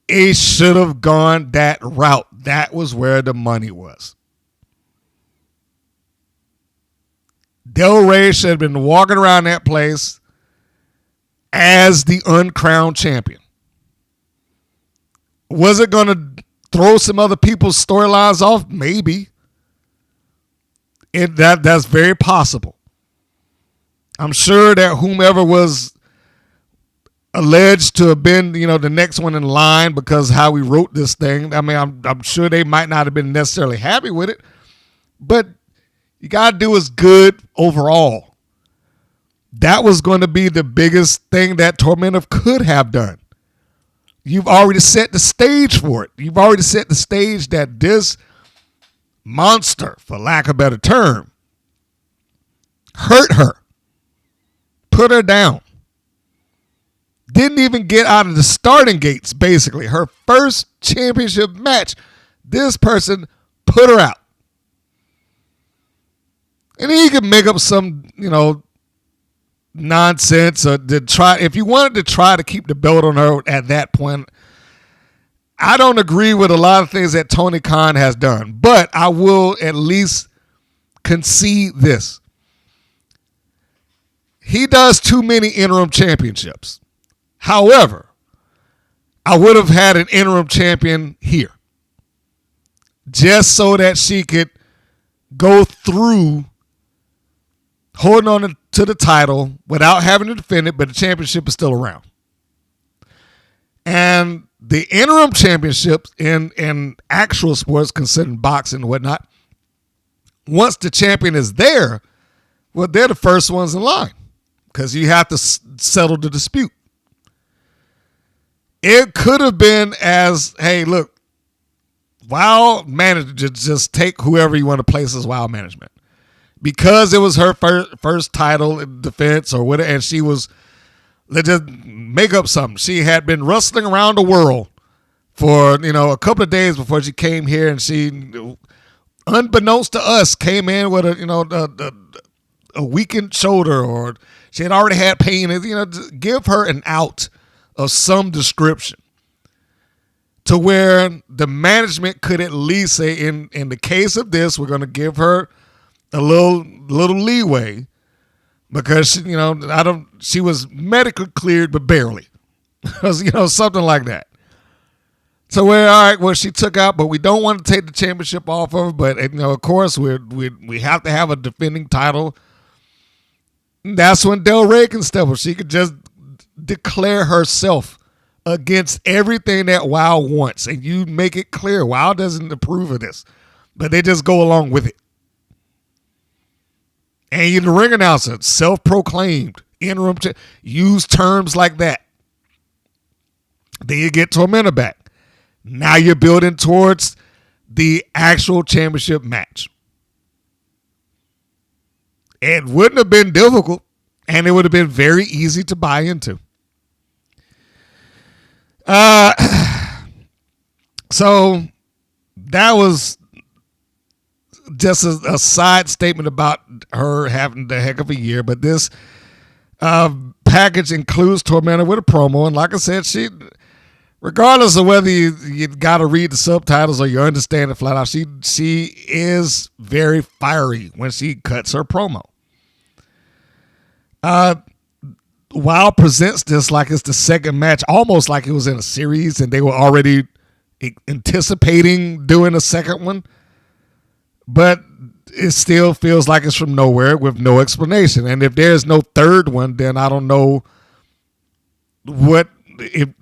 it should have gone that route. That was where the money was. Del Rey should have been walking around that place as the uncrowned champion. Was it going to throw some other people's storylines off? Maybe. That's very possible. I'm sure that whomever was alleged to have been, the next one in line because how we wrote this thing, I mean, I'm sure they might not have been necessarily happy with it, but you got to do is good overall. That was going to be the biggest thing that Tormenta could have done. You've already set the stage for it. You've already set the stage that this monster, for lack of a better term, hurt her, put her down, didn't even get out of the starting gates, basically. Her first championship match, this person put her out. And then you could make up some, nonsense or to try. If you wanted to try to keep the belt on her at that point, I don't agree with a lot of things that Tony Khan has done, but I will at least concede this. He does too many interim championships. However, I would have had an interim champion here just so that she could go through holding on to the title without having to defend it, but the championship is still around. And the interim championships in actual sports, considering boxing and whatnot, once the champion is there, well, they're the first ones in line because you have to settle the dispute. It could have been as, hey, look, WoW manager, just take whoever you want to place as WoW management. Because it was her first title in defense or whatever, and she was, let's just make up something. She had been wrestling around the world for, a couple of days before she came here, and she, unbeknownst to us, came in with a weakened shoulder, or she had already had pain. Just give her an out of some description to where the management could at least say, in the case of this, we're going to give her a little leeway because she was medically cleared but barely, something like that. So we're all right. Well, she took out, but we don't want to take the championship off of her. But of course, we have to have a defending title. That's when Del Rey can step up. She could just declare herself against everything that WoW wants, and you make it clear WoW doesn't approve of this, but they just go along with it. And you're the ring announcer, self-proclaimed interim, use terms like that. Then you get Tormenta back. Now you're building towards the actual championship match. It wouldn't have been difficult, and it would have been very easy to buy into. So that was just a side statement about her having the heck of a year. But this package includes Tormenta with a promo, and like I said, she, regardless of whether you got to read the subtitles or you understand it flat out, she is very fiery when she cuts her promo. WoW presents this like it's the second match, almost like it was in a series and they were already anticipating doing a second one. But it still feels like it's from nowhere with no explanation. And if there's no third one, then I don't know what if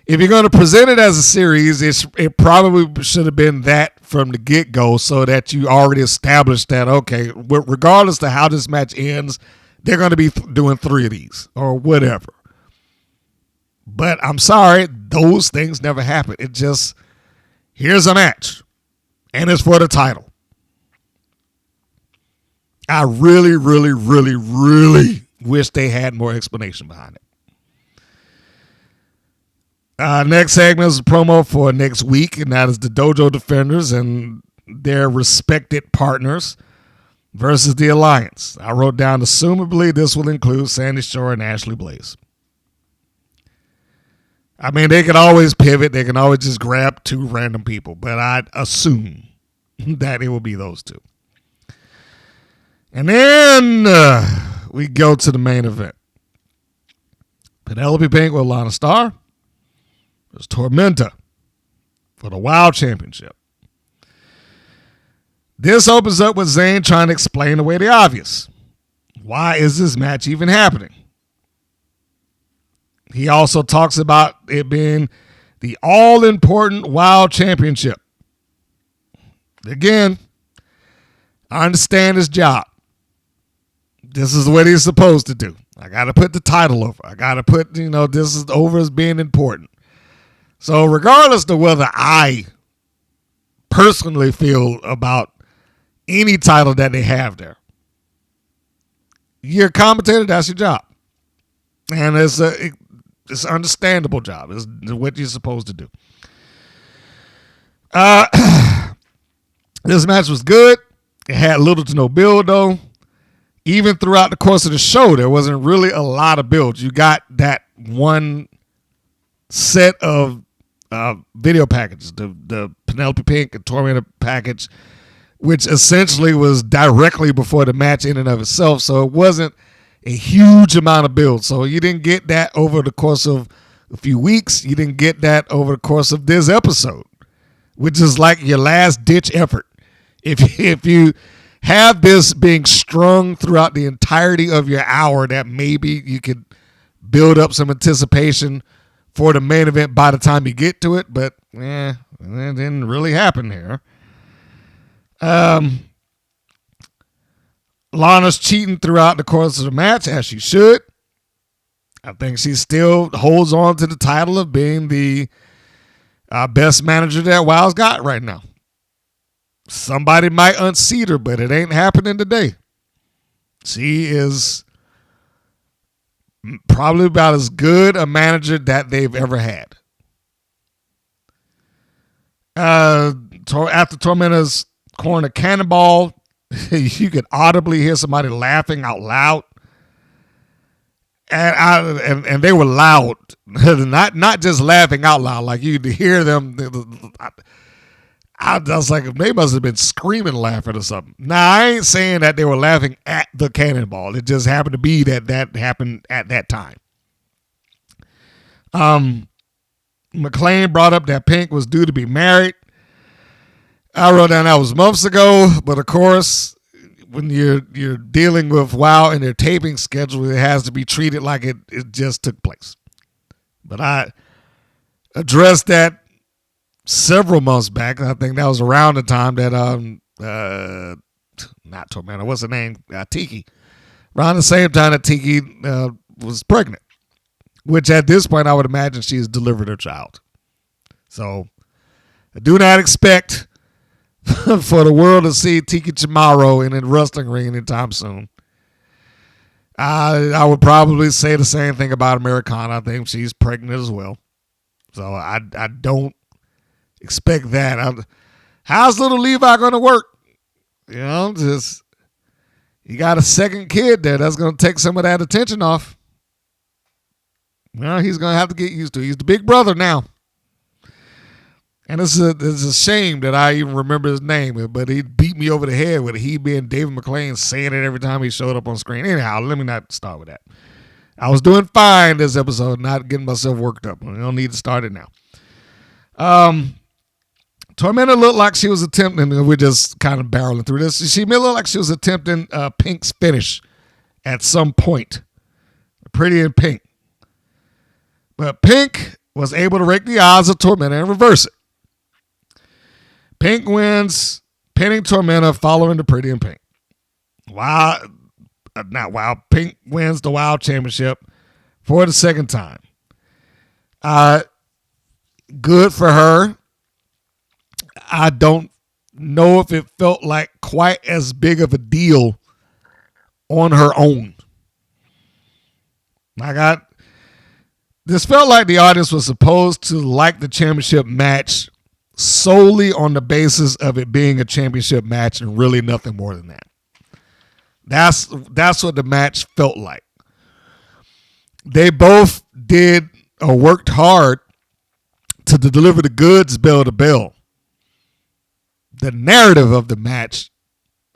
you're going to present it as a series, it probably should have been that from the get-go so that you already established that, okay, regardless of how this match ends, they're going to be doing 3 of these or whatever. But I'm sorry, those things never happen. It just, here's a match, and it's for the title. I really, really, really, really wish they had more explanation behind it. Next segment is a promo for next week, and that is the Dojo Defenders and their respected partners versus the Alliance. I wrote down, assumably this will include Sandy Shore and Ashley Blaze. I mean, they can always pivot. They can always just grab 2 random people, but I'd assume that it will be those 2. And then we go to the main event. Penelope Pink with Lana Star. There's Tormenta for the WoW Championship. This opens up with Zayn trying to explain away the obvious. Why is this match even happening? He also talks about it being the all-important WoW Championship. Again, I understand his job. This is what he's supposed to do. I got to put the title over. I got to put, this is over as being important. So regardless of whether I personally feel about any title that they have there, you're a commentator, that's your job. And it's an understandable job. It's what you're supposed to do. This match was good. It had little to no build, though. Even throughout the course of the show, there wasn't really a lot of build. You got that one set of video packages, the Penelope Pink and Tormenta package, which essentially was directly before the match in and of itself. So it wasn't a huge amount of build. So you didn't get that over the course of a few weeks. You didn't get that over the course of this episode, which is like your last ditch effort. If you have this being strung throughout the entirety of your hour, that maybe you could build up some anticipation for the main event by the time you get to it, but it didn't really happen here. Lana's cheating throughout the course of the match, as she should. I think she still holds on to the title of being the best manager that WoW's got right now. Somebody might unseat her, but it ain't happening today. She is probably about as good a manager that they've ever had. After Tormenta's corner cannonball, you could audibly hear somebody laughing out loud. And they were loud. not just laughing out loud, like you could hear them. I was like, they must have been screaming laughing or something. Now, I ain't saying that they were laughing at the cannonball. It just happened to be that happened at that time. McLean brought up that Pink was due to be married. I wrote down that was months ago, but of course, when you're dealing with WoW and their taping schedule, it has to be treated like it just took place. But I addressed that several months back. I think that was around the time that not Tormenta, what's her name? Tiki. Around the same time that Tiki was pregnant, which at this point I would imagine she has delivered her child. So I do not expect for the world to see Tiki tomorrow in a wrestling ring anytime soon. I would probably say the same thing about Americana. I think she's pregnant as well. So I don't expect that. How's little Levi going to work? You know, just you got a second kid there that's going to take some of that attention off. Well, he's going to have to get used to it. He's the big brother now. And it's a shame that I even remember his name, but he beat me over the head with he being David McLean saying it every time he showed up on screen. Anyhow, let me not start with that. I was doing fine this episode, not getting myself worked up. I don't need to start it now. Tormenta looked like she was attempting, and we're just kind of barreling through this. She may look like she was attempting Pink's finish at some point. Pretty in Pink. But Pink was able to rake the odds of Tormenta and reverse it. Pink wins, pinning Tormenta, following the Pretty in Pink. Pink wins the WoW Championship for the second time. Good for her. I don't know if it felt like quite as big of a deal on her own. This felt like the audience was supposed to like the championship match solely on the basis of it being a championship match and really nothing more than that. That's what the match felt like. They both did or worked hard to deliver the goods bell to bell. The narrative of the match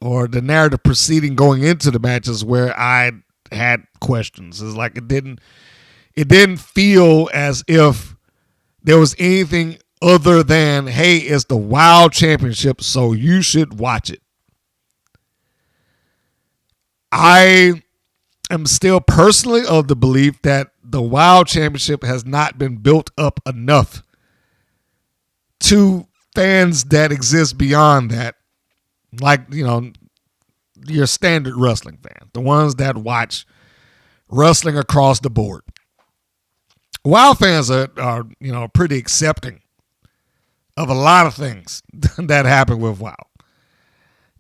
or the narrative proceeding going into the match is where I had questions. It's like it didn't feel as if there was anything other than, hey, it's the WoW Championship, so you should watch it. I am still personally of the belief that the WoW Championship has not been built up enough to fans that exist beyond that. Like, you know, your standard wrestling fan, the ones that watch wrestling across the board. WoW fans are pretty accepting of a lot of things that happen with WoW.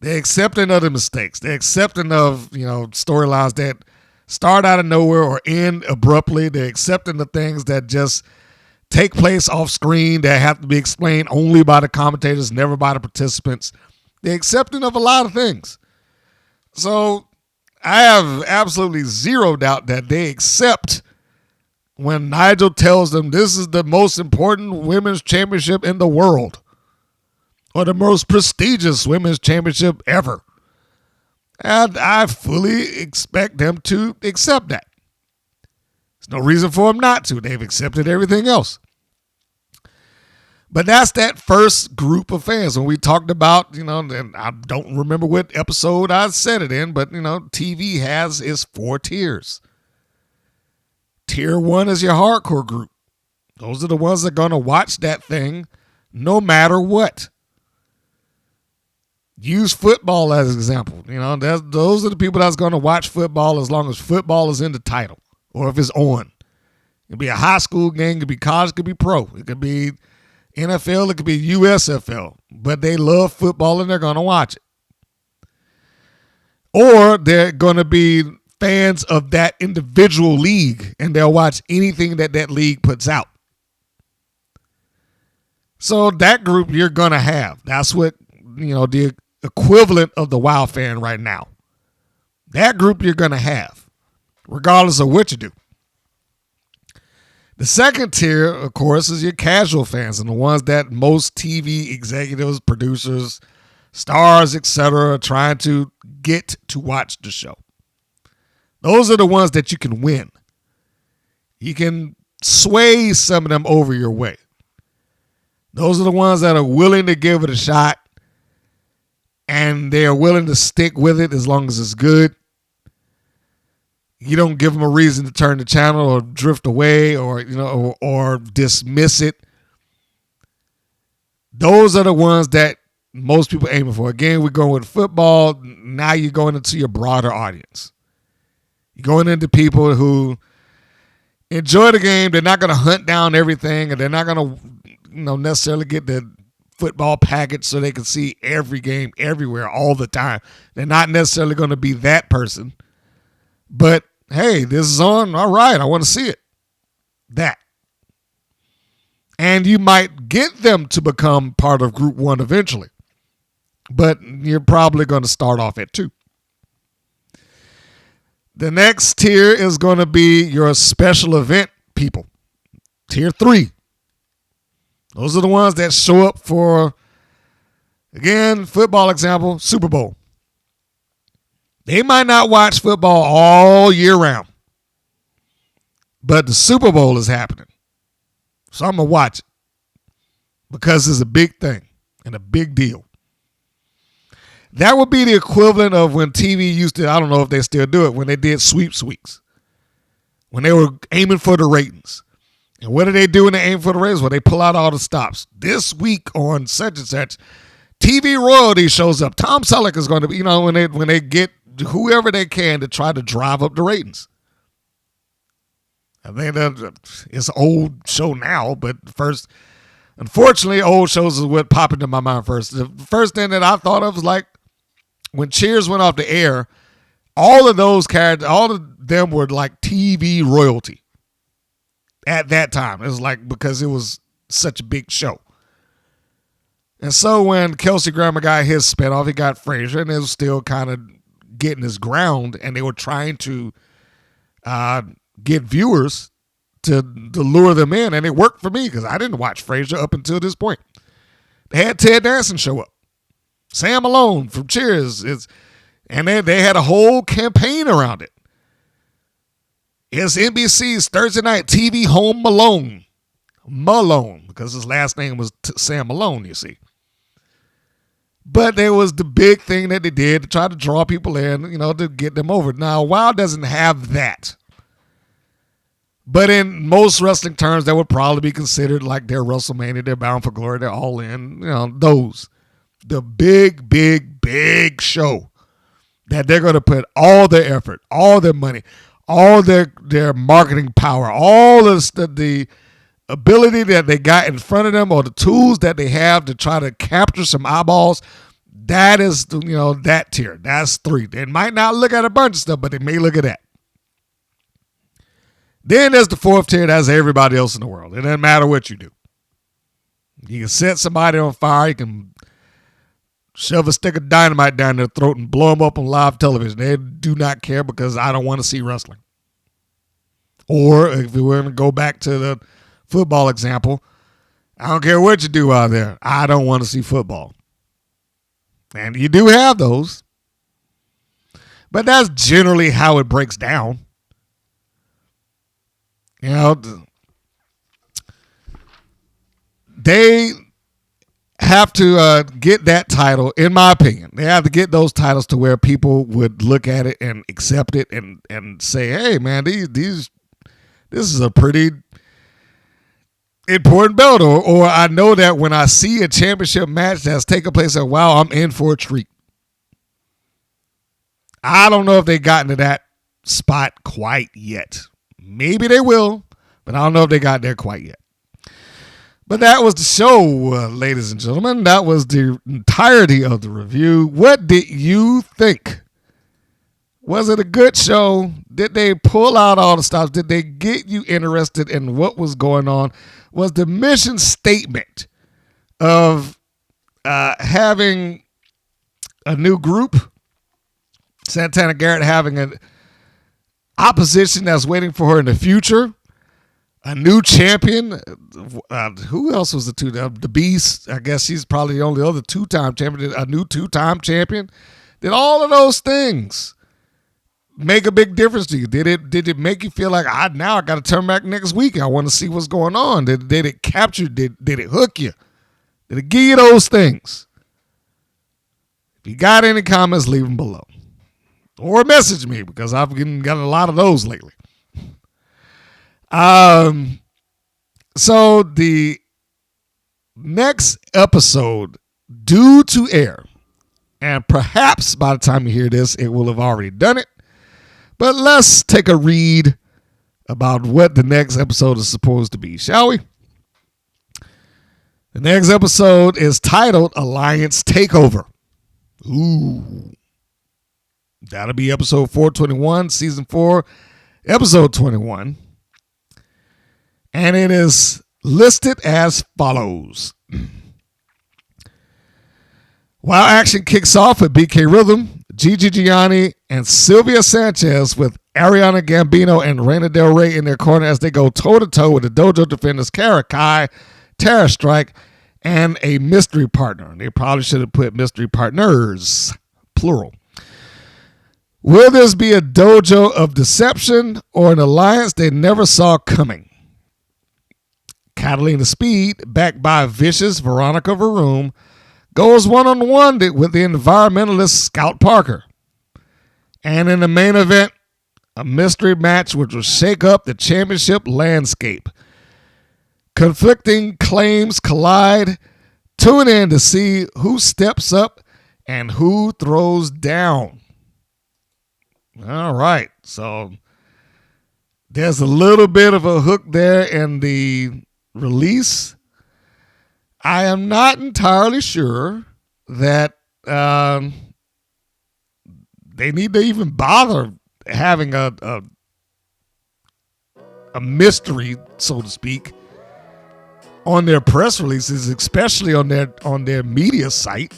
They're accepting of the mistakes. They're accepting of, storylines that start out of nowhere or end abruptly. They're accepting the things that just take place off screen that have to be explained only by the commentators, never by the participants. They're accepting of a lot of things. So I have absolutely zero doubt that they accept when Nigel tells them this is the most important women's championship in the world or the most prestigious women's championship ever. And I fully expect them to accept that. There's no reason for them not to. They've accepted everything else. But that's that first group of fans. When we talked about, and I don't remember what episode I said it in, but, TV has its 4 tiers. Tier 1 is your hardcore group. Those are the ones that are going to watch that thing no matter what. Use football as an example. Those are the people that's going to watch football as long as football is in the title or if it's on. It could be a high school game, it could be college, it could be pro. It could be NFL, it could be USFL. But they love football and they're going to watch it. Or they're going to be fans of that individual league and they'll watch anything that league puts out. So that group you're going to have. That's what, the equivalent of the WoW fan right now. That group you're going to have, regardless of what you do. The second tier, of course, is your casual fans and the ones that most TV executives, producers, stars, etc. are trying to get to watch the show. Those are the ones that you can win. You can sway some of them over your way. Those are the ones that are willing to give it a shot, and they are willing to stick with it as long as it's good. You don't give them a reason to turn the channel or drift away or or dismiss it. Those are the ones that most people aiming for. Again, we're going with football. Now you're going into your broader audience. You're going into people who enjoy the game. They're not going to hunt down everything, and they're not going to necessarily get the football package so they can see every game everywhere all the time. They're not necessarily going to be that person. But, hey, this is on. All right, I want to see it. That. And you might get them to become part of Group 1 eventually. But you're probably going to start off at 2. The next tier is going to be your special event people. Tier 3. Those are the ones that show up for, again, football example, Super Bowl. They might not watch football all year round, but the Super Bowl is happening. So I'm going to watch it because it's a big thing and a big deal. That would be the equivalent of when TV used to, I don't know if they still do it, when they did sweeps weeks, when they were aiming for the ratings. And what do they do when they aim for the ratings? Well, they pull out all the stops. This week on such and such, TV royalty shows up. Tom Selleck is going to be, when they get whoever they can to try to drive up the ratings. I think it's an old show now, but first, unfortunately, old shows is what popped into my mind first. The first thing that I thought of was like when Cheers went off the air, all of those characters, all of them were like TV royalty at that time. It was like because it was such a big show. And so when Kelsey Grammer got his spinoff, he got Frasier, and it was still kind of getting his ground, and they were trying to get viewers to lure them in, and it worked for me because I didn't watch Frasier up until this point. They had Ted Danson show up, Sam Malone from Cheers, and they had a whole campaign around it. It's NBC's Thursday night TV home Malone, because his last name was Sam Malone, you see. But there was the big thing that they did to try to draw people in, to get them over. Now, WoW doesn't have that. But in most wrestling terms, that would probably be considered like their WrestleMania, their Bound for Glory, they're all in, those. The big, big, big show that they're going to put all their effort, all their money, all their marketing power, all the ability that they got in front of them or the tools that they have to try to capture some eyeballs. That is, that tier. That's 3. They might not look at a bunch of stuff, but they may look at that. Then there's the 4th tier. That's everybody else in the world. It doesn't matter what you do. You can set somebody on fire. You can shove a stick of dynamite down their throat and blow them up on live television. They do not care because I don't want to see wrestling. Or if we were going to go back to the football example, I don't care what you do out there. I don't want to see football. And you do have those. But that's generally how it breaks down. They have to get that title, in my opinion. They have to get those titles to where people would look at it and accept it and say, hey, man, this is a pretty important belt. Or I know that when I see a championship match that's taking place at WoW, I'm in for a treat. I don't know if they gotten to that spot quite yet. Maybe they will, but I don't know if they got there quite yet. But that was the show, ladies and gentlemen. That was the entirety of the review. What did you think? Was it a good show? Did they pull out all the stops? Did they get you interested in what was going on? Was the mission statement of having a new group, Santana Garrett having an opposition that's waiting for her in the future, a new champion. Who else was the two? The Beast. I guess she's probably the only other 2-time champion. A new 2-time champion. Did all of those things make a big difference to you? Did it make you feel like now I got to turn back next week? I want to see what's going on. Did it capture? Did it hook you? Did it give you those things? If you got any comments, leave them below. Or message me, because I've got a lot of those lately. So the next episode due to air, and perhaps by the time you hear this, it will have already done it. But let's take a read about what the next episode is supposed to be, shall we? The next episode is titled Alliance Takeover. Ooh. That'll be episode 421, season 4, episode 21. And it is listed as follows. While action kicks off with BK Rhythm, Gigi Gianni, and Sylvia Sanchez with Arianna Gambino and Reina Del Rey in their corner as they go toe-to-toe with the Dojo Defenders, Kara Kai, Terror Strike, and a mystery partner. They probably should have put mystery partners, plural. Will this be a dojo of deception or an alliance they never saw coming? Catalina Speed, backed by vicious Veronica VaRoom, goes one-on-one with the environmentalist Scout Parker. And in the main event, a mystery match which will shake up the championship landscape. Conflicting claims collide. Tune in to see who steps up and who throws down. All right, so there's a little bit of a hook there in the release. I am not entirely sure that they need to even bother having a mystery, so to speak, on their press releases, especially on their media site.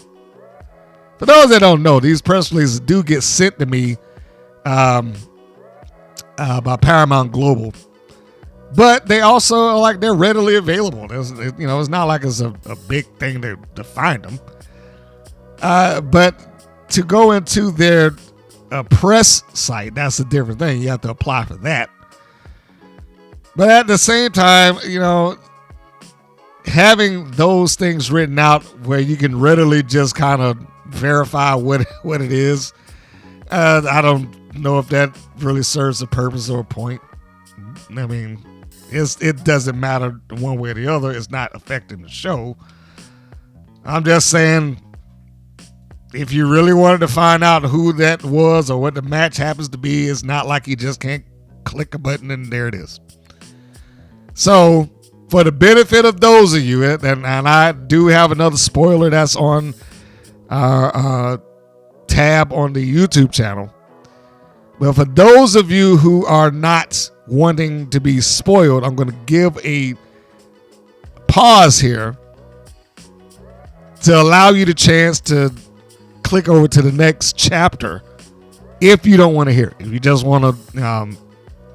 For those that don't know, these press releases do get sent to me by Paramount Global, but they also are they're readily available. It's not like it's a big thing to find them. But to go into their press site, that's a different thing. You have to apply for that. But at the same time, having those things written out where you can readily just kind of verify what it is, I don't know if that really serves a purpose or a point. I mean, it doesn't matter one way or the other. It's not affecting the show. I'm just saying, if you really wanted to find out who that was or what the match happens to be, it's not like you just can't click a button and there it is. So, for the benefit of those of you, and I do have another spoiler that's on our tab on the YouTube channel. But for those of you who are not wanting to be spoiled, I'm going to give a pause here to allow you the chance to click over to the next chapter if you don't want to hear it. If you just want to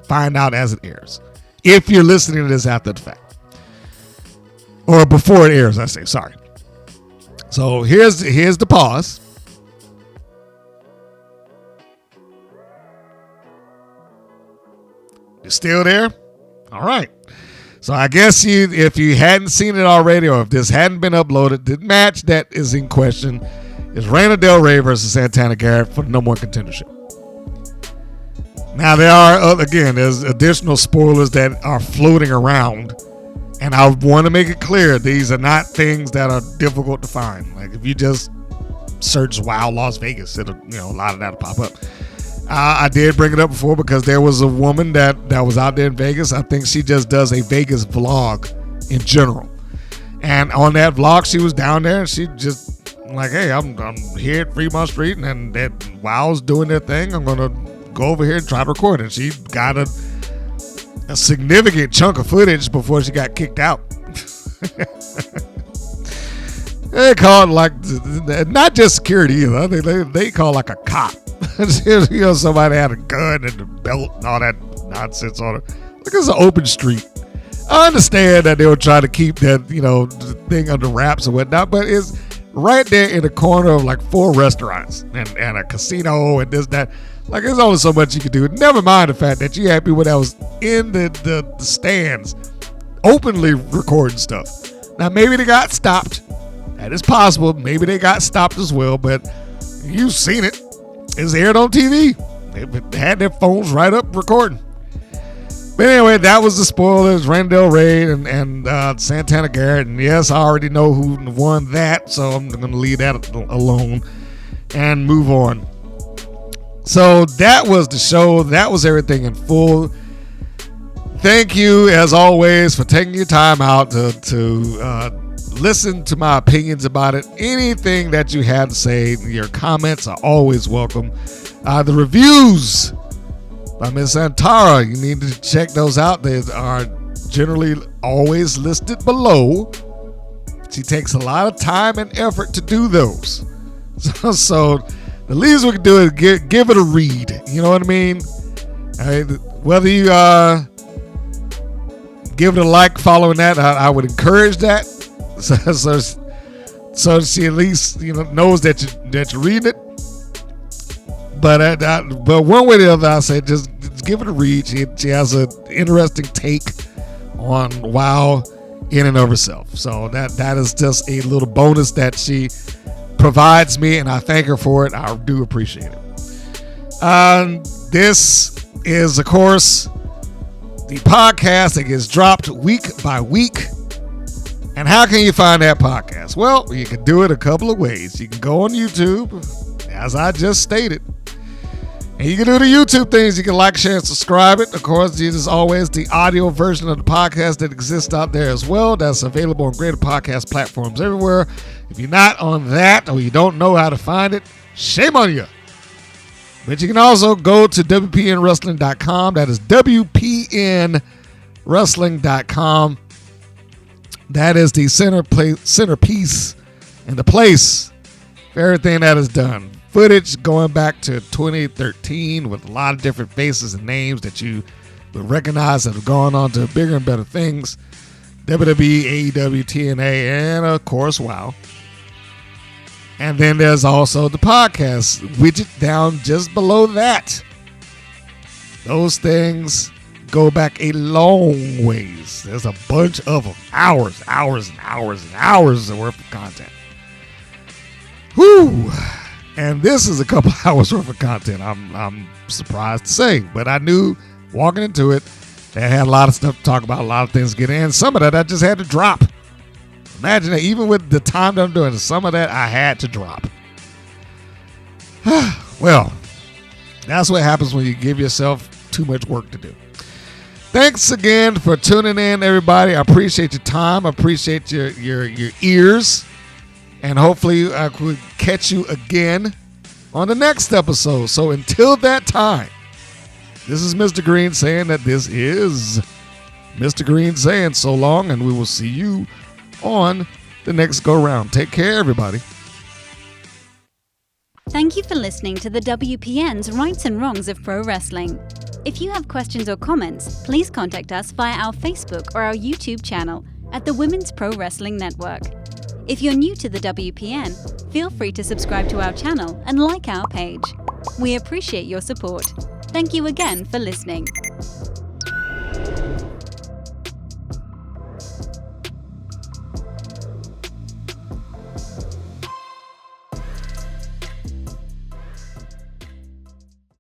find out as it airs. If you're listening to this after the fact. Or before it airs, I say. Sorry. So here's the pause. You still there? All right. So I guess if you hadn't seen it already, or if this hadn't been uploaded, the match that is in question is Reina Del Rey versus Santana Garrett for the #1 contendership. Now there's additional spoilers that are floating around, and I want to make it clear these are not things that are difficult to find. Like if you just search "Wow Las Vegas," it'll a lot of that'll pop up. I did bring it up before because there was a woman that was out there in Vegas. I think she just does a Vegas vlog in general. And on that vlog, she was down there and she just like, hey, I'm here at Fremont Street and that Wow's doing their thing. I'm going to go over here and try to record it. She got a significant chunk of footage before she got kicked out. They called not just security either. They call like a cop. Somebody had a gun and a belt and all that nonsense on it. Look, it's an open street. I understand that they were trying to keep that, the thing under wraps and whatnot, but it's right there in the corner of like 4 restaurants and a casino and this, that. Like, there's only so much you can do. Never mind the fact that you had people that was in the stands openly recording stuff. Now, maybe they got stopped. And it's possible. Maybe they got stopped as well, but you've seen it. It's aired on TV. They had their phones right up recording. But anyway, that was the spoilers. Randall Ray and Santana Garrett. And yes, I already know who won that, so I'm going to leave that alone and move on. So that was the show. That was everything in full. Thank you, as always, for taking your time out to listen to my opinions about it. Anything that you have to say, your comments are always welcome. The reviews by Miss Antara, you need to check those out. They are generally always listed below. She takes a lot of time and effort to do those. So the least we can do is give it a read. You know what I mean? Whether you give it a like following that, I would encourage that. So she at least knows that you're reading it. But one way or the other, I say just give it a read. She has an interesting take on WoW in and of herself. So that is just a little bonus that she provides me, and I thank her for it. I do appreciate it. This is, of course, the podcast that gets dropped week by week. And how can you find that podcast? Well, you can do it a couple of ways. You can go on YouTube, as I just stated. And you can do the YouTube things. You can like, share, and subscribe it. Of course, there's always the audio version of the podcast that exists out there as well. That's available on greater podcast platforms everywhere. If you're not on that or you don't know how to find it, shame on you. But you can also go to WPNWrestling.com. That is WPNWrestling.com. That is the centerpiece and the place for everything that is done. Footage going back to 2013 with a lot of different faces and names that you would recognize that have gone on to bigger and better things. WWE, AEW, TNA, and of course, WoW. And then there's also the podcast widget down just below that. Those things go back a long ways. There's a bunch of them. Hours and hours of worth of content. Whew. And this is a couple hours worth of content, I'm surprised to say. But I knew walking into it, they had a lot of stuff to talk about, a lot of things to get in. Some of that I just had to drop. Imagine that, even with the time that I'm doing it, some of that I had to drop. Well, that's what happens when you give yourself too much work to do. Thanks again for tuning in, everybody. I appreciate your time. I appreciate your ears. And hopefully I could catch you again on the next episode. So until that time, this is Mr. Green saying that this is Mr. Green saying so long, and we will see you on the next go-round. Take care, everybody. Thank you for listening to the WPN's Rights and Wrongs of Pro Wrestling. If you have questions or comments, please contact us via our Facebook or our YouTube channel at the Women's Pro Wrestling Network. If you're new to the WPN, feel free to subscribe to our channel and like our page. We appreciate your support. Thank you again for listening.